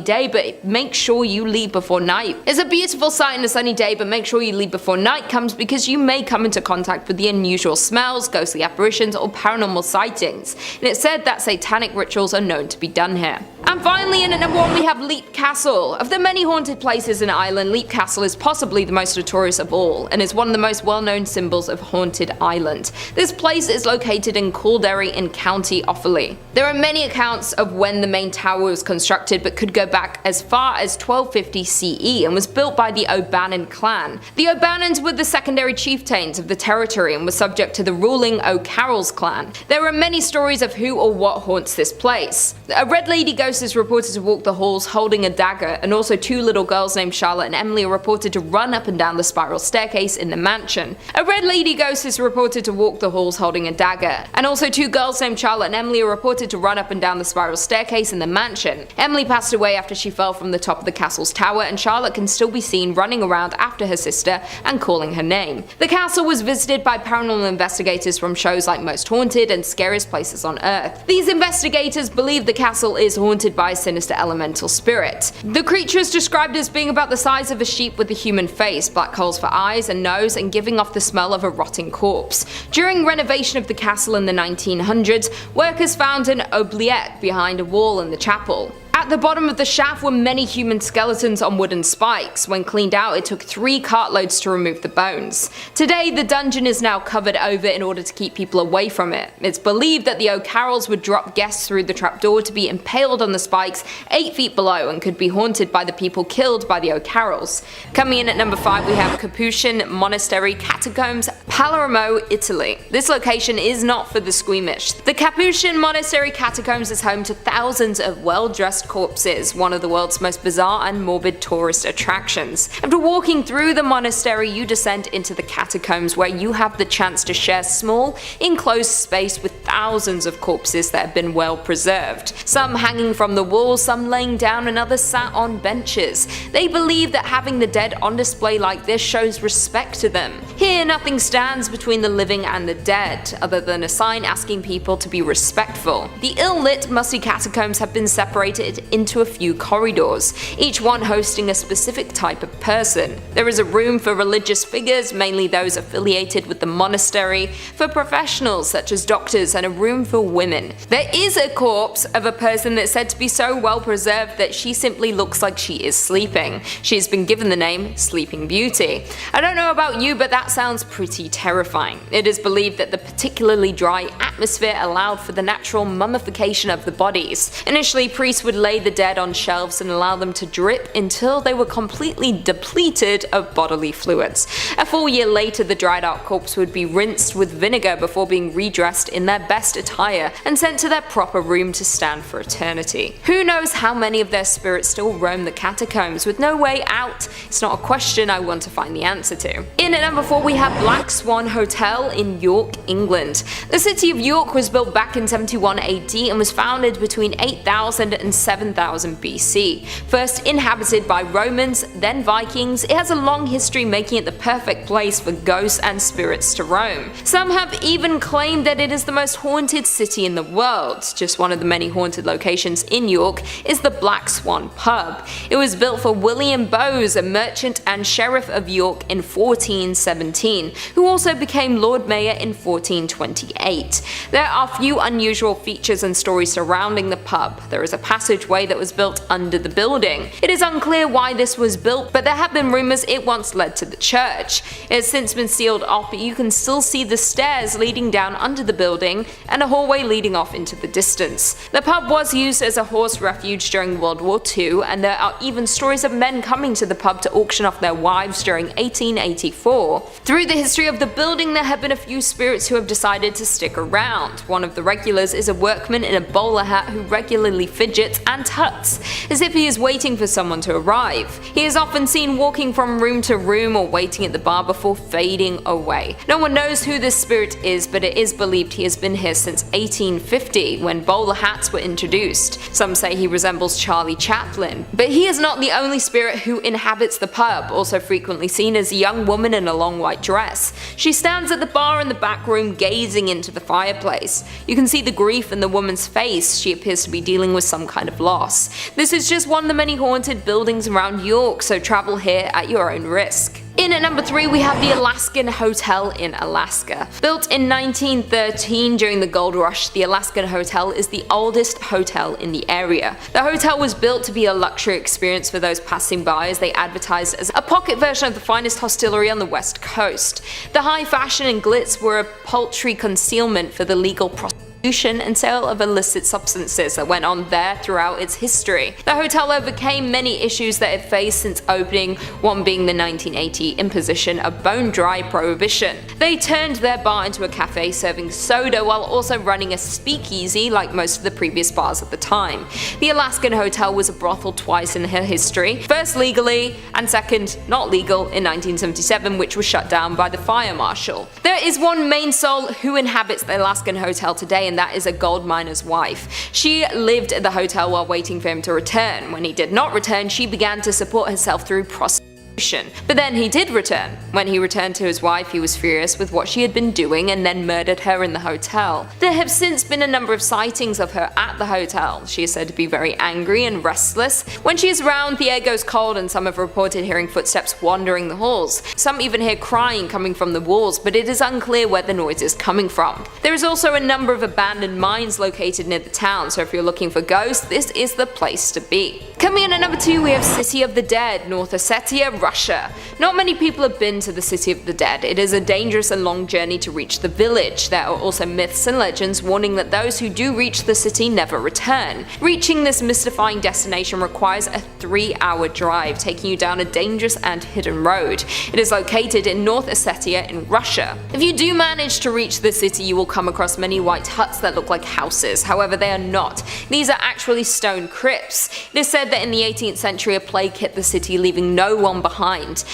day, but make sure you leave before night. It's a beautiful sight on a sunny day, but make sure you leave before night comes, because you may come into contact with the unusual smells, ghostly apparitions, or paranormal sightings. And it's said that satanic rituals are known to be done here. And finally, in at number 1 we have Llo Castle. Of the many haunted places in Ireland, Llo Castle is possibly the most notorious of all, and is one of the most well-known symbols of haunted Ireland. This place is located in Kildare in County Offaly. There are many accounts of when the main tower was constructed, but could go back as far as 1250 CE and was built by the O'Bannon clan. The O'Bannons were the secondary chieftains of the territory and were subject to the ruling O'Carroll's clan. There are many stories of who or what haunts this place. A red lady ghost is reported to walk the halls holding a dagger, and also 2 little girls named Charlotte and Emily are reported to run up and down the spiral staircase in the mansion. A red lady ghost is reported to walk the halls holding a dagger, and also 2 girls named Charlotte and Emily are reported to run up and down the spiral staircase in the mansion. Emily passed away after she fell from the top of the castle's tower, and Charlotte can still be seen running around after her sister and calling her name. The castle was visited by paranormal investigators from shows like Most Haunted and Scariest Places on Earth. These investigators believe the castle is haunted by a sinister elemental spirit. The creature is described as being about the size of a sheep with a human face, black holes for eyes and nose, and giving off the smell of a rotting corpse. During renovation of the castle in the 1900s, workers found an oubliette behind a wall in the chapel. At the bottom of the shaft were many human skeletons on wooden spikes. When cleaned out, it took 3 cartloads to remove the bones. Today, the dungeon is now covered over in order to keep people away from it. It's believed that the O'Carrolls would drop guests through the trapdoor to be impaled on the spikes 8 feet below, and could be haunted by the people killed by the O'Carrolls. Coming in at number 5 we have Capuchin Monastery Catacombs, Palermo, Italy. This location is not for the squeamish. The Capuchin Monastery Catacombs is home to thousands of well-dressed corpses, one of the world's most bizarre and morbid tourist attractions. After walking through the monastery, you descend into the catacombs, where you have the chance to share small, enclosed space with thousands of corpses that have been well preserved. Some hanging from the walls, some laying down, and others sat on benches. They believe that having the dead on display like this shows respect to them. Here, nothing stands between the living and the dead, other than a sign asking people to be respectful. The ill-lit, musty catacombs have been separated into a few corridors, each one hosting a specific type of person. There is a room for religious figures, mainly those affiliated with the monastery, for professionals such as doctors, and a room for women. There is a corpse of a person that's said to be so well preserved that she simply looks like she is sleeping. She has been given the name Sleeping Beauty. I don't know about you, but that sounds pretty terrifying. It is believed that the particularly dry atmosphere allowed for the natural mummification of the bodies. Initially, priests would lay the dead on shelves and allow them to drip until they were completely depleted of bodily fluids. A full year later, the dried out corpse would be rinsed with vinegar before being redressed in their best attire and sent to their proper room to stand for eternity. Who knows how many of their spirits still roam the catacombs with no way out? It's not a question I want to find the answer to. In at number 4, we have Black Swan Hotel in York, England. The city of York was built back in 71 AD and was founded between 8000 and 7000 BC. First inhabited by Romans, then Vikings, it has a long history, making it the perfect place for ghosts and spirits to roam. Some have even claimed that it is the most haunted city in the world. Just one of the many haunted locations in York is the Black Swan pub. It was built for William Bowes, a merchant and sheriff of York, in 1417, who also became Lord Mayor in 1428. There are few unusual features and stories surrounding the pub. There is a passageway that was built under the building. It is unclear why this was built, but there have been rumors it once led to the church. It has since been sealed off, but you can still see the stairs leading down under the building and a hallway leading off into the distance. The pub was used as a horse refuge during World War II, and there are even stories of men coming to the pub to auction off their wives during 1884. Through the history of the building, there have been a few spirits who have decided to stick around. One of the regulars is a workman in a bowler hat who regularly fidgets and tuts, as if he is waiting for someone to arrive. He is often seen walking from room to room or waiting at the bar before fading away. No one knows who this spirit is, but it is believed he has been here since 1850, when bowler hats were introduced. Some say he resembles Charlie Chaplin. But he is not the only spirit who inhabits the pub, also frequently seen as a young woman in a long white dress. She stands at the bar in the back room gazing into the fireplace. You can see the grief in the woman's face. She appears to be dealing with some kind of loss. This is just one of the many haunted buildings around York, so travel here at your own risk. In at number 3, we have the Alaskan Hotel in Alaska. Built in 1913 during the gold rush, the Alaskan Hotel is the oldest hotel in the area. The hotel was built to be a luxury experience for those passing by, as they advertised as a pocket version of the finest hostelry on the west coast. The high fashion and glitz were a paltry concealment for the legal prostitution and sale of illicit substances that went on there throughout its history. The hotel overcame many issues that it faced since opening, one being the 1980 imposition of bone-dry prohibition. They turned their bar into a cafe serving soda while also running a speakeasy like most of the previous bars at the time. The Alaskan Hotel was a brothel twice in her history, first legally and second not legal in 1977, which was shut down by the fire marshal. There is one main soul who inhabits the Alaskan Hotel today, and that is a gold miner's wife. She lived at the hotel while waiting for him to return. When he did not return, she began to support herself through prostitution. But then he did return. When he returned to his wife, he was furious with what she had been doing and then murdered her in the hotel. There have since been a number of sightings of her at the hotel. She is said to be very angry and restless. When she is around, the air goes cold, and some have reported hearing footsteps wandering the halls. Some even hear crying coming from the walls, but it is unclear where the noise is coming from. There is also a number of abandoned mines located near the town, so if you're looking for ghosts, this is the place to be. Coming in at number 2, we have City of the Dead, North Ossetia, Russia. Not many people have been to the City of the Dead. It is a dangerous and long journey to reach the village. There are also myths and legends warning that those who do reach the city never return. Reaching this mystifying destination requires a 3-hour drive, taking you down a dangerous and hidden road. It is located in North Ossetia in Russia. If you do manage to reach the city, you will come across many white huts that look like houses. However, they are not. These are actually stone crypts. It is said that in the 18th century a plague hit the city, leaving no one behind.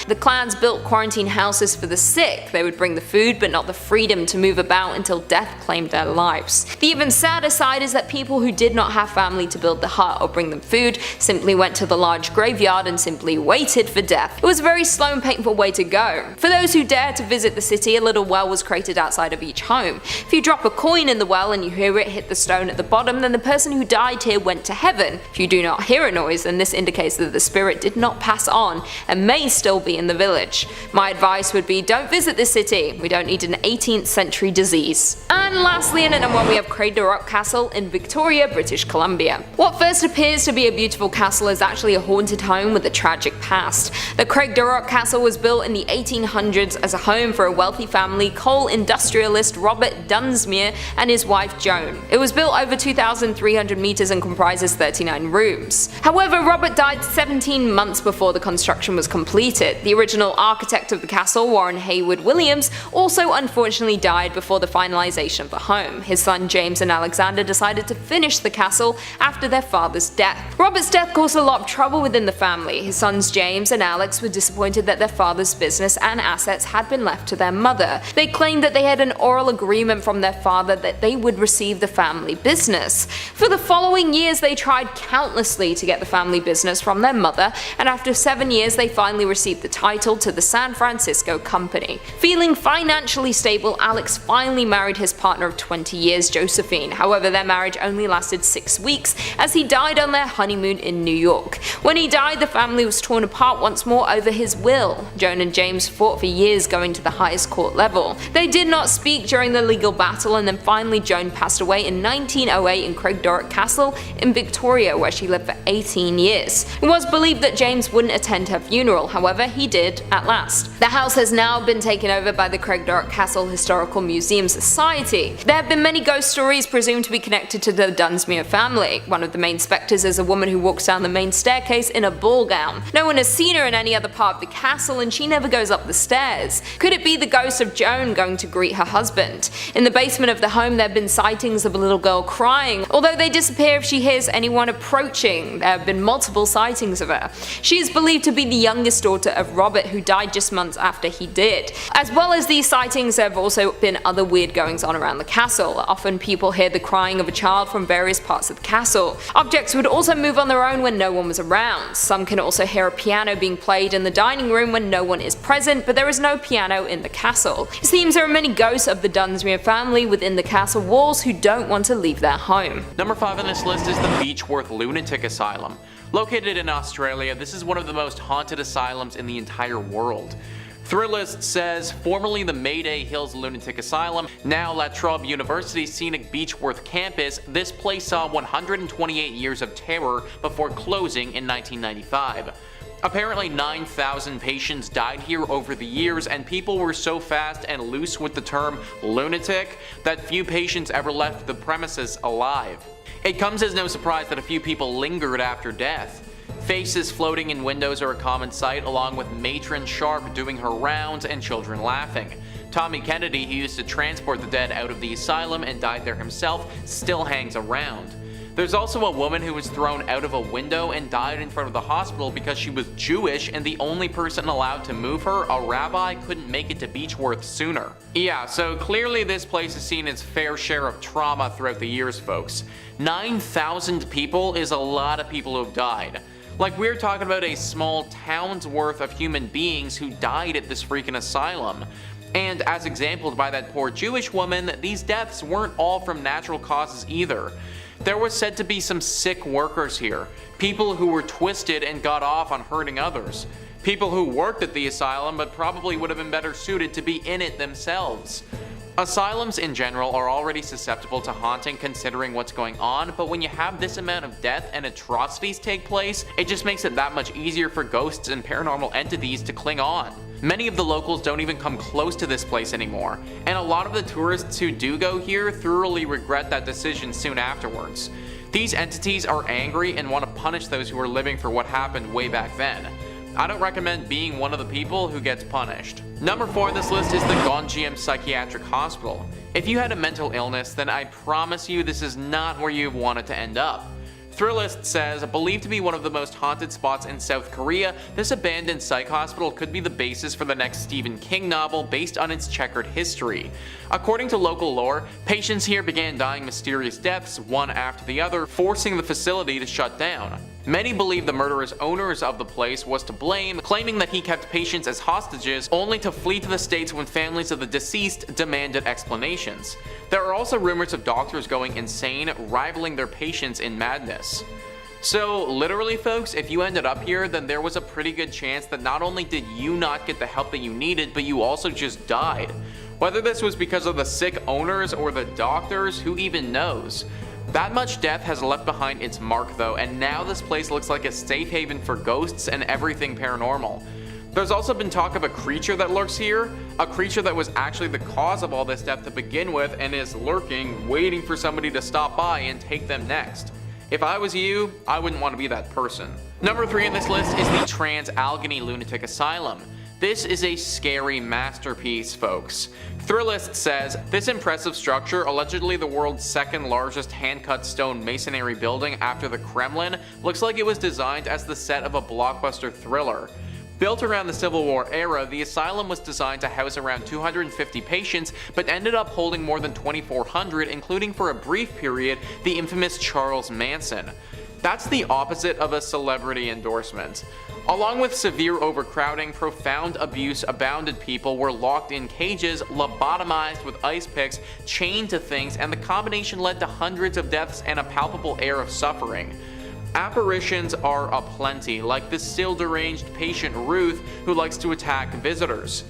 The clans built quarantine houses for the sick. They would bring the food but not the freedom to move about until death claimed their lives. The even sadder side is that people who did not have family to build the hut or bring them food simply went to the large graveyard and simply waited for death. It was a very slow and painful way to go. For those who dared to visit the city, a little well was created outside of each home. If you drop a coin in the well and you hear it hit the stone at the bottom, then the person who died here went to heaven. If you do not hear a noise, then this indicates that the spirit did not pass on and may still be in the village. My advice would be, don't visit this city. We don't need an 18th century disease. And lastly, in at number 1 we have Craig Castle in Victoria, British Columbia. What first appears to be a beautiful castle is actually a haunted home with a tragic past. The Craig Castle was built in the 1800s as a home for a wealthy family, coal industrialist Robert Dunsmuir and his wife Joan. It was built over 2,300 meters and comprises 39 rooms. However, Robert died 17 months before the construction was completed. The original architect of the castle, Warren Haywood Williams, also unfortunately died before the finalization of the home. His son James and Alexander decided to finish the castle after their father's death. Robert's death caused a lot of trouble within the family. His sons James and Alex were disappointed that their father's business and assets had been left to their mother. They claimed that they had an oral agreement from their father that they would receive the family business. For the following years they tried countlessly to get the family business from their mother, and after 7 years they finally received the title to the San Francisco Company. Feeling financially stable, Alex finally married his partner of 20 years, Josephine. However, their marriage only lasted 6 weeks as he died on their honeymoon in New York. When he died, the family was torn apart once more over his will. Joan and James fought for years, going to the highest court level. They did not speak during the legal battle, and then finally Joan passed away in 1908 in Craig Castle in Victoria, where she lived for 18 years. It was believed that James wouldn't attend her funeral, however he did at last. The house has now been taken over by the Craig Castle Historical Museum Society. There have been many ghost stories presumed to be connected to the Dunsmuir family. One of the main spectres is a woman who walks down the main staircase in a ball gown. No one has seen her in any other part of the castle, and she never goes up the stairs. Could it be the ghost of Joan going to greet her husband? In the basement of the home there have been sightings of a little girl crying, although they disappear if she hears anyone approaching. There have been multiple sightings of her. She is believed to be the youngest daughter of Robert, who died just months after he did. As well as these sightings, there have also been other weird goings on around the castle. Often people hear the crying of a child from various parts of the castle. Objects would also move on their own when no one was around. Some can also hear a piano being played in the dining room when no one is present, but there is no piano in the castle. It seems there are many ghosts of the Dunsmuir family within the castle walls who don't want to leave their home. Number 5 on this list is the Beechworth Lunatic Asylum. Located in Australia, this is one of the most haunted asylums in the entire world. Thrillist says, formerly the Mayday Hills Lunatic Asylum, now La Trobe University's scenic Beechworth campus, this place saw 128 years of terror before closing in 1995. Apparently 9,000 patients died here over the years, and people were so fast and loose with the term lunatic that few patients ever left the premises alive. It comes as no surprise that a few people lingered after death. Faces floating in windows are a common sight, along with Matron Sharp doing her rounds and children laughing. Tommy Kennedy, who used to transport the dead out of the asylum and died there himself, still hangs around. There's also a woman who was thrown out of a window and died in front of the hospital because she was Jewish and the only person allowed to move her, a rabbi, couldn't make it to Beechworth sooner. Yeah, so clearly this place has seen its fair share of trauma throughout the years, folks. 9,000 people is a lot of people who have died. Like, we're talking about a small town's worth of human beings who died at this freaking asylum. And as exampled by that poor Jewish woman, these deaths weren't all from natural causes either. There was said to be some sick workers here, people who were twisted and got off on hurting others, people who worked at the asylum but probably would have been better suited to be in it themselves. Asylums in general are already susceptible to haunting considering what's going on, but when you have this amount of death and atrocities take place, it just makes it that much easier for ghosts and paranormal entities to cling on. Many of the locals don't even come close to this place anymore, and a lot of the tourists who do go here thoroughly regret that decision soon afterwards. These entities are angry and want to punish those who are living for what happened way back then. I don't recommend being one of the people who gets punished. Number 4 on this list is the Gonjiam Psychiatric Hospital. If you had a mental illness, then I promise you this is not where you wanted to end up. Thrillist says, believed to be one of the most haunted spots in South Korea, this abandoned psych hospital could be the basis for the next Stephen King novel based on its checkered history. According to local lore, patients here began dying mysterious deaths one after the other, forcing the facility to shut down. Many believe the murderous owners of the place was to blame, claiming that he kept patients as hostages only to flee to the States when families of the deceased demanded explanations. There are also rumors of doctors going insane, rivaling their patients in madness. So literally folks, if you ended up here, then there was a pretty good chance that not only did you not get the help that you needed, but you also just died. Whether this was because of the sick owners or the doctors, who even knows? That much death has left behind its mark though, and now this place looks like a safe haven for ghosts and everything paranormal. There's also been talk of a creature that lurks here, a creature that was actually the cause of all this death to begin with and is lurking, waiting for somebody to stop by and take them next. If I was you, I wouldn't want to be that person. Number 3 on this list is the Trans-Allegheny Lunatic Asylum. This is a scary masterpiece, folks. Thrillist says, this impressive structure, allegedly the world's second largest hand-cut stone masonry building after the Kremlin, looks like it was designed as the set of a blockbuster thriller. Built around the Civil War era, the asylum was designed to house around 250 patients, but ended up holding more than 2,400, including for a brief period, the infamous Charles Manson. That's the opposite of a celebrity endorsement. Along with severe overcrowding, profound abuse abounded. People were locked in cages, lobotomized with ice picks, chained to things, and the combination led to hundreds of deaths and a palpable air of suffering. Apparitions are aplenty, like the still deranged patient Ruth, who likes to attack visitors.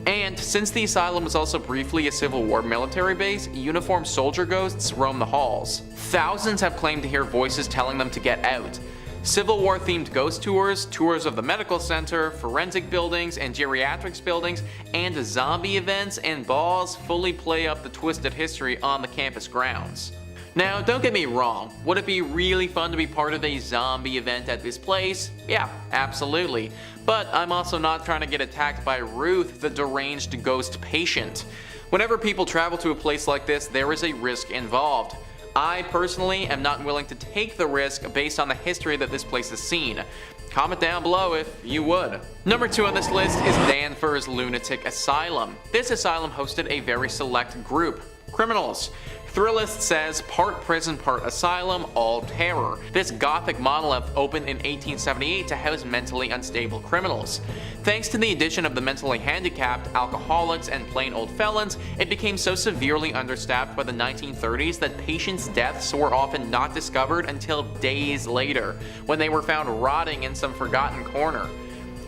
And since the asylum was also briefly a Civil War military base, uniformed soldier ghosts roam the halls. Thousands have claimed to hear voices telling them to get out. Civil War themed ghost tours, tours of the medical center, forensic buildings, and geriatrics buildings, and zombie events and balls fully play up the twisted history on the campus grounds. Now, don't get me wrong, would it be really fun to be part of a zombie event at this place? Yeah, absolutely. But I'm also not trying to get attacked by Ruth, the deranged ghost patient. Whenever people travel to a place like this, there is a risk involved. I personally am not willing to take the risk based on the history that this place has seen. Comment down below if you would. Number 2 on this list is Danvers Lunatic Asylum. This asylum hosted a very select group, criminals. Thrillist says, part prison, part asylum, all terror. This gothic monolith opened in 1878 to house mentally unstable criminals. Thanks to the addition of the mentally handicapped, alcoholics, and plain old felons, it became so severely understaffed by the 1930s that patients' deaths were often not discovered until days later, when they were found rotting in some forgotten corner.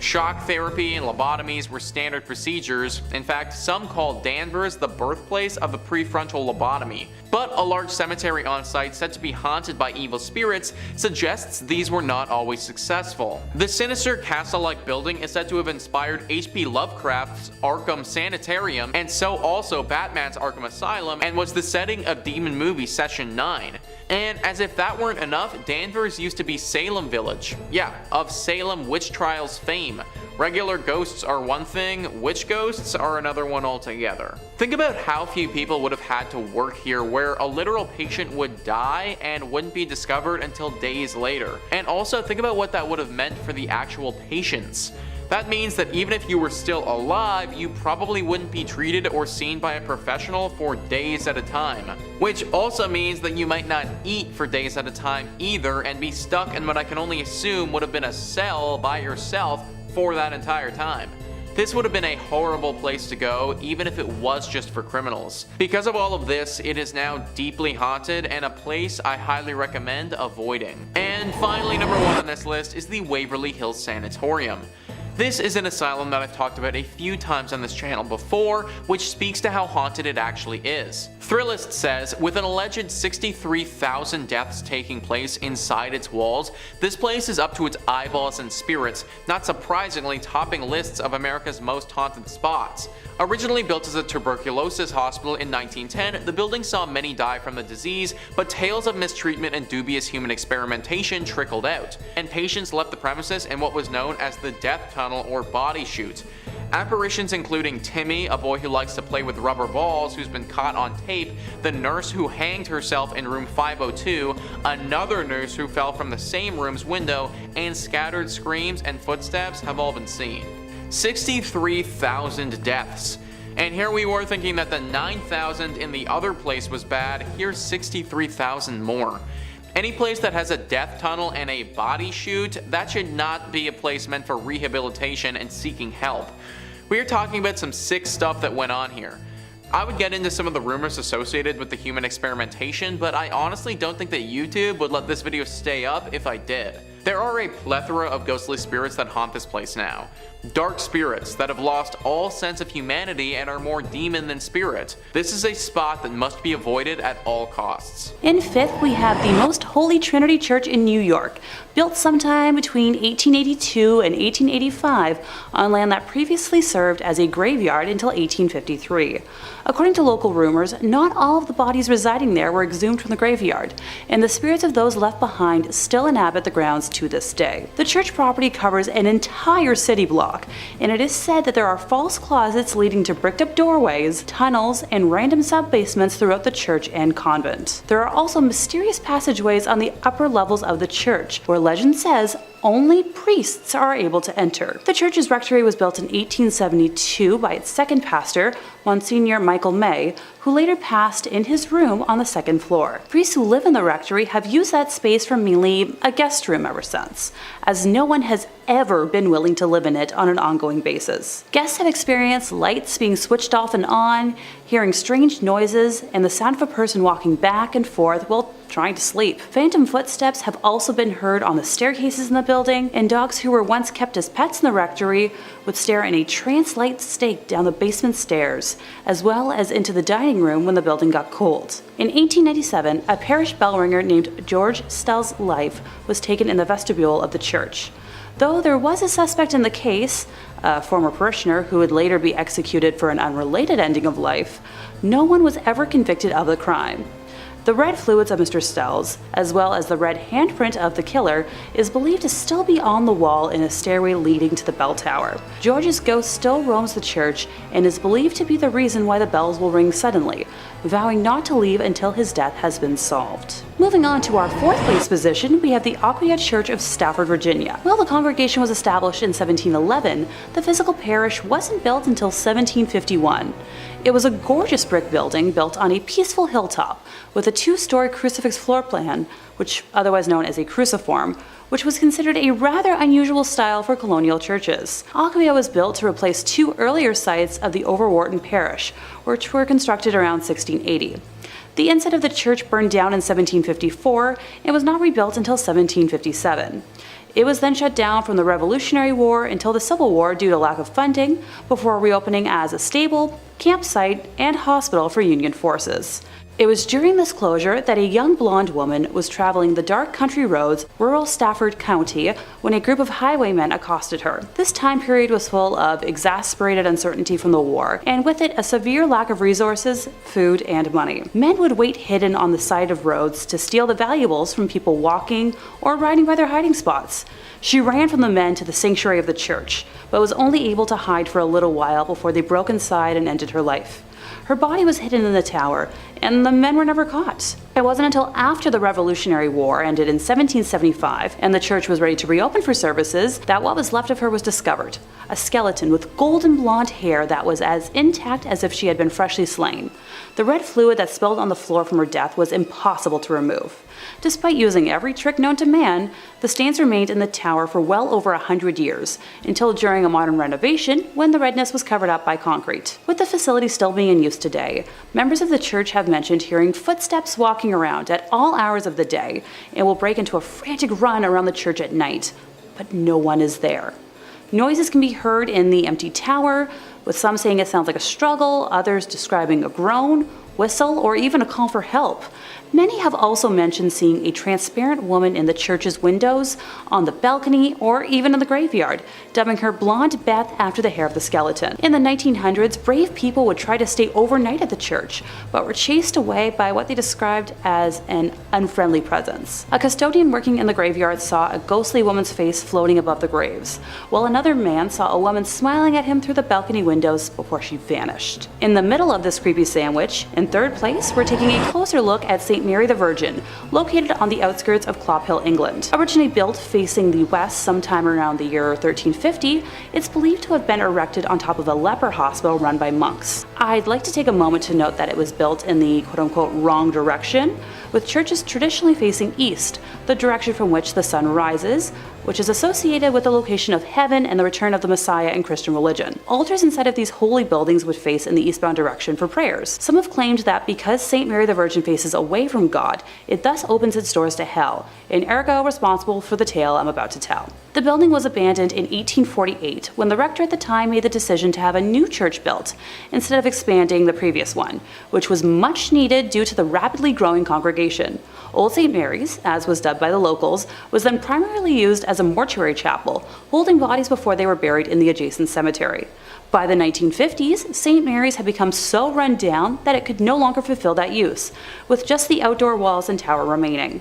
Shock therapy and lobotomies were standard procedures. In fact, some call Danvers the birthplace of the prefrontal lobotomy. But a large cemetery on site said to be haunted by evil spirits suggests these were not always successful. The sinister castle-like building is said to have inspired H.P. Lovecraft's Arkham Sanitarium, and so also Batman's Arkham Asylum, and was the setting of Demon movie Session 9. And as if that weren't enough, Danvers used to be Salem Village. Yeah, of Salem witch trials fame. Regular ghosts are one thing, witch ghosts are another one altogether. Think about how few people would have had to work here, where a literal patient would die and wouldn't be discovered until days later. And also think about what that would have meant for the actual patients. That means that even if you were still alive, you probably wouldn't be treated or seen by a professional for days at a time. Which also means that you might not eat for days at a time either, and be stuck in what I can only assume would have been a cell by yourself for that entire time. This would have been a horrible place to go, even if it was just for criminals. Because of all of this, it is now deeply haunted and a place I highly recommend avoiding. And finally, number 1 on this list is the Waverly Hills Sanatorium. This is an asylum that I've talked about a few times on this channel before, which speaks to how haunted it actually is. Thrillist says, with an alleged 63,000 deaths taking place inside its walls, this place is up to its eyeballs in spirits, not surprisingly topping lists of America's most haunted spots. Originally built as a tuberculosis hospital in 1910, the building saw many die from the disease, but tales of mistreatment and dubious human experimentation trickled out, and patients left the premises in what was known as the death tunnel or body chute. Apparitions including Timmy, a boy who likes to play with rubber balls who's been caught on tape, the nurse who hanged herself in room 502, another nurse who fell from the same room's window, and scattered screams and footsteps have all been seen. 63,000 deaths. And here we were thinking that the 9,000 in the other place was bad, here's 63,000 more. Any place that has a death tunnel and a body chute, that should not be a place meant for rehabilitation and seeking help. We are talking about some sick stuff that went on here. I would get into some of the rumors associated with the human experimentation, but I honestly don't think that YouTube would let this video stay up if I did. There are a plethora of ghostly spirits that haunt this place now. Dark spirits that have lost all sense of humanity and are more demon than spirit. This is a spot that must be avoided at all costs. In fifth, we have the Most Holy Trinity Church in New York, built sometime between 1882 and 1885 on land that previously served as a graveyard until 1853. According to local rumors, not all of the bodies residing there were exhumed from the graveyard, and the spirits of those left behind still inhabit the grounds to this day. The church property covers an entire city block, and it is said that there are false closets leading to bricked-up doorways, tunnels, and random sub-basements throughout the church and convent. There are also mysterious passageways on the upper levels of the church, where legend says only priests are able to enter. The church's rectory was built in 1872 by its second pastor, Monsignor Michael May, who later passed in his room on the second floor. Priests who live in the rectory have used that space for mainly a guest room ever since, as no one has ever been willing to live in it on an ongoing basis. Guests have experienced lights being switched off and on, hearing strange noises, and the sound of a person walking back and forth while trying to sleep. Phantom footsteps have also been heard on the staircases in the building, and dogs who were once kept as pets in the rectory would stare in a trance-like state down the basement stairs, as well as into the dining room when the building got cold. In 1897, a parish bell ringer named George Stell's life was taken in the vestibule of the church. Though there was a suspect in the case, a former parishioner who would later be executed for an unrelated ending of life, no one was ever convicted of the crime. The red fluids of Mr. Stell's, as well as the red handprint of the killer, is believed to still be on the wall in a stairway leading to the bell tower. George's ghost still roams the church and is believed to be the reason why the bells will ring suddenly, vowing not to leave until his death has been solved. Moving on to our fourth place position, we have the Aquia Church of Stafford, Virginia. While the congregation was established in 1711, the physical parish wasn't built until 1751. It was a gorgeous brick building built on a peaceful hilltop with a two-story crucifix floor plan, which otherwise known as a cruciform, which was considered a rather unusual style for colonial churches. Aquia was built to replace two earlier sites of the Overwharton parish, which were constructed around 1680. The inside of the church burned down in 1754 and was not rebuilt until 1757. It was then shut down from the Revolutionary War until the Civil War due to lack of funding, before reopening as a stable, campsite, and hospital for Union forces. It was during this closure that a young blonde woman was traveling the dark country roads, rural Stafford County, when a group of highwaymen accosted her. This time period was full of exasperated uncertainty from the war, and with it a severe lack of resources, food, and money. Men would wait hidden on the side of roads to steal the valuables from people walking or riding by their hiding spots. She ran from the men to the sanctuary of the church, but was only able to hide for a little while before they broke inside and ended her life. Her body was hidden in the tower, and the men were never caught. It wasn't until after the Revolutionary War ended in 1775 and the church was ready to reopen for services that what was left of her was discovered. A skeleton with golden blonde hair that was as intact as if she had been freshly slain. The red fluid that spilled on the floor from her death was impossible to remove. Despite using every trick known to man, the stains remained in the tower for well over 100 years, until during a modern renovation when the redness was covered up by concrete. With the facility still being in use today, members of the church have mentioned hearing footsteps walking around at all hours of the day and will break into a frantic run around the church at night, but no one is there. Noises can be heard in the empty tower, with some saying it sounds like a struggle, others describing a groan, whistle, or even a call for help. Many have also mentioned seeing a transparent woman in the church's windows, on the balcony, or even in the graveyard, dubbing her Blonde Beth after the hair of the skeleton. In the 1900s, brave people would try to stay overnight at the church, but were chased away by what they described as an unfriendly presence. A custodian working in the graveyard saw a ghostly woman's face floating above the graves, while another man saw a woman smiling at him through the balcony windows before she vanished. In the middle of this creepy sandwich, in third place, we're taking a closer look at St. Mary the Virgin, located on the outskirts of Clophill, England. Originally built facing the west sometime around the year 1350, it's believed to have been erected on top of a leper hospital run by monks. I'd like to take a moment to note that it was built in the quote-unquote wrong direction, with churches traditionally facing east, the direction from which the sun rises, which is associated with the location of heaven and the return of the Messiah in Christian religion. Altars inside of these holy buildings would face in the eastbound direction for prayers. Some have claimed that because St. Mary the Virgin faces away from God, it thus opens its doors to hell, and ergo responsible for the tale I'm about to tell. The building was abandoned in 1848 when the rector at the time made the decision to have a new church built, instead of expanding the previous one, which was much needed due to the rapidly growing congregation. Old St. Mary's, as was dubbed by the locals, was then primarily used as a mortuary chapel, holding bodies before they were buried in the adjacent cemetery. By the 1950s, St. Mary's had become so run down that it could no longer fulfill that use, with just the outdoor walls and tower remaining.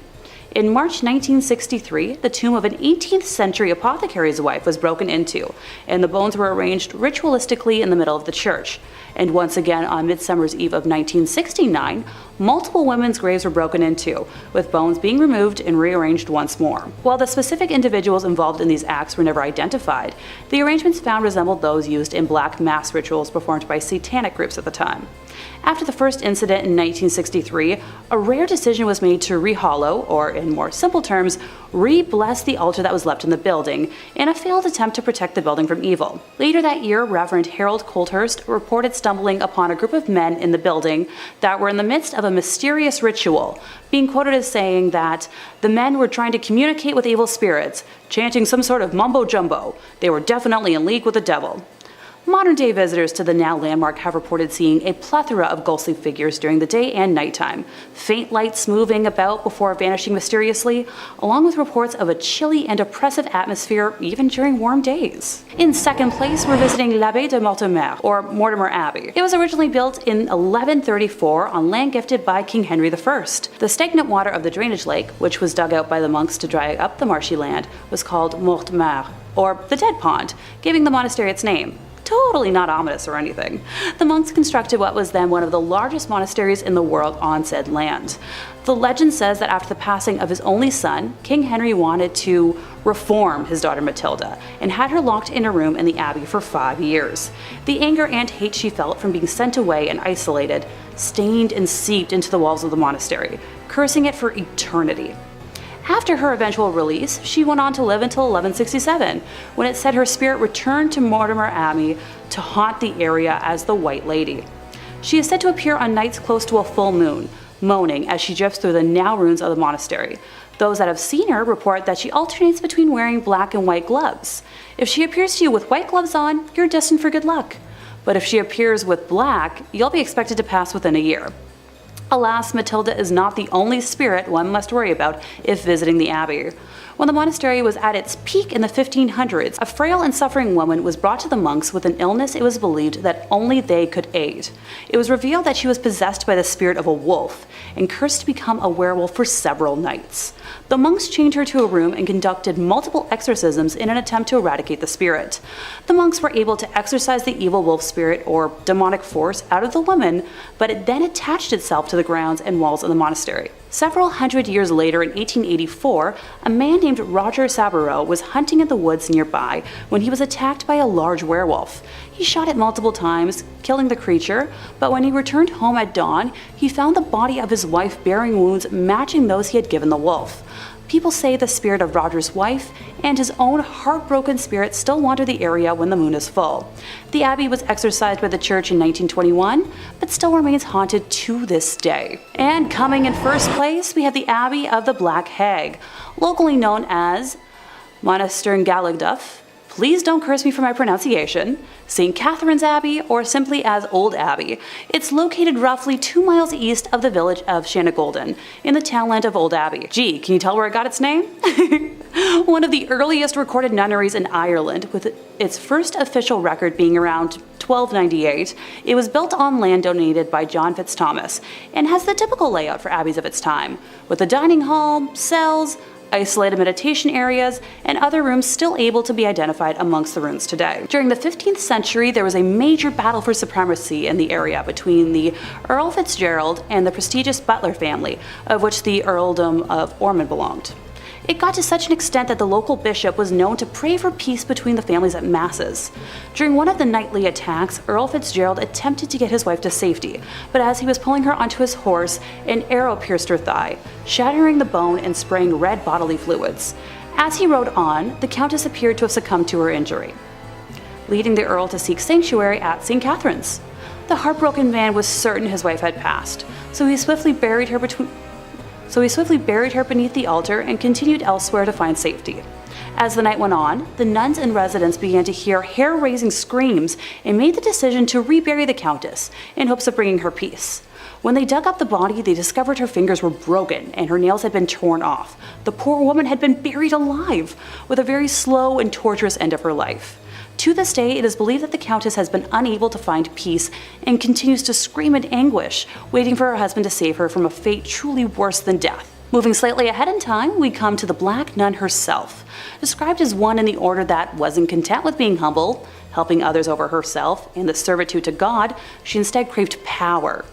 In March 1963, the tomb of an 18th century apothecary's wife was broken into, and the bones were arranged ritualistically in the middle of the church. And once again on Midsummer's Eve of 1969, multiple women's graves were broken into, with bones being removed and rearranged once more. While the specific individuals involved in these acts were never identified, the arrangements found resembled those used in black mass rituals performed by satanic groups at the time. After the first incident in 1963, a rare decision was made to rehollow, or in more simple terms, re-bless the altar that was left in the building, in a failed attempt to protect the building from evil. Later that year, Reverend Harold Colthurst reported stumbling upon a group of men in the building that were in the midst of a mysterious ritual, being quoted as saying that the men were trying to communicate with evil spirits, chanting some sort of mumbo-jumbo. They were definitely in league with the devil. Modern-day visitors to the now landmark have reported seeing a plethora of ghostly figures during the day and nighttime, faint lights moving about before vanishing mysteriously, along with reports of a chilly and oppressive atmosphere even during warm days. In second place, we're visiting l'Abbaye de Mortimer, or Mortimer Abbey. It was originally built in 1134 on land gifted by King Henry I. The stagnant water of the drainage lake, which was dug out by the monks to dry up the marshy land, was called Mortimer, or the Dead Pond, giving the monastery its name. Totally not ominous or anything. The monks constructed what was then one of the largest monasteries in the world on said land. The legend says that after the passing of his only son, King Henry wanted to reform his daughter Matilda and had her locked in a room in the abbey for 5 years. The anger and hate she felt from being sent away and isolated stained and seeped into the walls of the monastery, cursing it for eternity. After her eventual release, she went on to live until 1167, when it said her spirit returned to Mortimer Abbey to haunt the area as the White Lady. She is said to appear on nights close to a full moon, moaning as she drifts through the now ruins of the monastery. Those that have seen her report that she alternates between wearing black and white gloves. If she appears to you with white gloves on, you're destined for good luck. But if she appears with black, you'll be expected to pass within a year. Alas, Matilda is not the only spirit one must worry about if visiting the abbey. When the monastery was at its peak in the 1500s, a frail and suffering woman was brought to the monks with an illness it was believed that only they could aid. It was revealed that she was possessed by the spirit of a wolf and cursed to become a werewolf for several nights. The monks chained her to a room and conducted multiple exorcisms in an attempt to eradicate the spirit. The monks were able to exorcise the evil wolf spirit or demonic force out of the woman, but it then attached itself to the grounds and walls of the monastery. Several hundred years later, in 1884, a man named Roger Saboureau was hunting in the woods nearby when he was attacked by a large werewolf. He shot it multiple times, killing the creature, but when he returned home at dawn, he found the body of his wife bearing wounds matching those he had given the wolf. People say the spirit of Roger's wife and his own heartbroken spirit still wander the area when the moon is full. The abbey was exorcised by the church in 1921, but still remains haunted to this day. And coming in first place, we have the Abbey of the Black Hag, locally known as Monastery Galagduff, Please don't curse me for my pronunciation, St. Catherine's Abbey, or simply as Old Abbey. It's located roughly 2 miles east of the village of Shanagolden, in the townland of Old Abbey. Gee, can you tell where it got its name? One of the earliest recorded nunneries in Ireland, with its first official record being around 1298, it was built on land donated by John Fitzthomas, and has the typical layout for abbeys of its time, with a dining hall, cells, isolated meditation areas, and other rooms still able to be identified amongst the ruins today. During the 15th century, there was a major battle for supremacy in the area between the Earl Fitzgerald and the prestigious Butler family, of which the Earldom of Ormond belonged. It got to such an extent that the local bishop was known to pray for peace between the families at masses. During one of the nightly attacks, Earl Fitzgerald attempted to get his wife to safety, but as he was pulling her onto his horse, an arrow pierced her thigh, shattering the bone and spraying red bodily fluids. As he rode on, the Countess appeared to have succumbed to her injury, leading the Earl to seek sanctuary at St. Catherine's. The heartbroken man was certain his wife had passed, so he swiftly buried her beneath the altar and continued elsewhere to find safety. As the night went on, the nuns and residents began to hear hair-raising screams and made the decision to rebury the Countess in hopes of bringing her peace. When they dug up the body, they discovered her fingers were broken and her nails had been torn off. The poor woman had been buried alive, with a very slow and torturous end of her life. To this day, it is believed that the Countess has been unable to find peace and continues to scream in anguish, waiting for her husband to save her from a fate truly worse than death. Moving slightly ahead in time, we come to the Black Nun herself. Described as one in the order that wasn't content with being humble, helping others over herself, and the servitude to God, she instead craved power.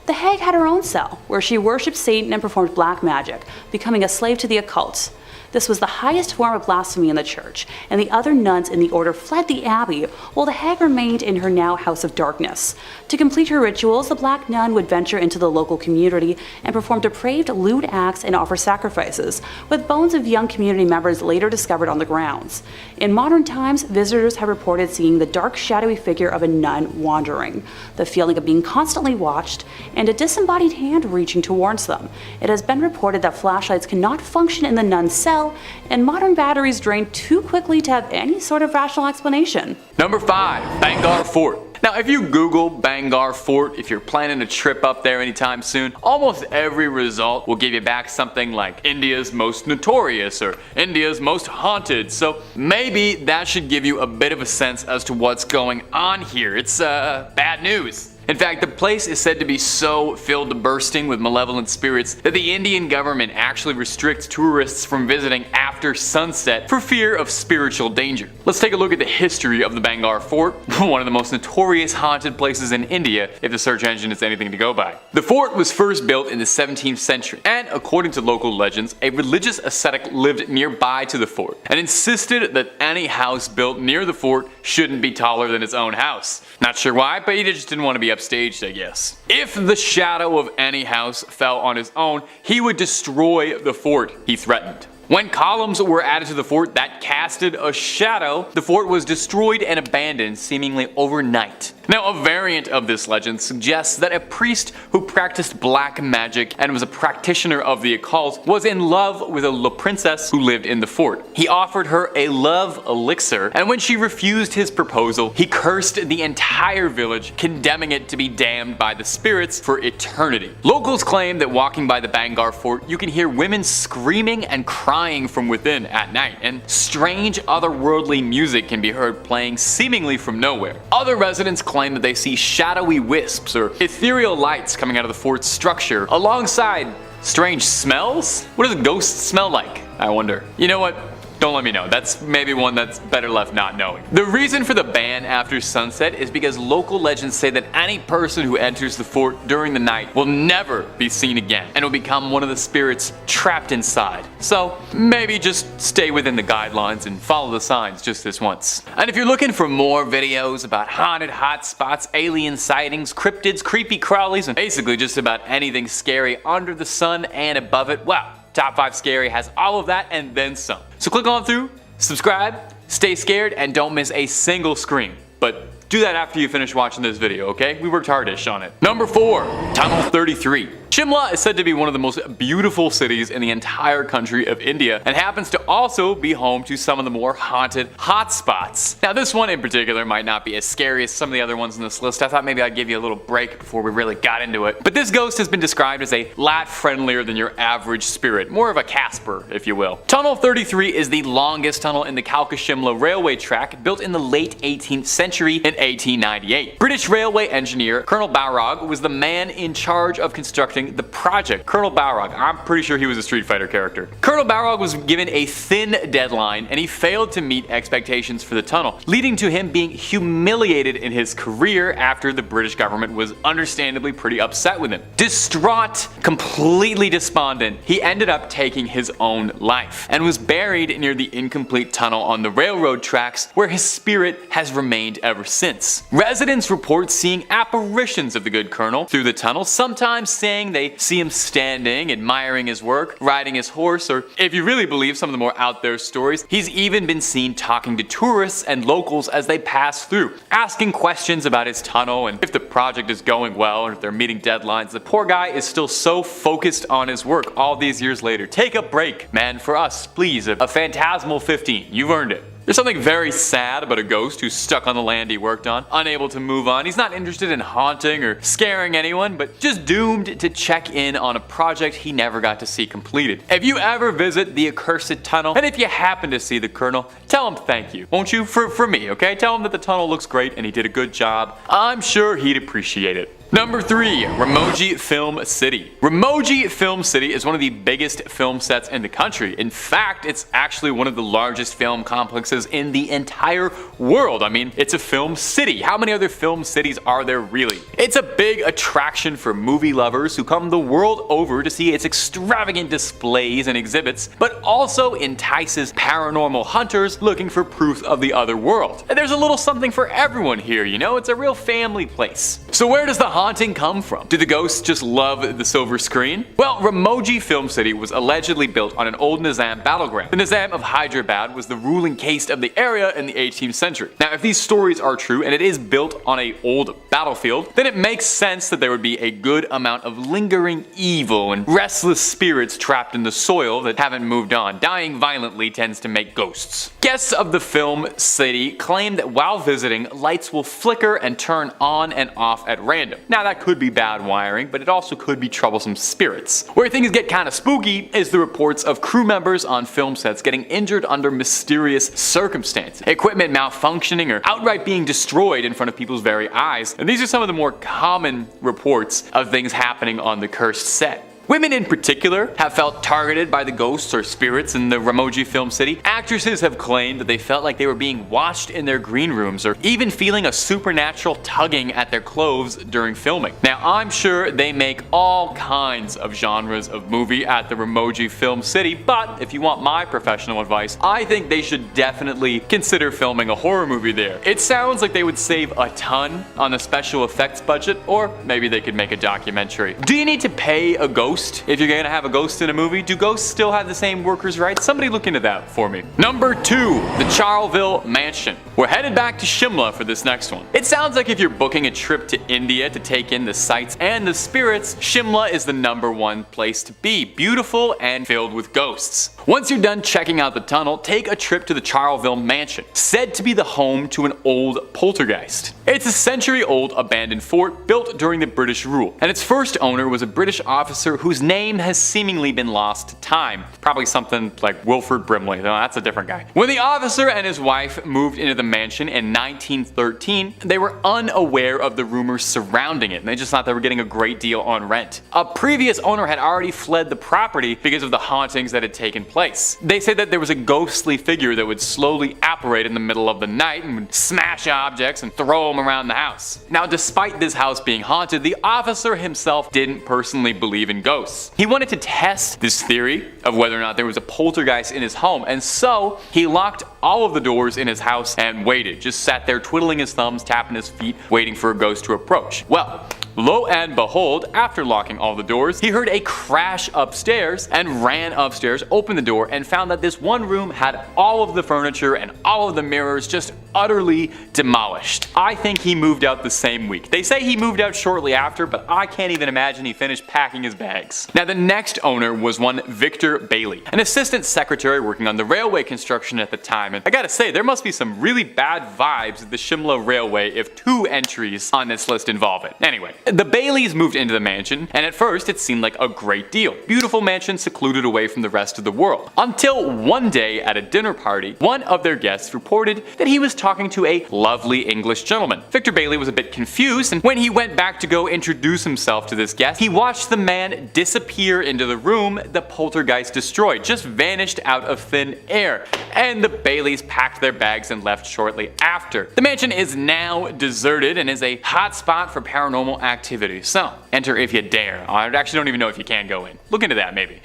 The hag had her own cell, where she worshipped Satan and performed black magic, becoming a slave to the occult. This was the highest form of blasphemy in the church, and the other nuns in the order fled the abbey, while the hag remained in her now house of darkness. To complete her rituals, the Black Nun would venture into the local community and perform depraved, lewd acts and offer sacrifices, with bones of young community members later discovered on the grounds. In modern times, visitors have reported seeing the dark, shadowy figure of a nun wandering, the feeling of being constantly watched, and a disembodied hand reaching towards them. It has been reported that flashlights cannot function in the nun's cell, and modern batteries drain too quickly to have any sort of rational explanation. Number 5. Bangor Fort. Now, if you Google Bangor Fort, if you're planning a trip up there anytime soon, almost every result will give you back something like India's most notorious or India's most haunted, so maybe that should give you a bit of a sense as to what's going on here. It's bad news. In fact, the place is said to be so filled to bursting with malevolent spirits that the Indian government actually restricts tourists from visiting after sunset for fear of spiritual danger. Let's take a look at the history of the Bangor Fort, one of the most notorious haunted places in India if the search engine is anything to go by. The fort was first built in the 17th century, and according to local legends, a religious ascetic lived nearby to the fort and insisted that any house built near the fort shouldn't be taller than his own house. Not sure why, but he just didn't want to be upstaged, I guess. If the shadow of any house fell on his own, he would destroy the fort, he threatened. When columns were added to the fort that casted a shadow, the fort was destroyed and abandoned seemingly overnight. Now, a variant of this legend suggests that a priest who practiced black magic and was a practitioner of the occult was in love with a little princess who lived in the fort. He offered her a love elixir, and when she refused his proposal, he cursed the entire village, condemning it to be damned by the spirits for eternity. Locals claim that walking by the Bangor Fort, you can hear women screaming and crying from within at night, and strange otherworldly music can be heard playing seemingly from nowhere. Other residents claim that they see shadowy wisps or ethereal lights coming out of the fort's structure, alongside strange smells? What does a ghost smell like, I wonder? You know what? Don't let me know. That's maybe one that's better left not knowing. The reason for the ban after sunset is because local legends say that any person who enters the fort during the night will never be seen again and will become one of the spirits trapped inside. So maybe just stay within the guidelines and follow the signs just this once. And if you're looking for more videos about haunted hotspots, alien sightings, cryptids, creepy crawlies, and basically just about anything scary under the sun and above it, well, Top 5 Scary has all of that and then some. So click on through, subscribe, stay scared, and don't miss a single scream. But do that after you finish watching this video, okay? We worked hardish on it. Number 4, Tunnel 33. Shimla is said to be one of the most beautiful cities in the entire country of India and happens to also be home to some of the more haunted hotspots. Now this one in particular might not be as scary as some of the other ones in this list. I thought maybe I'd give you a little break before we really got into it. But this ghost has been described as a lot friendlier than your average spirit, more of a Casper, if you will. Tunnel 33 is the longest tunnel in the Kalka-Shimla railway track, built in the late 18th century in 1898. British railway engineer Colonel Balrog was the man in charge of constructing the project. Colonel Balrog, I'm pretty sure he was a Street Fighter character. Colonel Balrog was given a thin deadline and he failed to meet expectations for the tunnel, leading to him being humiliated in his career after the British government was understandably pretty upset with him. Distraught, completely despondent, he ended up taking his own life and was buried near the incomplete tunnel on the railroad tracks, where his spirit has remained ever since. Residents report seeing apparitions of the good colonel through the tunnel, sometimes saying they see him standing, admiring his work, riding his horse, or if you really believe some of the more out there stories, he's even been seen talking to tourists and locals as they pass through, asking questions about his tunnel and if the project is going well and if they're meeting deadlines. The poor guy is still so focused on his work all these years later. Take a break, man, for us, please. A phantasmal 15. You've earned it. There's something very sad about a ghost who's stuck on the land he worked on, unable to move on. He's not interested in haunting or scaring anyone, but just doomed to check in on a project he never got to see completed. If you ever visit the accursed tunnel, and if you happen to see the colonel, tell him thank you, won't you? For me, okay? Tell him that the tunnel looks great and he did a good job. I'm sure he'd appreciate it. Number 3, Ramogi Film City. Ramogi Film City is one of the biggest film sets in the country. In fact, it's actually one of the largest film complexes in the entire world. I mean, it's a film city. How many other film cities are there really? It's a big attraction for movie lovers who come the world over to see its extravagant displays and exhibits, but also entices paranormal hunters looking for proof of the other world. And there's a little something for everyone here, you know? It's a real family place. So where does the haunting come from? Do the ghosts just love the silver screen? Well, Ramogi Film City was allegedly built on an old Nizam battleground. The Nizam of Hyderabad was the ruling caste of the area in the 18th century. Now, if these stories are true and it is built on an old battlefield, then it makes sense that there would be a good amount of lingering evil and restless spirits trapped in the soil that haven't moved on. Dying violently tends to make ghosts. Guests of the film city claim that while visiting, lights will flicker and turn on and off at random. Now that could be bad wiring, but it also could be troublesome spirits. Where things get kind of spooky is the reports of crew members on film sets getting injured under mysterious circumstances, equipment malfunctioning, or outright being destroyed in front of people's very eyes. And these are some of the more common reports of things happening on the cursed set. Women in particular have felt targeted by the ghosts or spirits in the Ramogi Film City. Actresses have claimed that they felt like they were being watched in their green rooms, or even feeling a supernatural tugging at their clothes during filming. Now, I'm sure they make all kinds of genres of movie at the Ramogi Film City, but if you want my professional advice, I think they should definitely consider filming a horror movie there. It sounds like they would save a ton on the special effects budget, or maybe they could make a documentary. Do you need to pay a ghost if you're gonna have a ghost in a movie? Do ghosts still have the same workers' rights? Somebody look into that for me. Number 2, the Charleville Mansion. We're headed back to Shimla for this next one. It sounds like if you're booking a trip to India to take in the sights and the spirits, Shimla is the #1 place to be. Beautiful and filled with ghosts. Once you're done checking out the tunnel, take a trip to the Charleville Mansion, said to be the home to an old poltergeist. It's a century-old abandoned fort built during the British rule, and its first owner was a British officer whose name has seemingly been lost to time. Probably something like Wilford Brimley, though that's a different guy. When the officer and his wife moved into the mansion in 1913, they were unaware of the rumors surrounding it, and they just thought they were getting a great deal on rent. A previous owner had already fled the property because of the hauntings that had taken place. They say that there was a ghostly figure that would slowly apparate in the middle of the night and would smash objects and throw them around the house. Now, despite this house being haunted, the officer himself didn't personally believe in ghosts. He wanted to test this theory of whether or not there was a poltergeist in his home, and so he locked all of the doors in his house and waited, just sat there twiddling his thumbs, tapping his feet, waiting for a ghost to approach. Well, lo and behold, after locking all the doors, he heard a crash upstairs and ran upstairs, opened the door, and found that this one room had all of the furniture and all of the mirrors just utterly demolished. I think he moved out the same week. They say he moved out shortly after, but I can't even imagine he finished packing his bags. Now the next owner was one Victor Bailey, an assistant secretary working on the railway construction at the time, and I gotta say there must be some really bad vibes at the Shimla Railway if 2 entries on this list involve it. Anyway, the Baileys moved into the mansion, and at first it seemed like a great deal. Beautiful mansion secluded away from the rest of the world. Until one day at a dinner party, one of their guests reported that he was talking to a lovely English gentleman. Victor Bailey was a bit confused, and when he went back to go introduce himself to this guest, he watched the man disappear into the room the poltergeist destroyed, just vanished out of thin air, and the Baileys packed their bags and left shortly after. The mansion is now deserted and is a hot spot for paranormal activity, so enter if you dare. I actually don't even know if you can go in. Look into that maybe.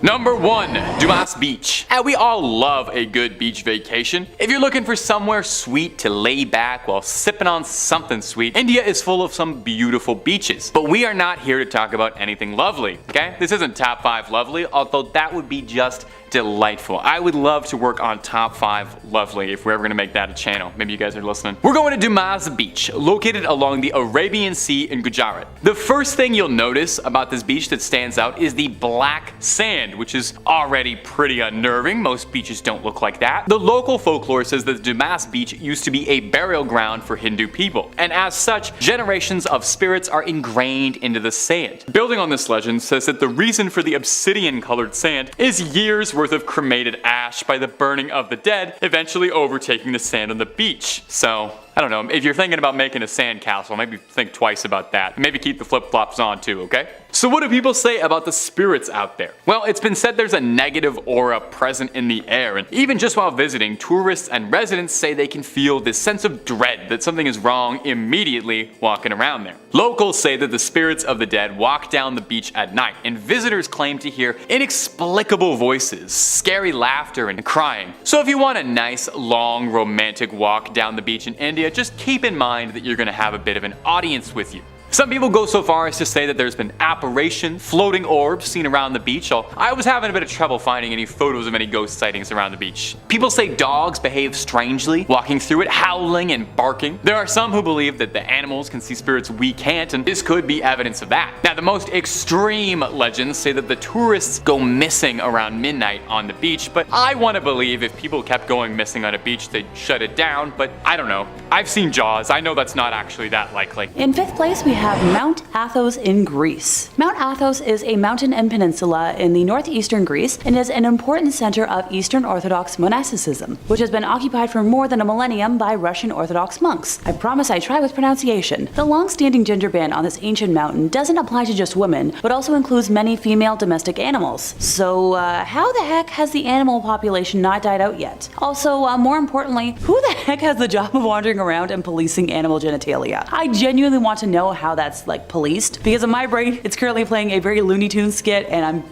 Number 1, Dumas Beach. We all love a good beach vacation. If you're looking for somewhere sweet to lay back while sipping on something sweet, India is full of some beautiful beaches. But we are not here to talk about anything lovely, okay? This isn't top 5 lovely, although that would be just delightful. I would love to work on top 5 lovely if we're ever gonna make that a channel. Maybe you guys are listening. We're going to Dumas Beach, located along the Arabian Sea in Gujarat. The first thing you'll notice about this beach that stands out is the black sand, which is already pretty unnerving. Most beaches don't look like that. The local folklore says that Dumas Beach used to be a burial ground for Hindu people, and as such, generations of spirits are ingrained into the sand. Building on this legend says that the reason for the obsidian-colored sand is years worth of cremated ash by the burning of the dead, eventually overtaking the sand on the beach. So, I don't know, if you're thinking about making a sand castle, maybe think twice about that. Maybe keep the flip-flops on too, okay? So what do people say about the spirits out there? Well, it's been said there's a negative aura present in the air, and even just while visiting, tourists and residents say they can feel this sense of dread that something is wrong immediately walking around there. Locals say that the spirits of the dead walk down the beach at night, and visitors claim to hear inexplicable voices, scary laughter, and crying. So if you want a nice, long, romantic walk down the beach in India, just keep in mind that you're gonna have a bit of an audience with you. Some people go so far as to say that there's been apparition, floating orbs seen around the beach, although I was having a bit of trouble finding any photos of any ghost sightings around the beach. People say dogs behave strangely, walking through it, howling and barking. There are some who believe that the animals can see spirits we can't, and this could be evidence of that. Now, the most extreme legends say that the tourists go missing around midnight on the beach, but I want to believe if people kept going missing on a beach, they'd shut it down, but I don't know. I've seen Jaws, I know that's not actually that likely. In 5th place, we have Mount Athos in Greece. Mount Athos is a mountain and peninsula in the northeastern Greece and is an important center of Eastern Orthodox monasticism, which has been occupied for more than a millennium by Russian Orthodox monks. I promise I try with pronunciation. The long-standing gender ban on this ancient mountain doesn't apply to just women, but also includes many female domestic animals. So how the heck has the animal population not died out yet? Also, more importantly, who the heck has the job of wandering around and policing animal genitalia? I genuinely want to know how that's policed, because in my brain it's currently playing a very Looney Tunes skit and I'm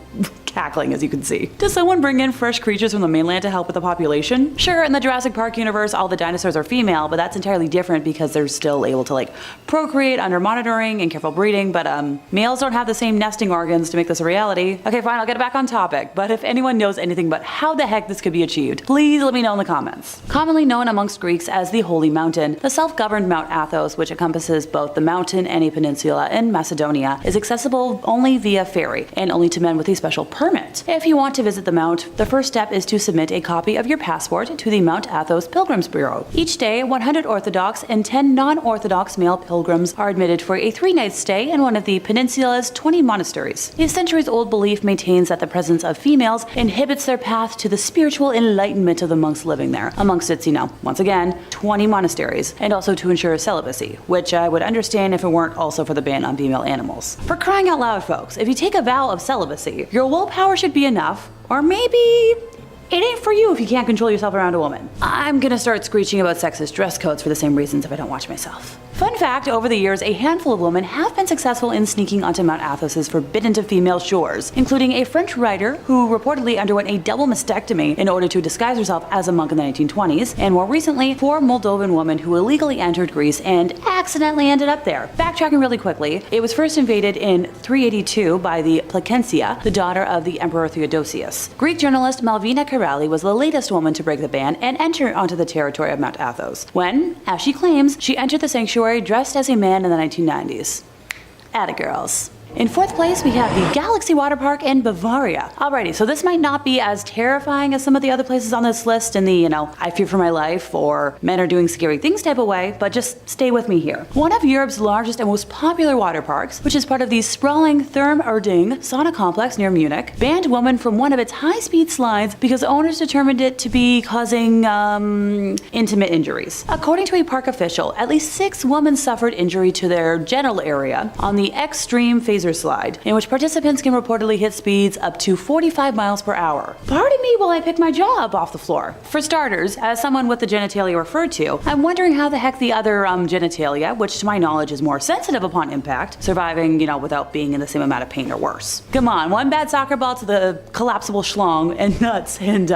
cackling, as you can see. Does someone bring in fresh creatures from the mainland to help with the population? Sure, in the Jurassic Park universe all the dinosaurs are female, but that's entirely different because they're still able to procreate under monitoring and careful breeding, but males don't have the same nesting organs to make this a reality. Okay, fine, I'll get back on topic, but if anyone knows anything about how the heck this could be achieved, please let me know in the comments. Commonly known amongst Greeks as the Holy Mountain, the self-governed Mount Athos, which encompasses both the mountain and a peninsula in Macedonia, is accessible only via ferry and only to men with a special permit. If you want to visit the mount, the first step is to submit a copy of your passport to the Mount Athos Pilgrims Bureau. Each day, 100 Orthodox and 10 non-Orthodox male pilgrims are admitted for a 3-night stay in one of the peninsula's 20 monasteries. A centuries-old belief maintains that the presence of females inhibits their path to the spiritual enlightenment of the monks living there, amongst its, once again, 20 monasteries, and also to ensure celibacy, which I would understand if it weren't also for the ban on female animals. For crying out loud, folks, if you take a vow of celibacy, your willpower should be enough, or maybe it ain't for you if you can't control yourself around a woman. I'm gonna start screeching about sexist dress codes for the same reasons if I don't watch myself. Fun fact, over the years, a handful of women have been successful in sneaking onto Mount Athos's forbidden to female shores, including a French writer who reportedly underwent a double mastectomy in order to disguise herself as a monk in the 1920s, and more recently, 4 Moldovan women who illegally entered Greece and accidentally ended up there. Backtracking really quickly, it was first invaded in 382 by the Placentia, the daughter of the Emperor Theodosius. Greek journalist Malvina Karali was the latest woman to break the ban and enter onto the territory of Mount Athos, when, as she claims, she entered the sanctuary dressed as a man in the 1990s. Atta girls. In 4th place, we have the Galaxy Water Park in Bavaria. Alrighty, so this might not be as terrifying as some of the other places on this list in the, I fear for my life or men are doing scary things type of way, but just stay with me here. One of Europe's largest and most popular water parks, which is part of the sprawling Therme Erding sauna complex near Munich, banned women from one of its high-speed slides because owners determined it to be causing, intimate injuries. According to a park official, at least 6 women suffered injury to their genital area on the extreme phaser slide, in which participants can reportedly hit speeds up to 45 miles per hour. Pardon me while I pick my jaw up off the floor. For starters, as someone with the genitalia referred to, I'm wondering how the heck the other genitalia, which to my knowledge is more sensitive upon impact, surviving, without being in the same amount of pain or worse. Come on, one bad soccer ball to the collapsible schlong and nuts and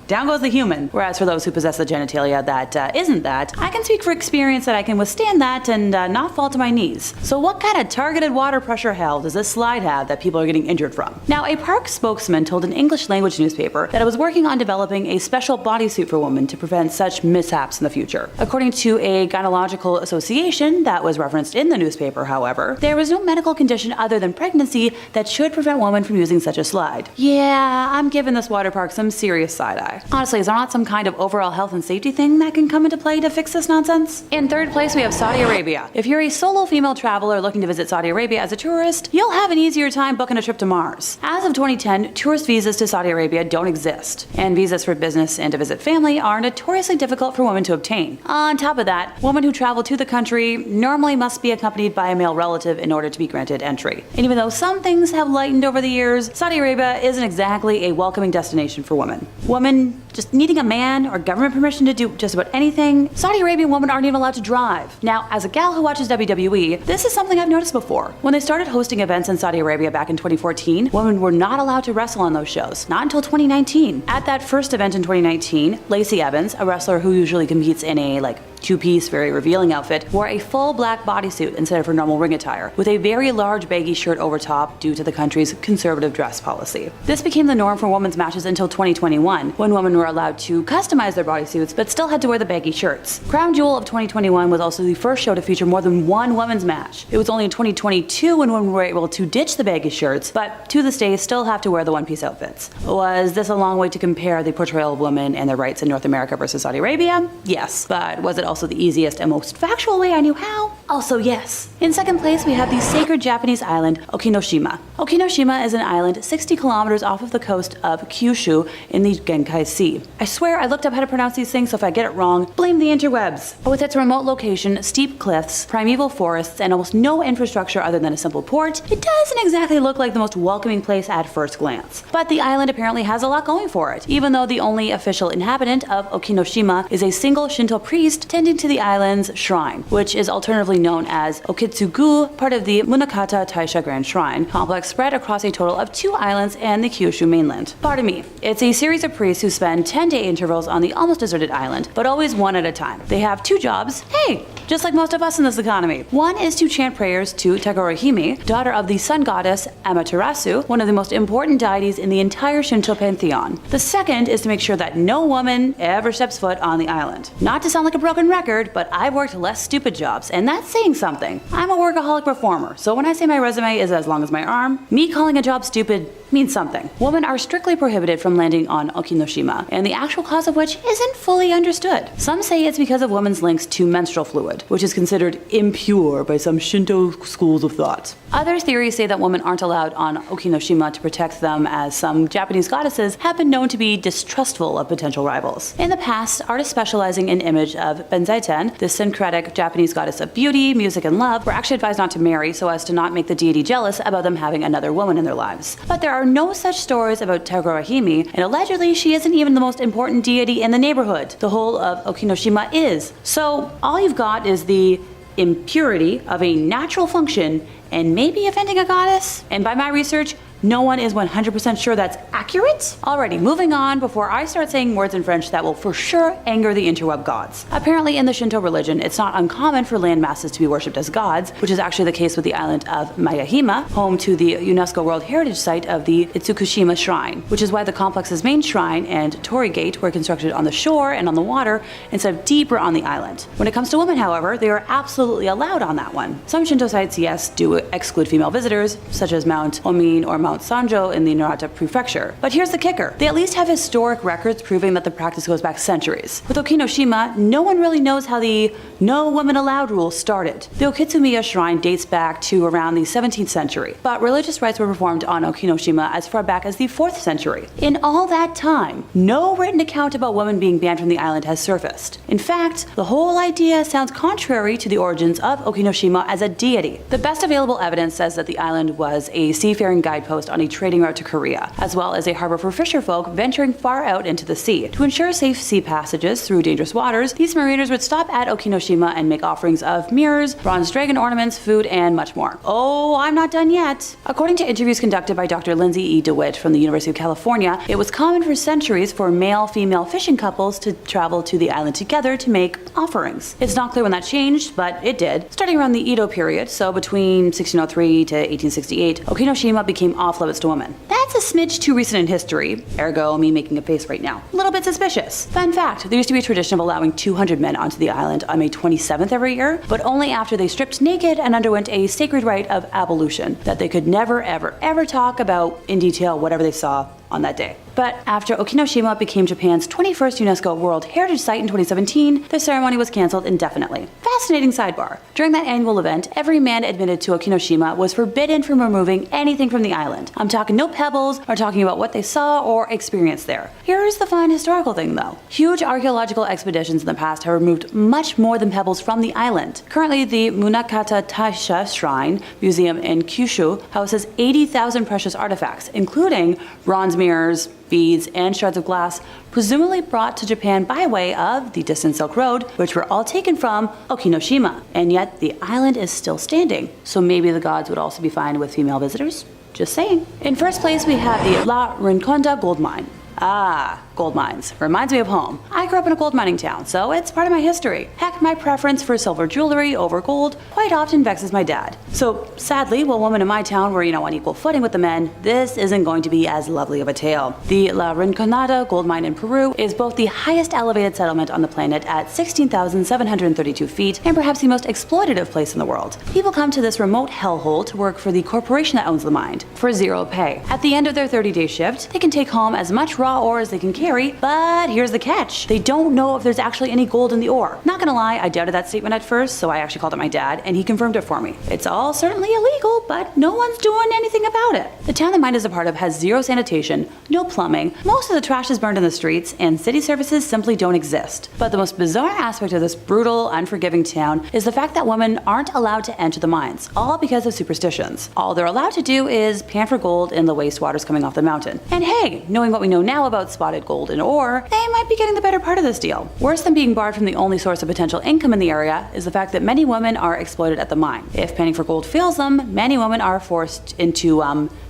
down goes the human. Whereas for those who possess the genitalia that isn't that, I can speak for experience that I can withstand that and not fall to my knees. So what kind of targeted water pressure hell does this slide have that people are getting injured from? Now, a park spokesman told an English language newspaper that it was working on developing a special bodysuit for women to prevent such mishaps in the future. According to a gynecological association that was referenced in the newspaper, however, there was no medical condition other than pregnancy that should prevent women from using such a slide. Yeah, I'm giving this water park some serious side-eye. Honestly, is there not some kind of overall health and safety thing that can come into play to fix this nonsense? In 3rd place, we have Saudi Arabia. If you're a solo female traveler looking to visit Saudi Arabia as a tourist, you'll have an easier time booking a trip to Mars. As of 2010, tourist visas to Saudi Arabia don't exist, and visas for business and to visit family are notoriously difficult for women to obtain. On top of that, women who travel to the country normally must be accompanied by a male relative in order to be granted entry. And even though some things have lightened over the years, Saudi Arabia isn't exactly a welcoming destination for women. Women just needing a man or government permission to do just about anything. Saudi Arabian women aren't even allowed to drive. Now, as a gal who watches WWE, this is something I've noticed before. When they started hosting events in Saudi Arabia back in 2014, women were not allowed to wrestle on those shows, not until 2019. At that first event in 2019, Lacey Evans, a wrestler who usually competes in a two-piece, very revealing outfit, wore a full black bodysuit instead of her normal ring attire, with a very large baggy shirt over top due to the country's conservative dress policy. This became the norm for women's matches until 2021, when women were allowed to customize their bodysuits but still had to wear the baggy shirts. Crown Jewel of 2021 was also the first show to feature more than one women's match. It was only in 2022 when women were able to ditch the baggy shirts, but to this day still have to wear the one-piece outfits. Was this a long way to compare the portrayal of women and their rights in North America versus Saudi Arabia? Yes, but was it also the easiest and most factual way I knew how? Also yes. In 2nd place, we have the sacred Japanese island Okinoshima. Okinoshima is an island 60 kilometers off of the coast of Kyushu in the Genkai Sea. I swear I looked up how to pronounce these things, so if I get it wrong, blame the interwebs. With its remote location, steep cliffs, primeval forests, and almost no infrastructure other than a simple port, it doesn't exactly look like the most welcoming place at first glance. But the island apparently has a lot going for it, even though the only official inhabitant of Okinoshima is a single Shinto priest tending to the island's shrine, which is alternatively known as Okitsugu, part of the Munakata Taisha Grand Shrine complex spread across a total of 2 islands and the Kyushu mainland. Pardon me, it's a series of priests who spend 10-day intervals on the almost deserted island, but always one at a time. They have 2 jobs, hey, just like most of us in this economy. One is to chant prayers to Tagorohime, daughter of the sun goddess Amaterasu, one of the most important deities in the entire Shinto pantheon. The second is to make sure that no woman ever steps foot on the island. Not to sound like a broken record, but I've worked less stupid jobs, and that's saying something. I'm a workaholic performer, so when I say my resume is as long as my arm, me calling a job stupid means something. Women are strictly prohibited from landing on Okinoshima, and the actual cause of which isn't fully understood. Some say it's because of women's links to menstrual fluid, which is considered impure by some Shinto schools of thought. Other theories say that women aren't allowed on Okinoshima to protect them, as some Japanese goddesses have been known to be distrustful of potential rivals. In the past, artists specializing in image of Benzaiten, the syncretic Japanese goddess of beauty, music, and love, were actually advised not to marry so as to not make the deity jealous about them having another woman in their lives. But there are no such stories about Tagorohime, and allegedly she isn't even the most important deity in the neighborhood. The whole of Okinoshima is. So all you've got is the impurity of a natural function and maybe offending a goddess? And by my research, no one is 100% sure that's accurate? Alrighty, moving on before I start saying words in French that will for sure anger the interweb gods. Apparently in the Shinto religion, it's not uncommon for land masses to be worshipped as gods, which is actually the case with the island of Miyahima, home to the UNESCO World Heritage Site of the Itsukushima Shrine, which is why the complex's main shrine and torii gate were constructed on the shore and on the water instead of deeper on the island. When it comes to women, however, they are absolutely allowed on that one. Some Shinto sites, yes, do exclude female visitors, such as Mount Omin or Mount Sanjo in the Narita Prefecture. But here's the kicker. They at least have historic records proving that the practice goes back centuries. With Okinoshima, no one really knows how the no women allowed rule started. The Okitsumiya shrine dates back to around the 17th century, but religious rites were performed on Okinoshima as far back as the 4th century. In all that time, no written account about women being banned from the island has surfaced. In fact, the whole idea sounds contrary to the origins of Okinoshima as a deity. The best available evidence says that the island was a seafaring guidepost on a trading route to Korea, as well as a harbor for fisherfolk venturing far out into the sea. To ensure safe sea passages through dangerous waters, these mariners would stop at Okinoshima and make offerings of mirrors, bronze dragon ornaments, food, and much more. Oh, I'm not done yet. According to interviews conducted by Dr. Lindsay E. DeWitt from the University of California, it was common for centuries for male-female fishing couples to travel to the island together to make offerings. It's not clear when that changed, but it did. Starting around the Edo period, so between 1603 to 1868, Okinoshima became off-limits to women. That's a smidge too recent in history, ergo me making a face right now. A little bit suspicious. Fun fact, there used to be a tradition of allowing 200 men onto the island on May 27th every year, but only after they stripped naked and underwent a sacred rite of ablution that they could never ever talk about in detail whatever they saw on that day. But after Okinoshima became Japan's 21st UNESCO World Heritage Site in 2017, the ceremony was cancelled indefinitely. Fascinating sidebar. During that annual event, every man admitted to Okinoshima was forbidden from removing anything from the island. I'm talking no pebbles or talking about what they saw or experienced there. Here's the fun historical thing though. Huge archaeological expeditions in the past have removed much more than pebbles from the island. Currently, the Munakata Taisha Shrine Museum in Kyushu houses 80,000 precious artifacts, including bronze mirrors, beads, and shards of glass, presumably brought to Japan by way of the distant Silk Road, which were all taken from Okinoshima. And yet the island is still standing, so maybe the gods would also be fine with female visitors? Just saying. In first place, we have the La Rinconda gold mine. Ah, gold mines. Reminds me of home. I grew up in a gold mining town, so it's part of my history. Heck, my preference for silver jewelry over gold quite often vexes my dad. So sadly, while women in my town were, on equal footing with the men, this isn't going to be as lovely of a tale. The La Rinconada gold mine in Peru is both the highest elevated settlement on the planet at 16,732 feet and perhaps the most exploitative place in the world. People come to this remote hellhole to work for the corporation that owns the mine for zero pay. At the end of their 30-day shift, they can take home as much raw ore as they can carry, but here's the catch. They don't know if there's actually any gold in the ore. Not gonna lie, I doubted that statement at first, so I actually called up my dad, and he confirmed it for me. It's all certainly illegal, but no one's doing anything about it. The town the mine is a part of has zero sanitation, no plumbing, most of the trash is burned in the streets, and city services simply don't exist. But the most bizarre aspect of this brutal, unforgiving town is the fact that women aren't allowed to enter the mines, all because of superstitions. All they're allowed to do is pan for gold in the wastewaters coming off the mountain. And hey, knowing what we know now about spotted gold and ore, they might be getting the better part of this deal. Worse than being barred from the only source of potential income in the area is the fact that many women are exploited at the mine. If panning for gold fails them, many women are forced into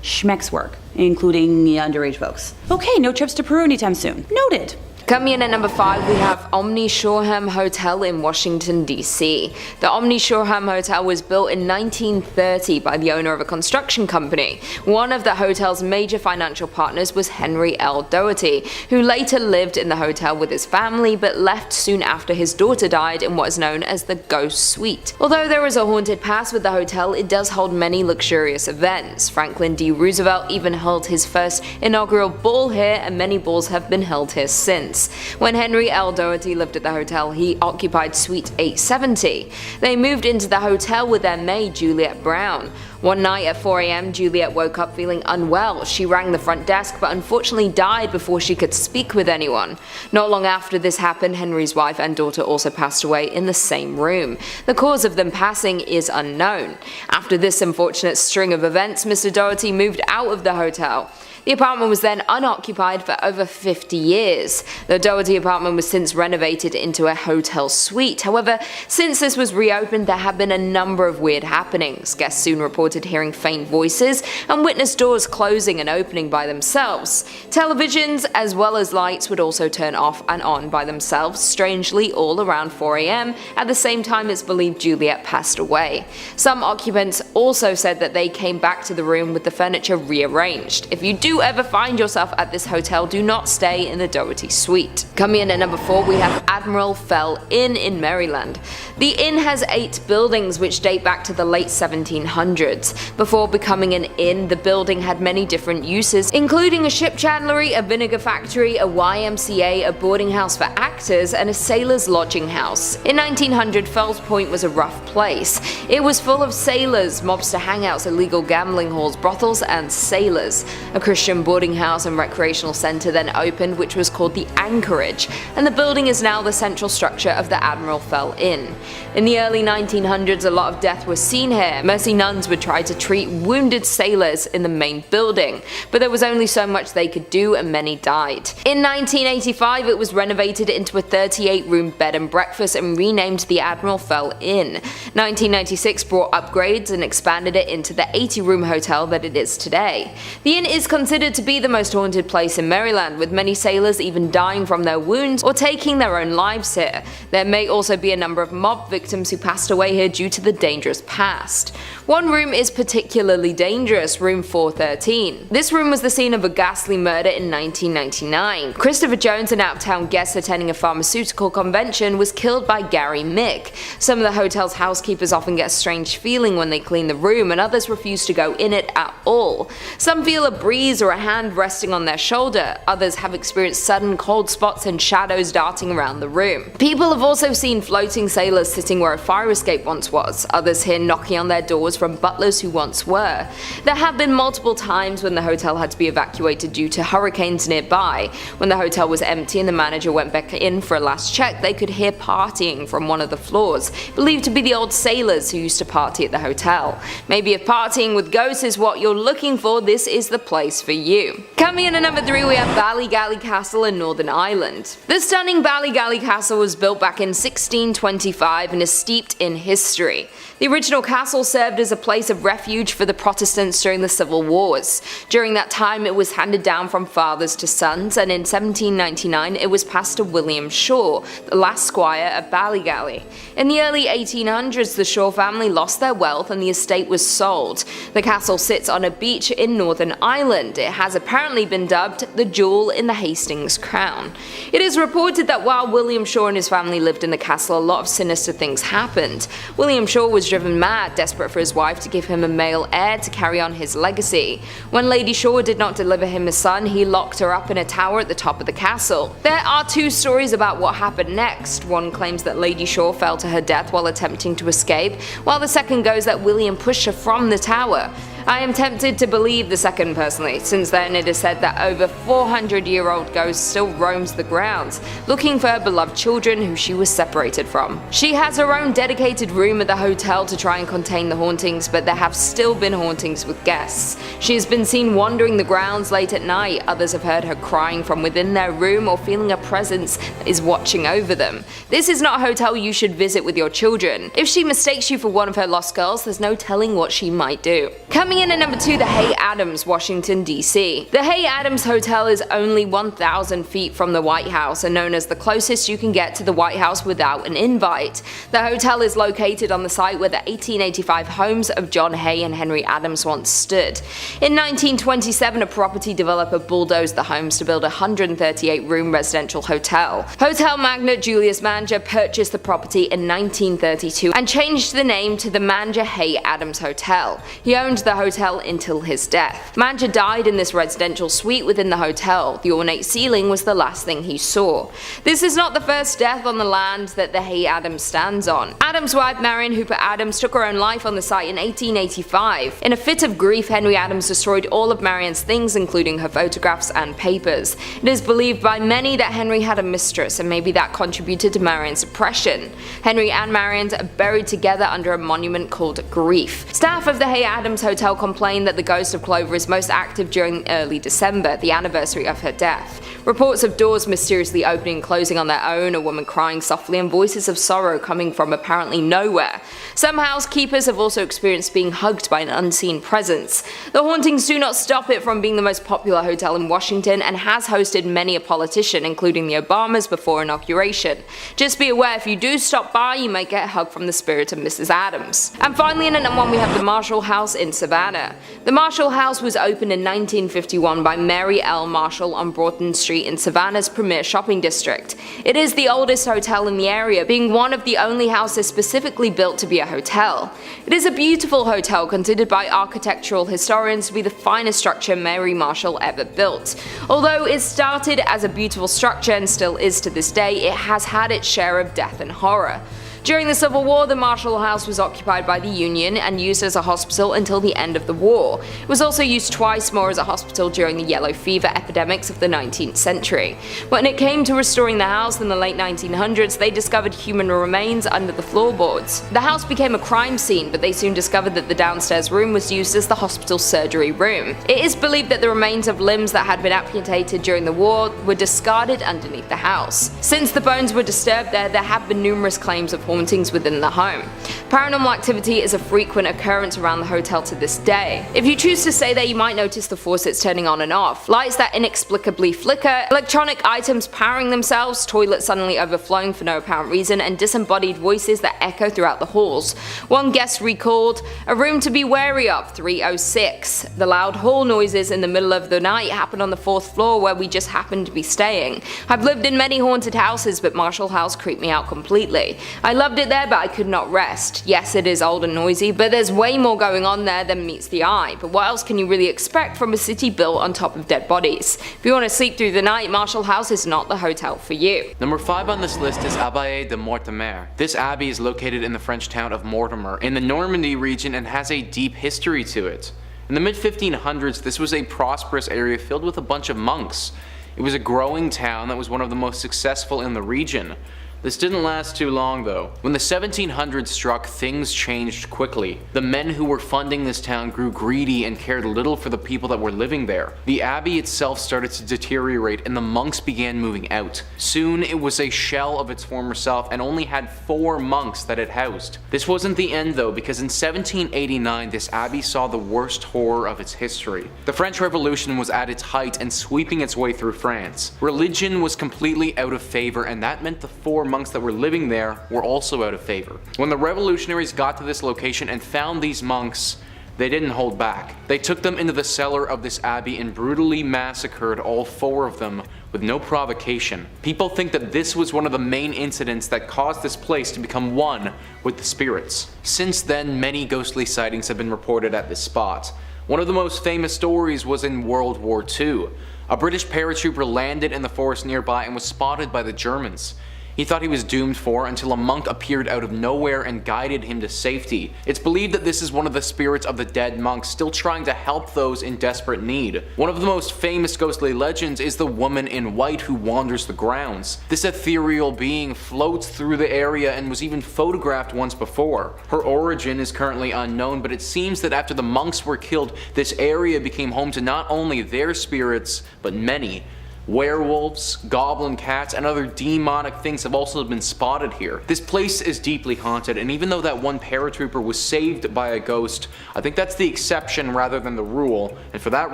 schmex work, including underage folks. Okay, no trips to Peru anytime soon. Noted. Coming in at number 5, we have Omni Shoreham Hotel in Washington, D.C. The Omni Shoreham Hotel was built in 1930 by the owner of a construction company. One of the hotel's major financial partners was Henry L. Doherty, who later lived in the hotel with his family but left soon after his daughter died in what is known as the Ghost Suite. Although there is a haunted past with the hotel, it does hold many luxurious events. Franklin D. Roosevelt even held his first inaugural ball here, and many balls have been held here since. When Henry L. Doherty lived at the hotel, he occupied Suite 870. They moved into the hotel with their maid, Juliet Brown. One night at 4 a.m., Juliet woke up feeling unwell. She rang the front desk but unfortunately died before she could speak with anyone. Not long after this happened, Henry's wife and daughter also passed away in the same room. The cause of them passing is unknown. After this unfortunate string of events, Mr. Doherty moved out of the hotel. The apartment was then unoccupied for over 50 years. The Doherty apartment was since renovated into a hotel suite. However, since this was reopened, there have been a number of weird happenings. Guests soon reported hearing faint voices and witnessed doors closing and opening by themselves. Televisions as well as lights would also turn off and on by themselves, strangely all around 4 a.m. at the same time it's believed Juliet passed away. Some occupants also said that they came back to the room with the furniture rearranged. If you do ever find yourself at this hotel, do not stay in the Doherty suite. Coming in at number 4, we have Admiral Fell Inn in Maryland. The inn has 8 buildings which date back to the late 1700s. Before becoming an inn, the building had many different uses, including a ship chandlery, a vinegar factory, a YMCA, a boarding house for actors, and a sailor's lodging house. In 1900, Fells Point was a rough place. It was full of sailors, mobster hangouts, illegal gambling halls, brothels, and sailors. A Christian boarding house and recreational center then opened, which was called the Anchorage, and the building is now the central structure of the Admiral Fell Inn. In the early 1900s, a lot of death was seen here. Mercy nuns would try to treat wounded sailors in the main building, but there was only so much they could do and many died. In 1985, it was renovated into a 38-room bed and breakfast and renamed the Admiral Fell Inn. 1996 brought upgrades and expanded it into the 80-room hotel that it is today. The inn is considered to be the most haunted place in Maryland, with many sailors even dying from their wounds or taking their own lives here. There may also be a number of mob victims who passed away here due to the dangerous past. One room is particularly dangerous, room 413. This room was the scene of a ghastly murder in 1999. Christopher Jones, an out-of-town guest attending a pharmaceutical convention, was killed by Gary Mick. Some of the hotel's housekeepers often get a strange feeling when they clean the room, and others refuse to go in it at all. Some feel a breeze or a hand resting on their shoulder. Others have experienced sudden cold spots and shadows darting around the room. People have also seen floating sailors sitting where a fire escape once was. Others hear knocking on their doors from butlers who once were. There have been multiple times when the hotel had to be evacuated due to hurricanes nearby. When the hotel was empty and the manager went back in for a last check, they could hear partying from one of the floors, believed to be the old sailors who used to party at the hotel. Maybe if partying with ghosts is what you're looking for, this is the place for you. Coming in at number 3, we have Ballygally Castle in Northern Ireland. The stunning Ballygally Castle was built back in 1625 and is steeped in history. The original castle served as a place of refuge for the Protestants during the Civil Wars. During that time, it was handed down from fathers to sons, and in 1799 it was passed to William Shaw, the last squire of Ballygally. In the early 1800s, the Shaw family lost their wealth and the estate was sold. The castle sits on a beach in Northern Ireland. It has apparently been dubbed the jewel in the Hastings crown. It is reported that while William Shaw and his family lived in the castle, a lot of sinister things happened. William Shaw was driven mad, desperate for his wife to give him a male heir to carry on his legacy. When Lady Shaw did not deliver him a son, he locked her up in a tower at the top of the castle. There are 2 stories about what happened next. One claims that Lady Shaw fell to her death while attempting to escape, while the second goes that William pushed her from the tower. I am tempted to believe the second personally, since then it is said that over 400-year-old ghost still roams the grounds, looking for her beloved children who she was separated from. She has her own dedicated room at the hotel to try and contain the hauntings, but there have still been hauntings with guests. She has been seen wandering the grounds late at night. Others have heard her crying from within their room or feeling a presence that is watching over them. This is not a hotel you should visit with your children. If she mistakes you for one of her lost girls, there's no telling what she might do. Coming in at number 2, the Hay Adams, Washington, D.C. The Hay Adams Hotel is only 1,000 feet from the White House and known as the closest you can get to the White House without an invite. The hotel is located on the site where the 1885 homes of John Hay and Henry Adams once stood. In 1927, a property developer bulldozed the homes to build a 138-room residential hotel. Hotel magnate Julius Manger purchased the property in 1932 and changed the name to the Manger Hay Adams Hotel. He owned the hotel until his death. Manger died in this residential suite within the hotel. The ornate ceiling was the last thing he saw. This is not the first death on the land that the Hay Adams stands on. Adams' wife Marion Hooper Adams took her own life on the site in 1885. In a fit of grief, Henry Adams destroyed all of Marion's things, including her photographs and papers. It is believed by many that Henry had a mistress, and maybe that contributed to Marion's depression. Henry and Marion are buried together under a monument called Grief. Staff of the Hay Adams Hotel Hotel complained that the ghost of Clover is most active during early December, the anniversary of her death. Reports of doors mysteriously opening and closing on their own, a woman crying softly, and voices of sorrow coming from apparently nowhere. Some housekeepers have also experienced being hugged by an unseen presence. The hauntings do not stop it from being the most popular hotel in Washington and has hosted many a politician, including the Obamas before inauguration. Just be aware, if you do stop by, you may get a hug from the spirit of Mrs. Adams. And finally, in at number 1 we have the Marshall House in Savannah. The Marshall House was opened in 1951 by Mary L. Marshall on Broughton Street in Savannah's premier shopping district. It is the oldest hotel in the area, being one of the only houses specifically built to be a hotel. It is a beautiful hotel considered by architectural historians to be the finest structure Mary Marshall ever built. Although it started as a beautiful structure and still is to this day, it has had its share of death and horror. During the Civil War, the Marshall House was occupied by the Union and used as a hospital until the end of the war. It was also used twice more as a hospital during the yellow fever epidemics of the 19th century. When it came to restoring the house in the late 1900s, they discovered human remains under the floorboards. The house became a crime scene, but they soon discovered that the downstairs room was used as the hospital surgery room. It is believed that the remains of limbs that had been amputated during the war were discarded underneath the house. Since the bones were disturbed there have been numerous claims of hauntings within the home. Paranormal activity is a frequent occurrence around the hotel to this day. If you choose to stay there, you might notice the faucets turning on and off, lights that inexplicably flicker, electronic items powering themselves, toilets suddenly overflowing for no apparent reason, and disembodied voices that echo throughout the halls. One guest recalled, "A room to be wary of, 306. The loud hall noises in the middle of the night happened on the 4th floor where we just happened to be staying. I've lived in many haunted houses, but Marshall House creeped me out completely. I loved it there, but I could not rest. Yes, it is old and noisy, but there's way more going on there than meets the eye. But what else can you really expect from a city built on top of dead bodies? If you want to sleep through the night, Marshall House is not the hotel for you." Number 5 on this list is Abbaye de Mortemer. This abbey is located in the French town of Mortemer in the Normandy region and has a deep history to it. In the mid-1500s, this was a prosperous area filled with a bunch of monks. It was a growing town that was one of the most successful in the region. This didn't last too long though. When the 1700s struck, things changed quickly. The men who were funding this town grew greedy and cared little for the people that were living there. The abbey itself started to deteriorate and the monks began moving out. Soon it was a shell of its former self and only had 4 monks that it housed. This wasn't the end though, because in 1789 this abbey saw the worst horror of its history. The French Revolution was at its height and sweeping its way through France. Religion was completely out of favor, and that meant the 4 monks that were living there were also out of favor. When the revolutionaries got to this location and found these monks, they didn't hold back. They took them into the cellar of this abbey and brutally massacred all 4 of them with no provocation. People think that this was one of the main incidents that caused this place to become one with the spirits. Since then, many ghostly sightings have been reported at this spot. One of the most famous stories was in World War II. A British paratrooper landed in the forest nearby and was spotted by the Germans. He thought he was doomed for until a monk appeared out of nowhere and guided him to safety. It's believed that this is one of the spirits of the dead monks still trying to help those in desperate need. One of the most famous ghostly legends is the woman in white who wanders the grounds. This ethereal being floats through the area and was even photographed once before. Her origin is currently unknown, but it seems that after the monks were killed, this area became home to not only their spirits, but many. Werewolves, goblin cats, and other demonic things have also been spotted here. This place is deeply haunted, and even though that one paratrooper was saved by a ghost, I think that's the exception rather than the rule, and for that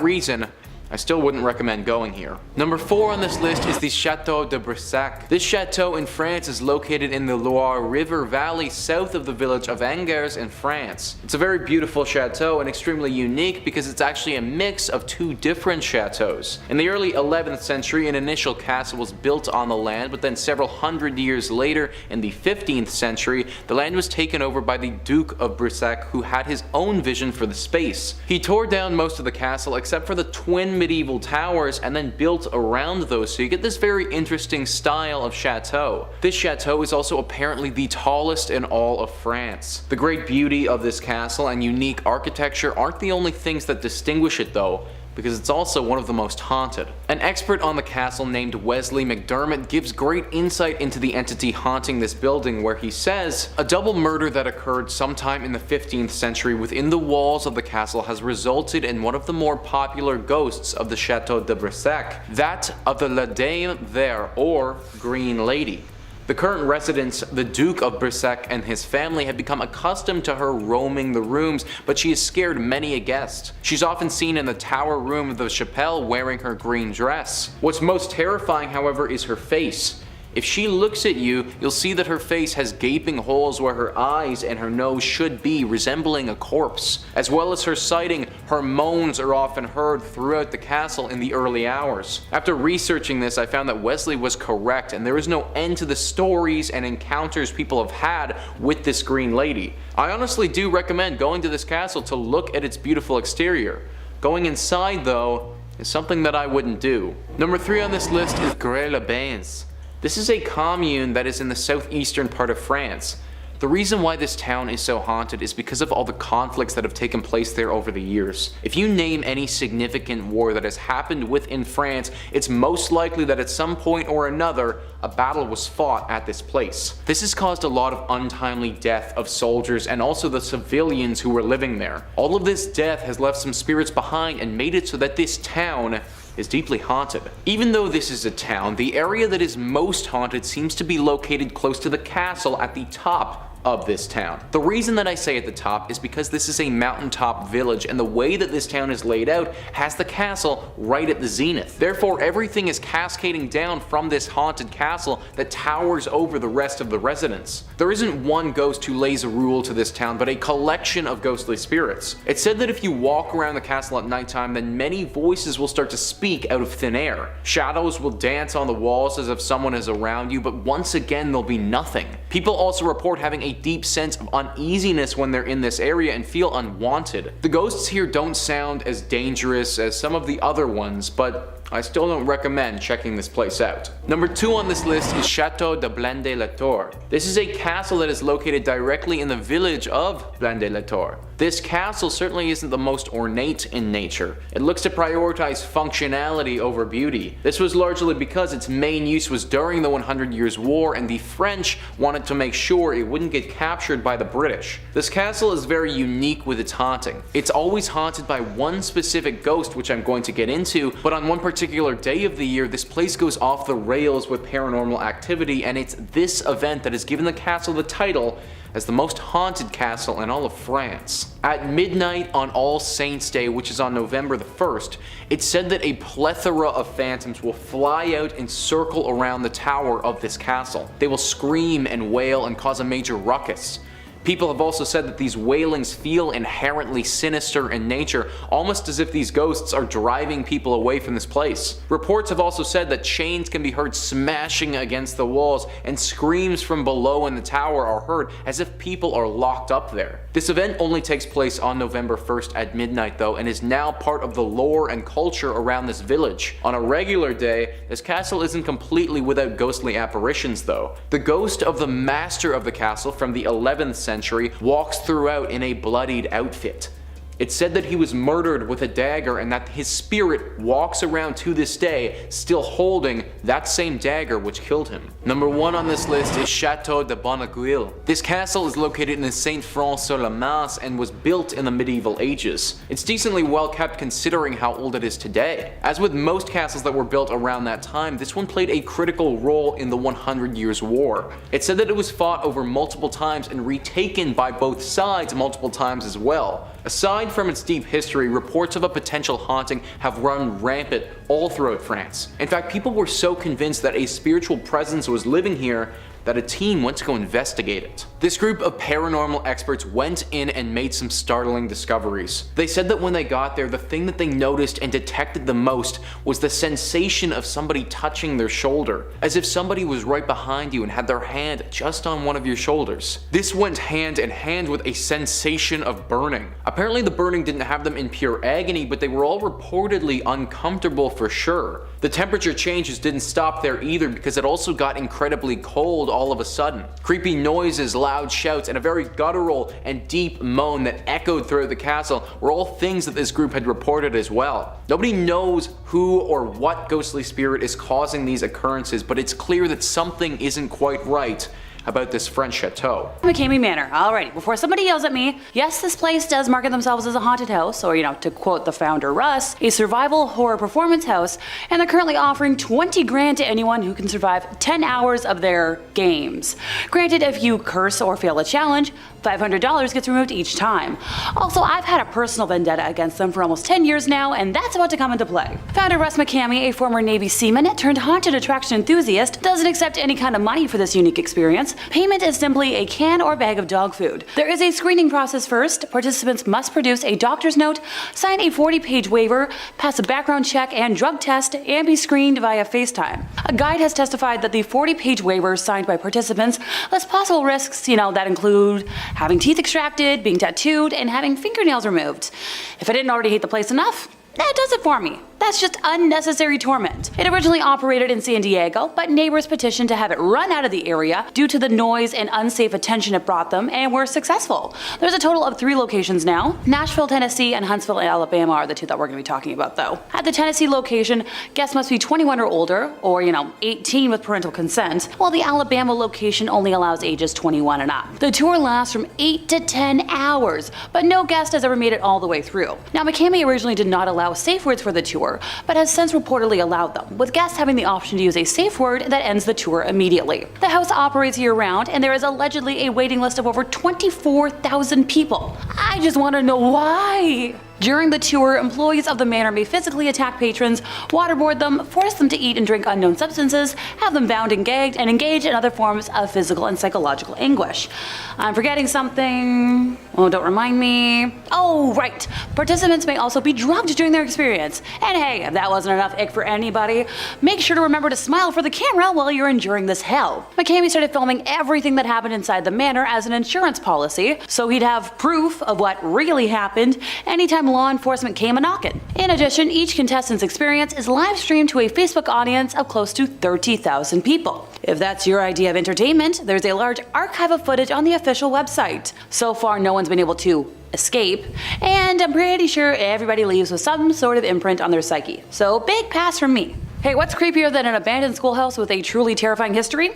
reason, I still wouldn't recommend going here. Number 4 on this list is the Chateau de Brissac. This chateau in France is located in the Loire River Valley south of the village of Angers in France. It's a very beautiful chateau and extremely unique because it's actually a mix of 2 different chateaus. In the early 11th century, an initial castle was built on the land, but then several hundred years later, in the 15th century, the land was taken over by the Duke of Brissac, who had his own vision for the space. He tore down most of the castle except for the twin medieval towers and then built around those, so you get this very interesting style of chateau. This chateau is also apparently the tallest in all of France. The great beauty of this castle and unique architecture aren't the only things that distinguish it though. because it's also one of the most haunted. An expert on the castle named Wesley McDermott gives great insight into the entity haunting this building, where he says, a double murder that occurred sometime in the 15th century within the walls of the castle has resulted in one of the more popular ghosts of the Chateau de Brissac, that of the La Dame Verte, or Green Lady. The current residents, the Duke of Brissac and his family, have become accustomed to her roaming the rooms, but she has scared many a guest. She's often seen in the tower room of the chapelle wearing her green dress. What's most terrifying, however, is her face. If she looks at you, you'll see that her face has gaping holes where her eyes and her nose should be, resembling a corpse. As well as her sighting, her moans are often heard throughout the castle in the early hours. After researching this, I found that Wesley was correct, and there is no end to the stories and encounters people have had with this Green Lady. I honestly do recommend going to this castle to look at its beautiful exterior. Going inside, though, is something that I wouldn't do. Number 3 on this list is Grès-les-Bains. This is a commune that is in the southeastern part of France. The reason why this town is so haunted is because of all the conflicts that have taken place there over the years. If you name any significant war that has happened within France, it's most likely that at some point or another, a battle was fought at this place. This has caused a lot of untimely death of soldiers and also the civilians who were living there. All of this death has left some spirits behind and made it so that this town is deeply haunted. Even though this is a town, the area that is most haunted seems to be located close to the castle at the top of this town. The reason that I say at the top is because this is a mountaintop village, and the way that this town is laid out has the castle right at the zenith. Therefore, everything is cascading down from this haunted castle that towers over the rest of the residents. There isn't one ghost who lays a rule to this town, but a collection of ghostly spirits. It's said that if you walk around the castle at nighttime, then many voices will start to speak out of thin air. Shadows will dance on the walls as if someone is around you, but once again there'll be nothing. People also report having a deep sense of uneasiness when they're in this area and feel unwanted. The ghosts here don't sound as dangerous as some of the other ones, but I still don't recommend checking this place out. Number 2 on this list is Chateau de Blain-de-la-Tour. This is a castle that is located directly in the village of Blain-de-la-Tour. This castle certainly isn't the most ornate in nature. It looks to prioritize functionality over beauty. This was largely because its main use was during the 100 Years' War, and the French wanted to make sure it wouldn't get captured by the British. This castle is very unique with its haunting. It's always haunted by one specific ghost, which I'm going to get into, but on one particular day of the year, this place goes off the rails with paranormal activity, and it's this event that has given the castle the title as the most haunted castle in all of France. At midnight on All Saints' Day, which is on November the 1st, it's said that a plethora of phantoms will fly out and circle around the tower of this castle. They will scream and wail and cause a major ruckus. People have also said that these wailings feel inherently sinister in nature, almost as if these ghosts are driving people away from this place. Reports have also said that chains can be heard smashing against the walls, and screams from below in the tower are heard as if people are locked up there. This event only takes place on November 1st at midnight though, and is now part of the lore and culture around this village. On a regular day, this castle isn't completely without ghostly apparitions though. The ghost of the master of the castle from the 11th century walks throughout in a bloodied outfit. It's said that he was murdered with a dagger, and that his spirit walks around to this day still holding that same dagger which killed him. Number 1 on this list is Chateau de Bonneguil. This castle is located in Saint-Front-sur-la-Masse and was built in the medieval ages. It's decently well kept considering how old it is today. As with most castles that were built around that time, this one played a critical role in the 100 Years' War. It's said that it was fought over multiple times and retaken by both sides multiple times as well. Aside from its deep history, reports of a potential haunting have run rampant all throughout France. In fact, people were so convinced that a spiritual presence was living here that a team went to go investigate it. This group of paranormal experts went in and made some startling discoveries. They said that when they got there, the thing that they noticed and detected the most was the sensation of somebody touching their shoulder, as if somebody was right behind you and had their hand just on one of your shoulders. This went hand in hand with a sensation of burning. Apparently the burning didn't have them in pure agony, but they were all reportedly uncomfortable for sure. The temperature changes didn't stop there either, because it also got incredibly cold cold all of a sudden. Creepy noises, loud shouts, and a very guttural and deep moan that echoed throughout the castle were all things that this group had reported as well. Nobody knows who or what ghostly spirit is causing these occurrences, but it's clear that something isn't quite right about this French chateau. McCamey Manor. Alrighty, before somebody yells at me, yes, this place does market themselves as a haunted house, or to quote the founder Russ, a survival horror performance house, and they're currently offering 20 grand to anyone who can survive 10 hours of their games. Granted, if you curse or fail a challenge, $500 gets removed each time. Also, I've had a personal vendetta against them for almost 10 years now, and that's about to come into play. Founder Russ McCamey, a former Navy seaman turned haunted attraction enthusiast, doesn't accept any kind of money for this unique experience. Payment is simply a can or bag of dog food. There is a screening process first. Participants must produce a doctor's note, sign a 40-page waiver, pass a background check and drug test, and be screened via FaceTime. A guide has testified that the 40-page waiver signed by participants lists possible risks, that include having teeth extracted, being tattooed, and having fingernails removed. If I didn't already hate the place enough, that does it for me. That's just unnecessary torment. It originally operated in San Diego, but neighbors petitioned to have it run out of the area due to the noise and unsafe attention it brought them, and were successful. There's a total of 3 locations now. Nashville, Tennessee, and Huntsville, Alabama are the 2 that we're going to be talking about though. At the Tennessee location, guests must be 21 or older, or 18 with parental consent, while the Alabama location only allows ages 21 and up. The tour lasts from 8 to 10 hours, but no guest has ever made it all the way through. Now, McCamey originally did not allow safe words for the tour, but has since reportedly allowed them, with guests having the option to use a safe word that ends the tour immediately. The house operates year-round, and there is allegedly a waiting list of over 24,000 people. I just want to know why. During the tour, employees of the manor may physically attack patrons, waterboard them, force them to eat and drink unknown substances, have them bound and gagged, and engage in other forms of physical and psychological anguish. I'm forgetting something. Oh, don't remind me. Oh, right. Participants may also be drugged during their experience. And hey, if that wasn't enough ick for anybody, make sure to remember to smile for the camera while you're enduring this hell. McCamey started filming everything that happened inside the manor as an insurance policy, so he'd have proof of what really happened anytime law enforcement came a-knockin'. In addition, each contestant's experience is live streamed to a Facebook audience of close to 30,000 people. If that's your idea of entertainment, there's a large archive of footage on the official website. So far, no one's been able to escape, and I'm pretty sure everybody leaves with some sort of imprint on their psyche. So big pass from me. Hey, what's creepier than an abandoned schoolhouse with a truly terrifying history?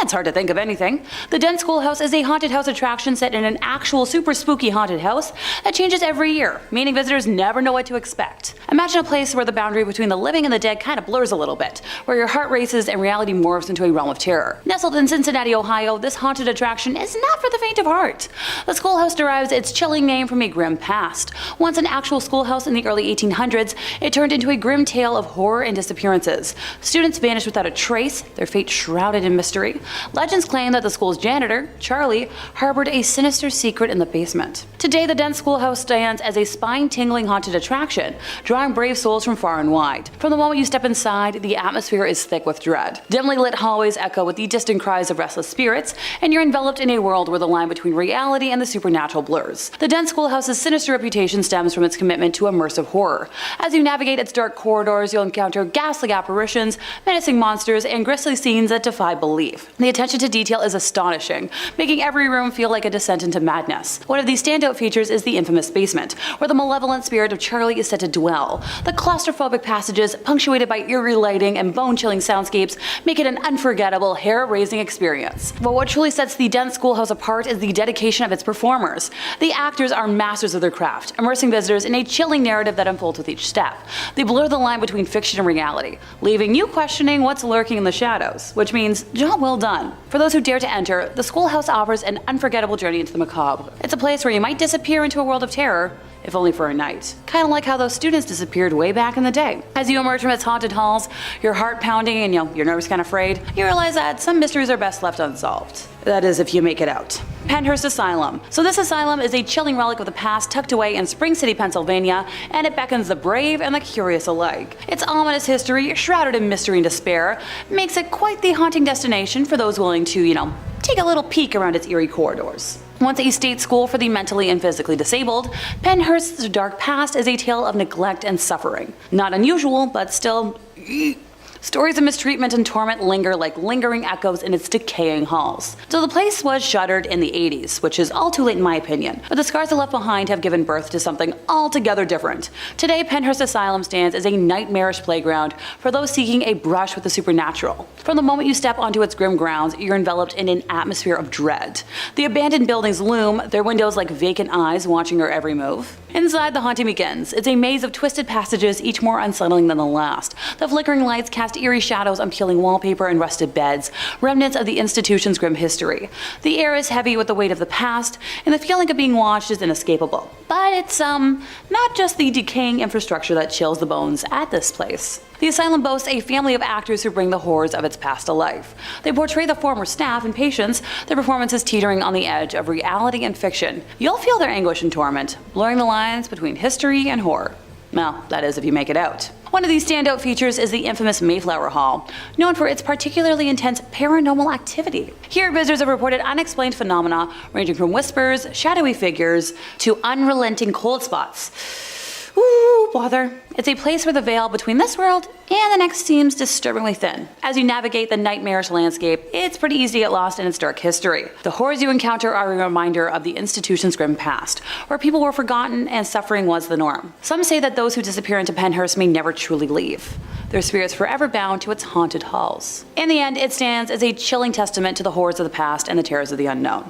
It's hard to think of anything. The Den Schoolhouse is a haunted house attraction set in an actual super spooky haunted house that changes every year, meaning visitors never know what to expect. Imagine a place where the boundary between the living and the dead kind of blurs a little bit, where your heart races and reality morphs into a realm of terror. Nestled in Cincinnati, Ohio, this haunted attraction is not for the faint of heart. The schoolhouse derives its chilling name from a grim past. Once an actual schoolhouse in the early 1800s, it turned into a grim tale of horror and disappearances. Students vanished without a trace, their fate shrouded in mystery. Legends claim that the school's janitor, Charlie, harbored a sinister secret in the basement. Today, the Den Schoolhouse stands as a spine-tingling haunted attraction, drawing brave souls from far and wide. From the moment you step inside, the atmosphere is thick with dread. Dimly lit hallways echo with the distant cries of restless spirits, and you're enveloped in a world where the line between reality and the supernatural blurs. The Den Schoolhouse's sinister reputation stems from its commitment to immersive horror. As you navigate its dark corridors, you'll encounter ghastly apparitions, menacing monsters, and grisly scenes that defy belief. The attention to detail is astonishing, making every room feel like a descent into madness. One of these standout features is the infamous basement, where the malevolent spirit of Charlie is said to dwell. The claustrophobic passages, punctuated by eerie lighting and bone-chilling soundscapes, make it an unforgettable, hair-raising experience. But what truly sets the Den Schoolhouse apart is the dedication of its performers. The actors are masters of their craft, immersing visitors in a chilling narrative that unfolds with each step. They blur the line between fiction and reality, leaving you questioning what's lurking in the shadows, which means job well done. For those who dare to enter, the schoolhouse offers an unforgettable journey into the macabre. It's a place where you might disappear into a world of terror, if only for a night. Kind of like how those students disappeared way back in the day. As you emerge from its haunted halls, your heart pounding and your nerves kind of frayed, you realize that some mysteries are best left unsolved. That is, if you make it out. Penhurst Asylum. So this asylum is a chilling relic of the past tucked away in Spring City, Pennsylvania, and it beckons the brave and the curious alike. Its ominous history, shrouded in mystery and despair, makes it quite the haunting destination for those willing to, take a little peek around its eerie corridors. Once a state school for the mentally and physically disabled, Penhurst's dark past is a tale of neglect and suffering. Not unusual, but still Stories of mistreatment and torment linger like lingering echoes in its decaying halls. So the place was shuttered in the 80s, which is all too late in my opinion, but the scars it left behind have given birth to something altogether different. Today, Pennhurst Asylum stands as a nightmarish playground for those seeking a brush with the supernatural. From the moment you step onto its grim grounds, you're enveloped in an atmosphere of dread. The abandoned buildings loom, their windows like vacant eyes watching your every move. Inside, the haunting begins. It's a maze of twisted passages, each more unsettling than the last. The flickering lights cast eerie shadows on peeling wallpaper and rusted beds, remnants of the institution's grim history. The air is heavy with the weight of the past, and the feeling of being watched is inescapable. But it's not just the decaying infrastructure that chills the bones at this place. The asylum boasts a family of actors who bring the horrors of its past to life. They portray the former staff and patients, their performances teetering on the edge of reality and fiction. You'll feel their anguish and torment, blurring the lines between history and horror. Well, that is if you make it out. One of these standout features is the infamous Mayflower Hall, known for its particularly intense paranormal activity. Here, visitors have reported unexplained phenomena ranging from whispers, shadowy figures, to unrelenting cold spots. Ooh, bother. It's a place where the veil between this world and the next seems disturbingly thin. As you navigate the nightmarish landscape, it's pretty easy to get lost in its dark history. The horrors you encounter are a reminder of the institution's grim past, where people were forgotten and suffering was the norm. Some say that those who disappear into Pennhurst may never truly leave, their spirits forever bound to its haunted halls. In the end, it stands as a chilling testament to the horrors of the past and the terrors of the unknown.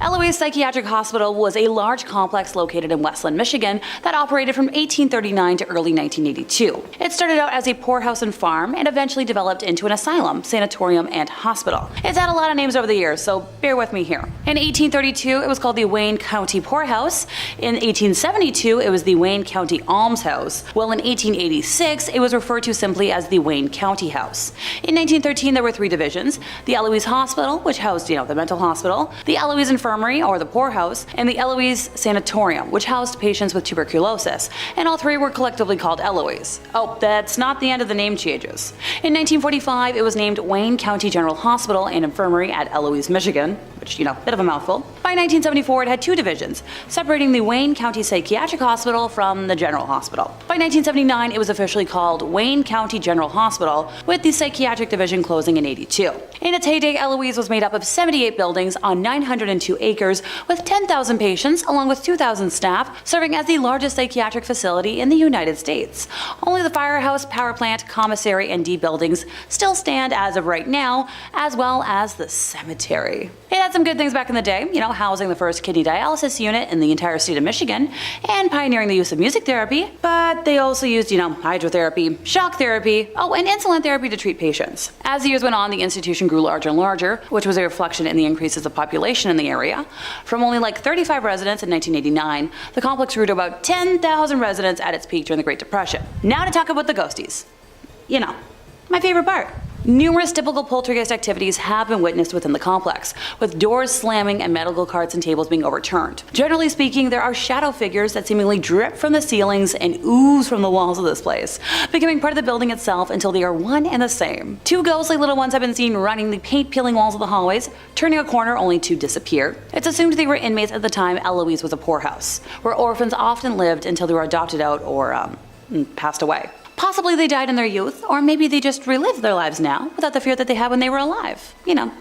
Eloise Psychiatric Hospital was a large complex located in Westland, Michigan that operated from 1839 to early 1982. It started out as a poorhouse and farm and eventually developed into an asylum, sanatorium, and hospital. It's had a lot of names over the years, so bear with me here. In 1832, it was called the Wayne County Poorhouse. In 1872, it was the Wayne County Almshouse. Well, in 1886, it was referred to simply as the Wayne County House. In 1913, there were three divisions: the Eloise Hospital, which housed, the mental hospital, the Eloise Infirmary, or the poorhouse, and the Eloise Sanatorium, which housed patients with tuberculosis, and all three were collectively called Eloise. Oh, that's not the end of the name changes. In 1945, it was named Wayne County General Hospital and Infirmary at Eloise, Michigan, which, bit of a mouthful. By 1974, it had two divisions, separating the Wayne County Psychiatric Hospital from the General Hospital. By 1979, it was officially called Wayne County General Hospital, with the Psychiatric Division closing in '82. In its heyday, Eloise was made up of 78 buildings on 902 acres with 10,000 patients along with 2,000 staff, serving as the largest psychiatric facility in the United States. Only the firehouse, power plant, commissary, and D buildings still stand as of right now, as well as the cemetery. It had some good things back in the day, housing the first kidney dialysis unit in the entire state of Michigan and pioneering the use of music therapy, but they also used, hydrotherapy, shock therapy, and insulin therapy to treat patients. As the years went on, the institution grew larger and larger, which was a reflection in the increases of population in the area. From only 35 residents in 1989, the complex grew to about 10,000 residents at its peak during the Great Depression. Now to talk about the ghosties. My favorite part. Numerous typical poltergeist activities have been witnessed within the complex, with doors slamming and medical carts and tables being overturned. Generally speaking, there are shadow figures that seemingly drip from the ceilings and ooze from the walls of this place, becoming part of the building itself until they are one and the same. Two ghostly little ones have been seen running the paint-peeling walls of the hallways, turning a corner only to disappear. It's assumed they were inmates at the time Eloise was a poorhouse, where orphans often lived until they were adopted out or passed away. Possibly they died in their youth, or maybe they just relived their lives now without the fear that they had when they were alive.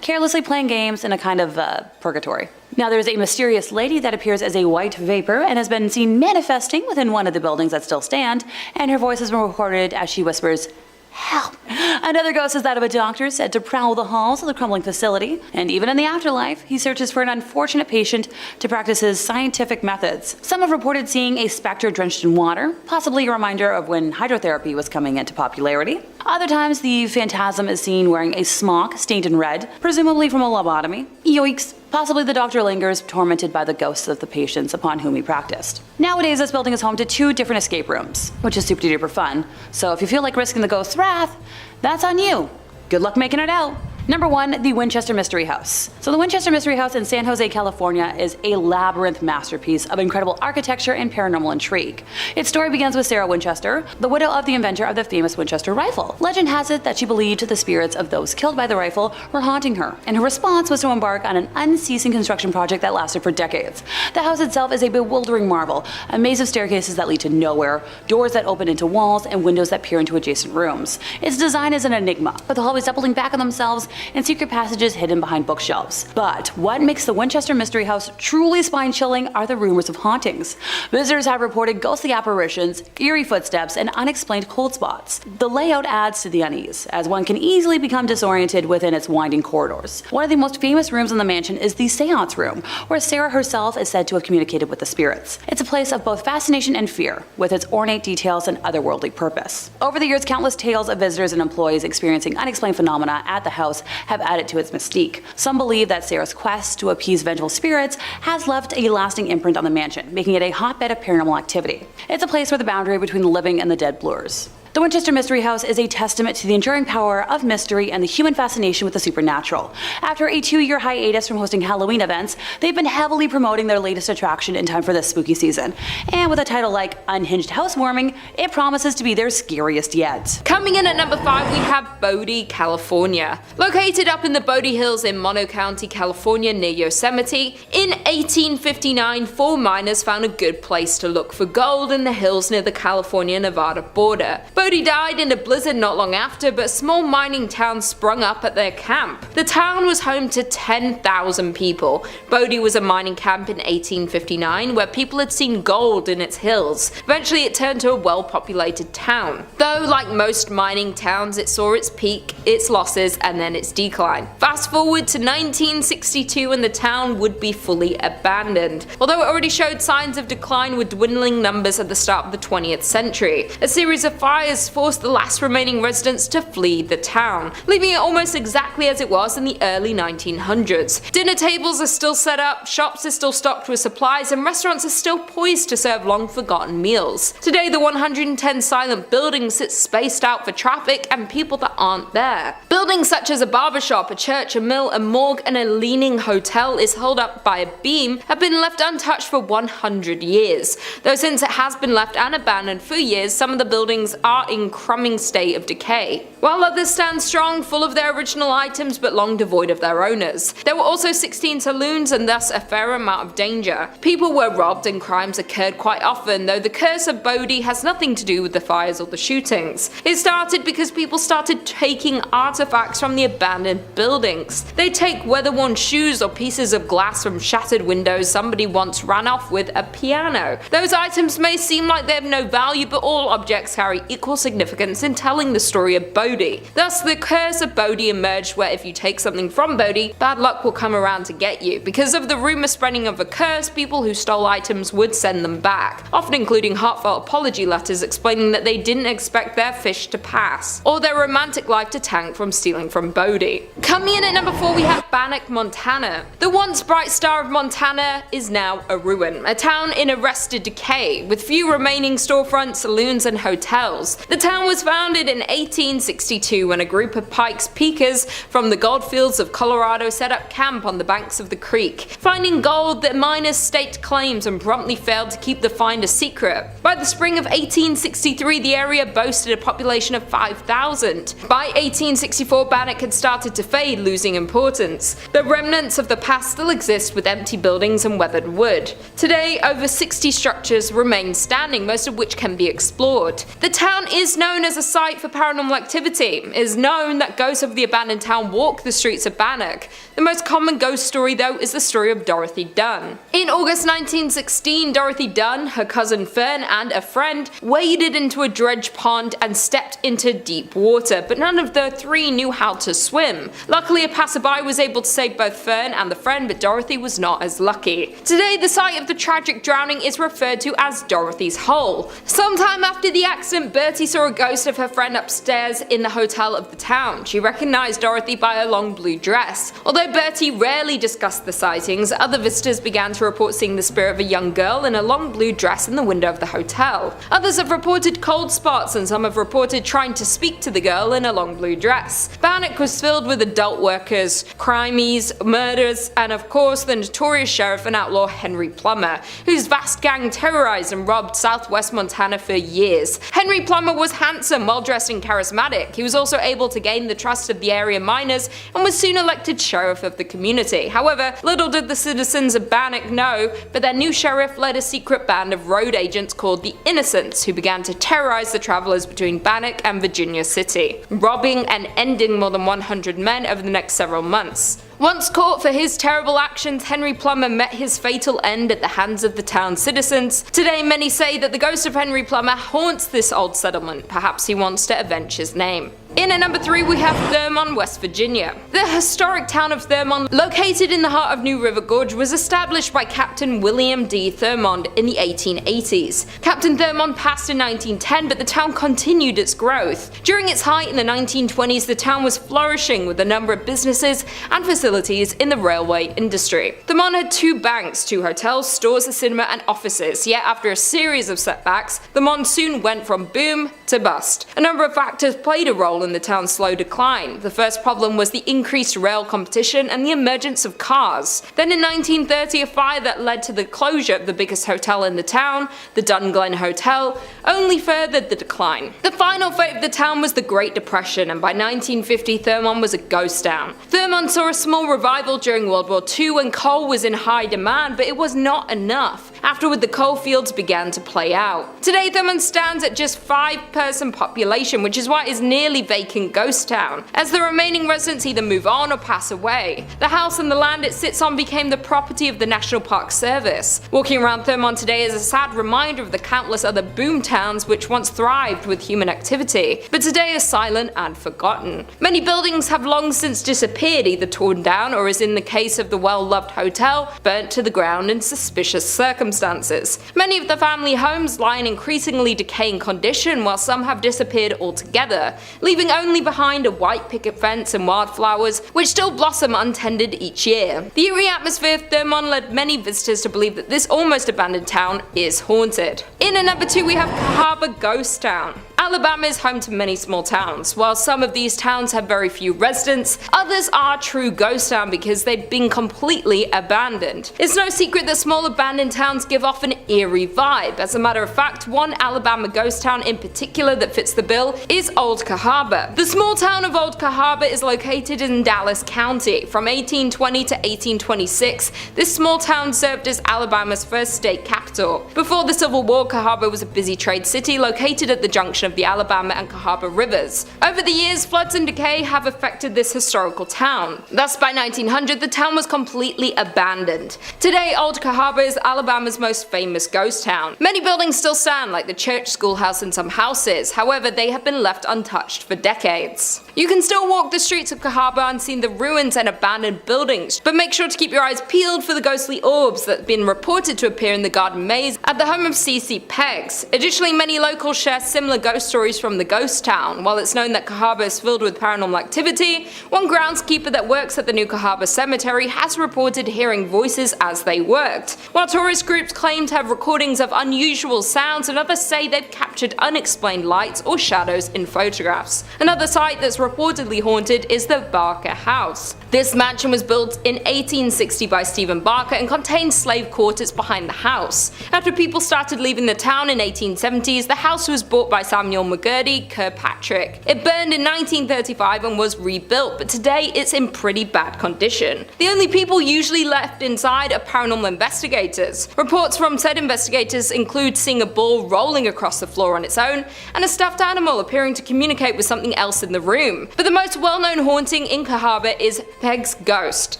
Carelessly playing games in a kind of purgatory. Now there's a mysterious lady that appears as a white vapor and has been seen manifesting within one of the buildings that still stand, and her voice has been recorded as she whispers, "Help." Another ghost is that of a doctor said to prowl the halls of the crumbling facility, and even in the afterlife, he searches for an unfortunate patient to practice his scientific methods. Some have reported seeing a specter drenched in water, possibly a reminder of when hydrotherapy was coming into popularity. Other times, the phantasm is seen wearing a smock stained in red, presumably from a lobotomy. Yoicks. Possibly the doctor lingers, tormented by the ghosts of the patients upon whom he practiced. Nowadays, this building is home to 2 different escape rooms, which is super duper fun. So if you feel like risking the ghost's wrath, that's on you. Good luck making it out. Number 1, the Winchester Mystery House. So the Winchester Mystery House in San Jose, California is a labyrinth masterpiece of incredible architecture and paranormal intrigue. Its story begins with Sarah Winchester, the widow of the inventor of the famous Winchester rifle. Legend has it that she believed the spirits of those killed by the rifle were haunting her, and her response was to embark on an unceasing construction project that lasted for decades. The house itself is a bewildering marvel, a maze of staircases that lead to nowhere, doors that open into walls, and windows that peer into adjacent rooms. Its design is an enigma, with the hallways doubling back on themselves and secret passages hidden behind bookshelves. But what makes the Winchester Mystery House truly spine-chilling are the rumors of hauntings. Visitors have reported ghostly apparitions, eerie footsteps, and unexplained cold spots. The layout adds to the unease, as one can easily become disoriented within its winding corridors. One of the most famous rooms in the mansion is the Seance Room, where Sarah herself is said to have communicated with the spirits. It's a place of both fascination and fear, with its ornate details and otherworldly purpose. Over the years, countless tales of visitors and employees experiencing unexplained phenomena at the house have added to its mystique. Some believe that Sarah's quest to appease vengeful spirits has left a lasting imprint on the mansion, making it a hotbed of paranormal activity. It's a place where the boundary between the living and the dead blurs. The Winchester Mystery House is a testament to the enduring power of mystery and the human fascination with the supernatural. After a 2-year hiatus from hosting Halloween events, they've been heavily promoting their latest attraction in time for this spooky season. And with a title like Unhinged Housewarming, it promises to be their scariest yet. Coming in at number 5, we have Bodie, California. Located up in the Bodie Hills in Monroe County, California near Yosemite, in 1859, 4 miners found a good place to look for gold in the hills near the California-Nevada border. Bodie died in a blizzard not long after, but a small mining town sprung up at their camp. The town was home to 10,000 people. Bodie was a mining camp in 1859 where people had seen gold in its hills. Eventually it turned to a well-populated town. Though, like most mining towns, it saw its peak, its losses, and then its decline. Fast forward to 1962 and the town would be fully abandoned. Although it already showed signs of decline with dwindling numbers at the start of the 20th century. A series of fires forced the last remaining residents to flee the town, leaving it almost exactly as it was in the early 1900s. Dinner tables are still set up, shops are still stocked with supplies, and restaurants are still poised to serve long-forgotten meals. Today, the 110 silent buildings sit spaced out for traffic and people that aren't there. Buildings such as a barbershop, a church, a mill, a morgue, and a leaning hotel is held up by a beam have been left untouched for 100 years. Though since it has been left unabandoned for years, some of the buildings are in crumbling state of decay, while others stand strong, full of their original items but long devoid of their owners. There were also 16 saloons and thus a fair amount of danger. People were robbed and crimes occurred quite often, though the curse of Bodie has nothing to do with the fires or the shootings. It started because people started taking artifacts from the abandoned buildings. They take weather-worn shoes or pieces of glass from shattered windows somebody once ran off with a piano. Those items may seem like they have no value, but all objects carry equal significance in telling the story of Bodie. Thus, the curse of Bodie emerged, where if you take something from Bodie, bad luck will come around to get you. Because of the rumor spreading of a curse, people who stole items would send them back, often including heartfelt apology letters explaining that they didn't expect their fish to pass, or their romantic life to tank from stealing from Bodie. Coming in at number 4, we have Banic, Montana. The once bright star of Montana is now a ruin, a town in arrested decay, with few remaining storefronts, saloons, and hotels. The town was founded in 1862 when a group of Pikes Peakers from the goldfields of Colorado set up camp on the banks of the creek. Finding gold, the miners staked claims and promptly failed to keep the find a secret. By the spring of 1863, the area boasted a population of 5,000. By 1864, Banic had started to fade, losing importance. The remnants of the past still exist with empty buildings and weathered wood. Today, over 60 structures remain standing, most of which can be explored. The town is known as a site for paranormal activity. It is known that ghosts of the abandoned town walk the streets of Banic. The most common ghost story, though, is the story of Dorothy Dunn. In August 1916, Dorothy Dunn, her cousin Fern, and a friend waded into a dredge pond and stepped into deep water, but none of the three knew how to swim. Luckily, a passerby was able to save both Fern and the friend, but Dorothy was not as lucky. Today, the site of the tragic drowning is referred to as Dorothy's Hole. Sometime after the accident, birds Bertie saw a ghost of her friend upstairs in the hotel of the town. She recognized Dorothy by her long blue dress. Although Bertie rarely discussed the sightings, other visitors began to report seeing the spirit of a young girl in a long blue dress in the window of the hotel. Others have reported cold spots, and some have reported trying to speak to the girl in a long blue dress. Banic was filled with adult workers, crimes, murders, and of course the notorious sheriff and outlaw Henry Plummer, whose vast gang terrorized and robbed southwest Montana for years. Henry Plummer was handsome, well-dressed, and charismatic. He was also able to gain the trust of the area miners and was soon elected sheriff of the community. However, little did the citizens of Banic know, but their new sheriff led a secret band of road agents called the Innocents, who began to terrorize the travelers between Banic and Virginia City, robbing and ending more than 100 men over the next several months. Once caught for his terrible actions, Henry Plummer met his fatal end at the hands of the town's citizens. Today, many say that the ghost of Henry Plummer haunts this old settlement. Perhaps he wants to avenge his name. In at number 3 we have Thurmond, West Virginia. The historic town of Thurmond, located in the heart of New River Gorge, was established by Captain William D. Thurmond in the 1880s. Captain Thurmond passed in 1910, but the town continued its growth. During its height in the 1920s, the town was flourishing with a number of businesses and facilities in the railway industry. Thurmond had 2 banks, 2 hotels, stores, a cinema, and offices, yet after a series of setbacks, Thurmond soon went from boom to bust. A number of factors played a role in the town's slow decline. The first problem was the increased rail competition and the emergence of cars. Then in 1930, a fire that led to the closure of the biggest hotel in the town, the Dunglen Hotel, only furthered the decline. The final fate of the town was the Great Depression, and by 1950 Thurmond was a ghost town. Thurmond saw a small revival during World War II when coal was in high demand, but it was not enough. Afterward, the coal fields began to play out. Today, Thurmond stands at just 5-person population, which is why it is nearly vacant ghost town, as the remaining residents either move on or pass away. The house and the land it sits on became the property of the National Park Service. Walking around Thurmond today is a sad reminder of the countless other boom towns which once thrived with human activity, but today are silent and forgotten. Many buildings have long since disappeared, either torn down or, as in the case of the well-loved hotel, burnt to the ground in suspicious circumstances. Many of the family homes lie in increasingly decaying condition, while some have disappeared altogether, leaving only behind a white picket fence and wildflowers which still blossom untended each year. The eerie atmosphere of Thurmond led many visitors to believe that this almost abandoned town is haunted. In at number 2 we have Cahaba Ghost Town. Alabama is home to many small towns. While some of these towns have very few residents, others are true ghost town because they've been completely abandoned. It's no secret that small abandoned towns give off an eerie vibe. As a matter of fact, one Alabama ghost town in particular that fits the bill is Old Cahaba. The small town of Old Cahaba is located in Dallas County. From 1820 to 1826, this small town served as Alabama's first state capital. Before the Civil War, Cahaba was a busy trade city located at the junction of the Alabama and Cahaba rivers. Over the years, floods and decay have affected this historical town. Thus, by 1900, the town was completely abandoned. Today, Old Cahaba is Alabama's most famous ghost town. Many buildings still stand, like the church, schoolhouse, and some houses. However, they have been left untouched for decades. You can still walk the streets of Cahaba and see the ruins and abandoned buildings, but make sure to keep your eyes peeled for the ghostly orbs that have been reported to appear in the garden maze at the home of C.C. Peggs. Additionally, many locals share similar ghost stories from the ghost town. While it's known that Cahaba is filled with paranormal activity, one groundskeeper that works at the new Cahaba Cemetery has reported hearing voices as they worked. While tourist groups claim to have recordings of unusual sounds, and others say they've captured unexplained lights or shadows in photographs. Another site that's reportedly haunted is the Barker House. This mansion was built in 1860 by Stephen Barker and contained slave quarters behind the house. After people started leaving the town in 1870s, the house was bought by Samuel McGurdy Kirkpatrick. It burned in 1935 and was rebuilt, but today it's in pretty bad condition. The only people usually left inside are paranormal investigators. Reports from said investigators include seeing a ball rolling across the floor on its own and a stuffed animal appearing to communicate with something else in the room. But the most well-known haunting in Cahaba is Peggs' ghost.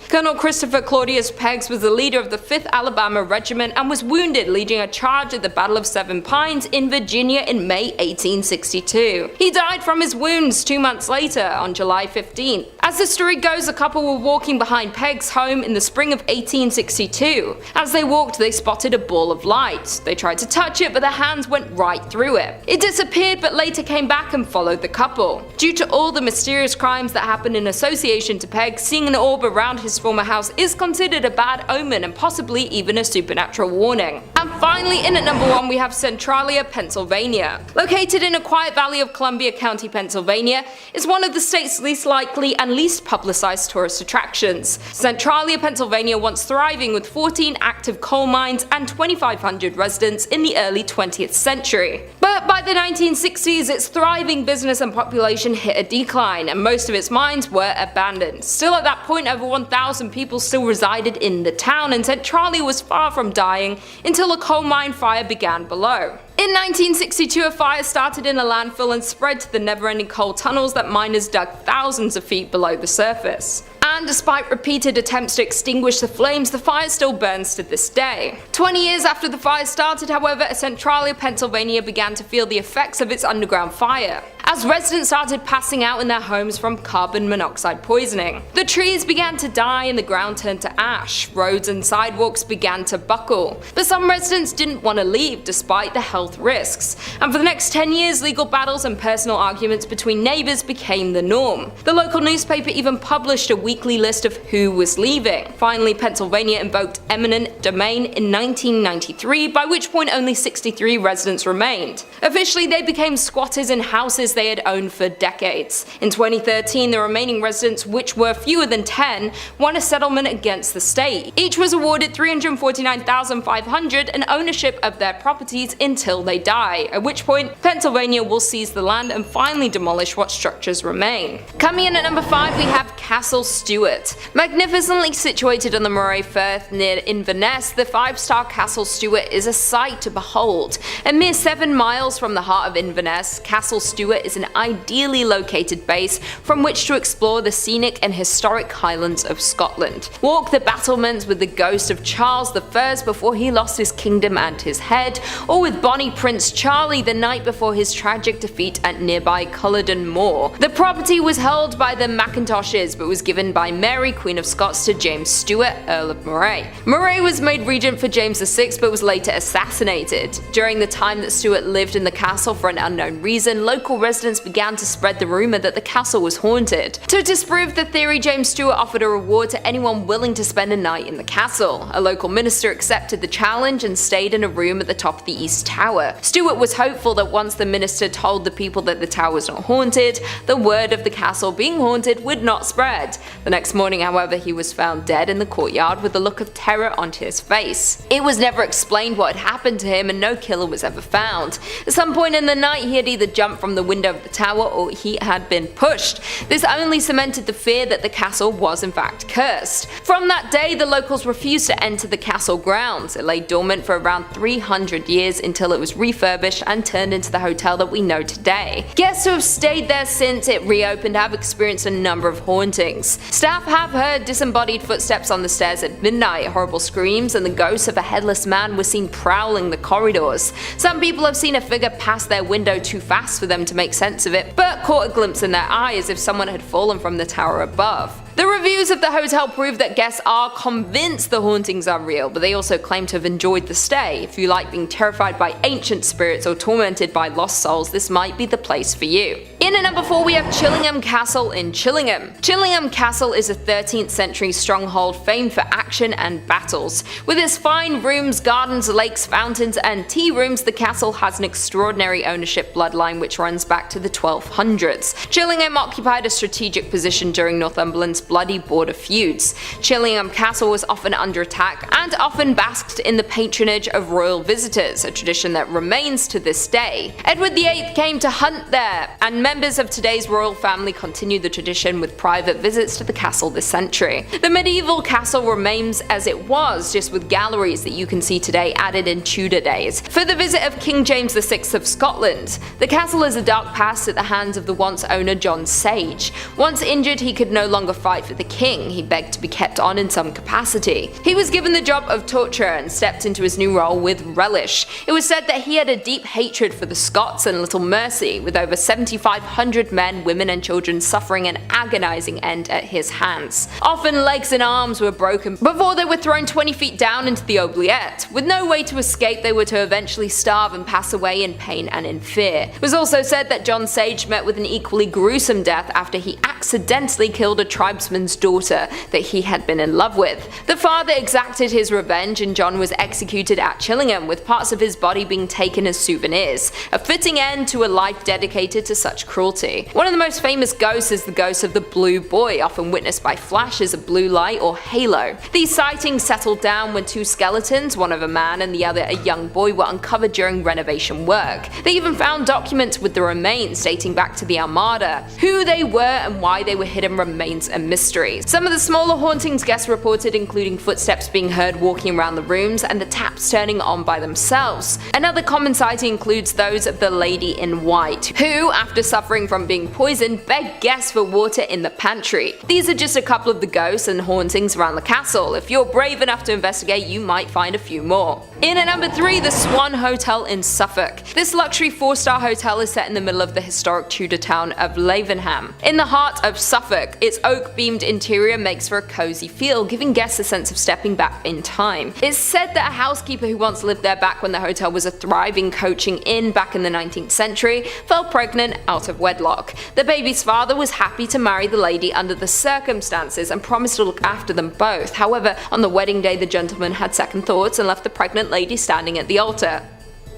Colonel Christopher Claudius Peggs was the leader of the 5th Alabama Regiment and was wounded leading a charge at the Battle of Seven Pines in Virginia in May 1862. He died from his wounds 2 months later on July 15th. As the story goes, the couple were walking behind Peg's home in the spring of 1862. As they walked, they spotted a ball of light. They tried to touch it, but their hands went right through it. It disappeared, but later came back and followed the couple. Due to all the mysterious crimes that happened in association to Peg, seeing an orb around his former house is considered a bad omen and possibly even a supernatural warning. And finally, in at number 1 we have Centralia, Pennsylvania. Located in a quiet valley of Columbia County, Pennsylvania, is one of the state's least likely and least publicized tourist attractions. Centralia, Pennsylvania once thriving with 14 active coal mines and 2,500 residents in the early 20th century. But by the 1960s, its thriving business and population hit a decline, and most of its mines were abandoned. Still at that point, over 1,000 people still resided in the town, and Centralia was far from dying until a coal mine fire began below. In 1962, a fire started in a landfill and spread to the never-ending coal tunnels that miners dug thousands of feet below the surface. And despite repeated attempts to extinguish the flames, the fire still burns to this day. 20 years after the fire started, however, Centralia, Pennsylvania began to feel the effects of its underground fire, as residents started passing out in their homes from carbon monoxide poisoning. The trees began to die and the ground turned to ash. Roads and sidewalks began to buckle. But some residents didn't want to leave despite the health risks. And for the next 10 years, legal battles and personal arguments between neighbors became the norm. The local newspaper even published a weekly list of who was leaving. Finally, Pennsylvania invoked eminent domain in 1993, by which point only 63 residents remained. Officially, they became squatters in houses they had owned for decades. In 2013, the remaining residents, which were fewer than 10, won a settlement against the state. Each was awarded $349,500 and ownership of their properties until they die, at which point Pennsylvania will seize the land and finally demolish what structures remain. Coming in at number 5, we have Castle Stewart. Magnificently situated on the Moray Firth near Inverness, the 5-star Castle Stewart is a sight to behold. A mere 7 miles from the heart of Inverness, Castle Stewart is an ideally located base from which to explore the scenic and historic Highlands of Scotland. Walk the battlements with the ghost of Charles I before he lost his kingdom and his head, or with Bonnie Prince Charlie the night before his tragic defeat at nearby Culloden Moor. The property was held by the Macintoshes but was given by Mary, Queen of Scots, to James Stewart, Earl of Moray. Moray was made regent for James VI but was later assassinated. During the time that Stewart lived in the castle for an unknown reason, local residents began to spread the rumour that the castle was haunted. To disprove the theory, James Stewart offered a reward to anyone willing to spend a night in the castle. A local minister accepted the challenge and stayed in a room at the top of the East Tower. Stewart was hopeful that once the minister told the people that the tower was not haunted, the word of the castle being haunted would not spread. The next morning, however, he was found dead in the courtyard with a look of terror on his face. It was never explained what had happened to him and no killer was ever found. At some point in the night, he had either jumped from the window of the tower or he had been pushed. This only cemented the fear that the castle was in fact cursed. From that day, the locals refused to enter the castle grounds. It lay dormant for around 300 years until it was refurbished and turned into the hotel that we know today. Guests who have stayed there since it reopened have experienced a number of hauntings. Staff have heard disembodied footsteps on the stairs at midnight, horrible screams, and the ghost of a headless man was seen prowling the corridors. Some people have seen a figure pass their window too fast for them to make sense of it, but caught a glimpse in their eye as if someone had fallen from the tower above. The reviews of the hotel prove that guests are convinced the hauntings are real, but they also claim to have enjoyed the stay. If you like being terrified by ancient spirits or tormented by lost souls, this might be the place for you. In at number 4, we have Chillingham Castle in Chillingham. Chillingham Castle is a 13th century stronghold famed for action and battles. With its fine rooms, gardens, lakes, fountains, and tea rooms, the castle has an extraordinary ownership bloodline which runs back to the 1200s. Chillingham occupied a strategic position during Northumberland's bloody border feuds. Chillingham Castle was often under attack and often basked in the patronage of royal visitors, a tradition that remains to this day. Edward VIII came to hunt there, and members of today's royal family continue the tradition with private visits to the castle this century. The medieval castle remains as it was, just with galleries that you can see today added in Tudor days. For the visit of King James VI of Scotland, the castle is a dark past at the hands of the once owner John Sage. Once injured, he could no longer fight fight for the king. He begged to be kept on in some capacity. He was given the job of torturer and stepped into his new role with relish. It was said that he had a deep hatred for the Scots and little mercy, with over 7,500 men, women and children suffering an agonizing end at his hands. Often legs and arms were broken before they were thrown 20 feet down into the oubliette. With no way to escape, they were to eventually starve and pass away in pain and in fear. It was also said that John Sage met with an equally gruesome death after he accidentally killed a tribesman's daughter that he had been in love with. The father exacted his revenge and John was executed at Chillingham, with parts of his body being taken as souvenirs, a fitting end to a life dedicated to such cruelty. One of the most famous ghosts is the ghost of the Blue Boy, often witnessed by flashes of blue light or halo. These sightings settled down when two skeletons, one of a man and the other a young boy, were uncovered during renovation work. They even found documents with the remains dating back to the Armada. Who they were and why they were hidden remains a mystery. Some of the smaller hauntings guests reported including footsteps being heard walking around the rooms and the taps turning on by themselves. Another common sighting includes those of the Lady in White, who, after suffering from being poisoned, begged guests for water in the pantry. These are just a couple of the ghosts and hauntings around the castle. If you're brave enough to investigate, you might find a few more. In at number 3, the Swan Hotel in Suffolk. This luxury 4-star hotel is set in the middle of the historic Tudor town of Lavenham. In the heart of Suffolk, its oak-beamed interior makes for a cozy feel, giving guests a sense of stepping back in time. It's said that a housekeeper who once lived there back when the hotel was a thriving coaching inn back in the 19th century fell pregnant out of wedlock. The baby's father was happy to marry the lady under the circumstances and promised to look after them both. However, on the wedding day, the gentleman had second thoughts and left the pregnant lady standing at the altar.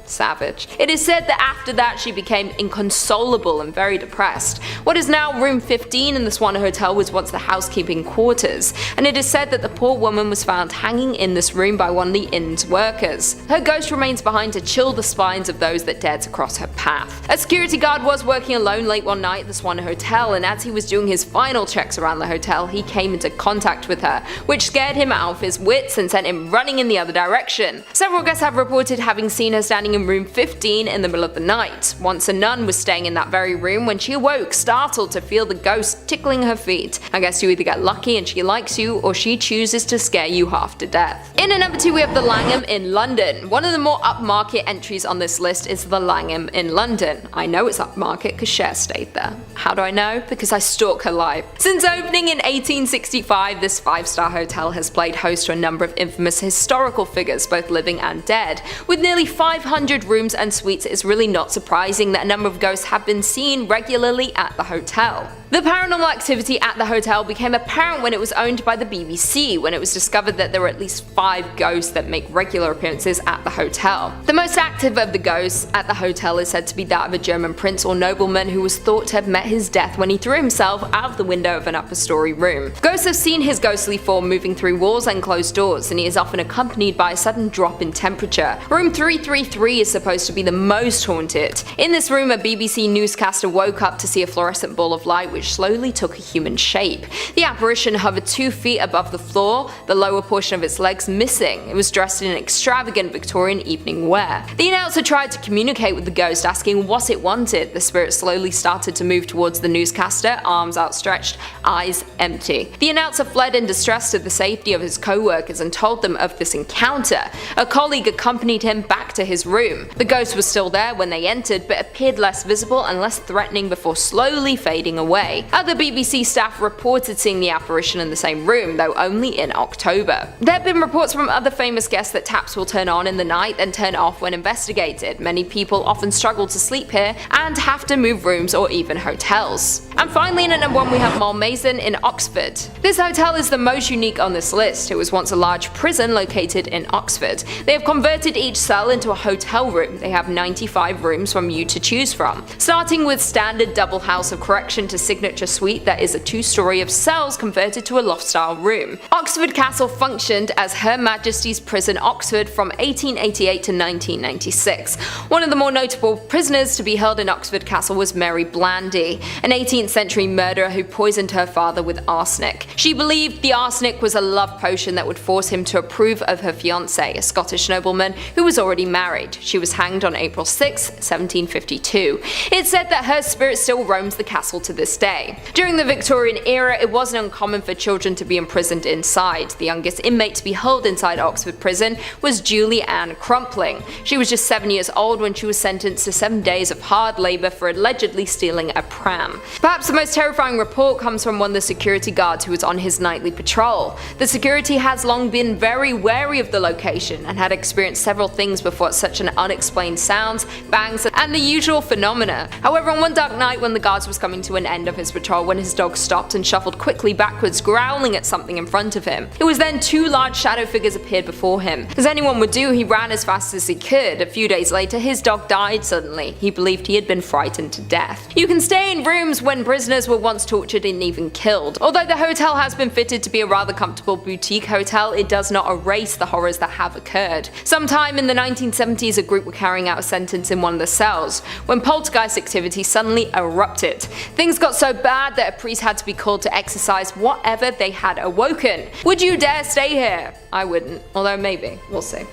Savage. It is said that after that she became inconsolable and very depressed. What is now room 15 in the Swan Hotel was once the housekeeping quarters, and it is said that the poor woman was found hanging in this room by one of the inn's workers. Her ghost remains behind to chill the spines of those that dared to cross her path. A security guard was working alone late one night at the Swan Hotel, and as he was doing his final checks around the hotel, he came into contact with her, which scared him out of his wits and sent him running in the other direction. Several guests have reported having seen her standing in room 15 in the middle of the night. Once a nun was staying in that very room when she awoke, startled to feel the ghost tickling her feet. I guess you either get lucky and she likes you, or she chooses to scare you half to death. In at number 2 we have the Langham in London. One of the more upmarket entries on this list is the Langham in London. I know it's upmarket because Cher stayed there. How do I know? Because I stalk her life. Since opening in 1865, this 5-star hotel has played host to a number of infamous historical figures, both living and dead. With nearly 500 rooms and suites, it's really not surprising that a number of ghosts have been seen regularly at the hotel. The paranormal activity at the hotel became apparent when it was owned by the BBC, when it was discovered that there were at least 5 ghosts that make regular appearances at the hotel. The most active of the ghosts at the hotel is said to be that of a German prince or nobleman who was thought to have met his death when he threw himself out of the window of an upper story room. Ghosts have seen his ghostly form moving through walls and closed doors, and he is often accompanied by a sudden drop in temperature. Room 333 is supposed to be the most haunted. In this room, a BBC newscaster woke up to see a fluorescent ball of light which slowly took a human shape. The apparition hovered 2 feet above the floor, the lower portion of its legs missing. It was dressed in an extravagant Victorian evening wear. The announcer tried to communicate with the ghost, asking what it wanted. The spirit slowly started to move towards the newscaster, arms outstretched, eyes empty. The announcer fled in distress to the safety of his co-workers and told them of this encounter. A colleague accompanied him back to his room. The ghost was still there when they entered, but appeared less visible and less threatening before slowly fading away. Other BBC staff reported seeing the apparition in the same room, though only in October. There have been reports from other famous guests that taps will turn on in the night then turn off when investigated. Many people often struggle to sleep here and have to move rooms or even hotels. And finally, in at number 1 we have Malmaison in Oxford. This hotel is the most unique on this list. It was once a large prison located in Oxford. They have converted each cell into a hotel room. They have 95 rooms from you to choose from, starting with standard double house of correction to signature suite that is a 2-story of cells converted to a loft-style room. Oxford Castle functioned as Her Majesty's Prison Oxford from 1888 to 1996. One of the more notable prisoners to be held in Oxford Castle was Mary Blandy, an 18th century murderer who poisoned her father with arsenic. She believed the arsenic was a love potion that would force him to approve of her fiancé, a Scottish nobleman who was already married. She was hanged on April 6, 1752. It's said that her spirit still roams the castle to this day. During the Victorian era, it wasn't uncommon for children to be imprisoned inside. The youngest inmate to be held inside Oxford Prison was Julie Ann Crumpling. She was just 7 years old when she was sentenced to 7 days of hard labor for allegedly stealing a pram. Perhaps the most terrifying report comes from one of the security guards who was on his nightly patrol. The security has long been very wary of the location and had experienced several things before such an unexplained sounds, bangs, and the usual phenomena. However, on one dark night when the guards was coming to an end of his patrol, when his dog stopped and shuffled quickly backwards, growling at something in front of him. It was then 2 large shadow figures appeared before him. As anyone would do, he ran as fast as he could. A few days later, his dog died suddenly. He believed he had been frightened to death. You can stay in rooms when prisoners were once tortured and even killed. Although the hotel has been fitted to be a rather comfortable boutique hotel, it does not erase the horrors that have occurred. Sometime in the 1970s, a group were carrying out a sentence in one of the cells when poltergeist activity suddenly erupted. Things got so bad that a priest had to be called to exorcise whatever they had awoken. Would you dare stay here? I wouldn't, although maybe, we'll see.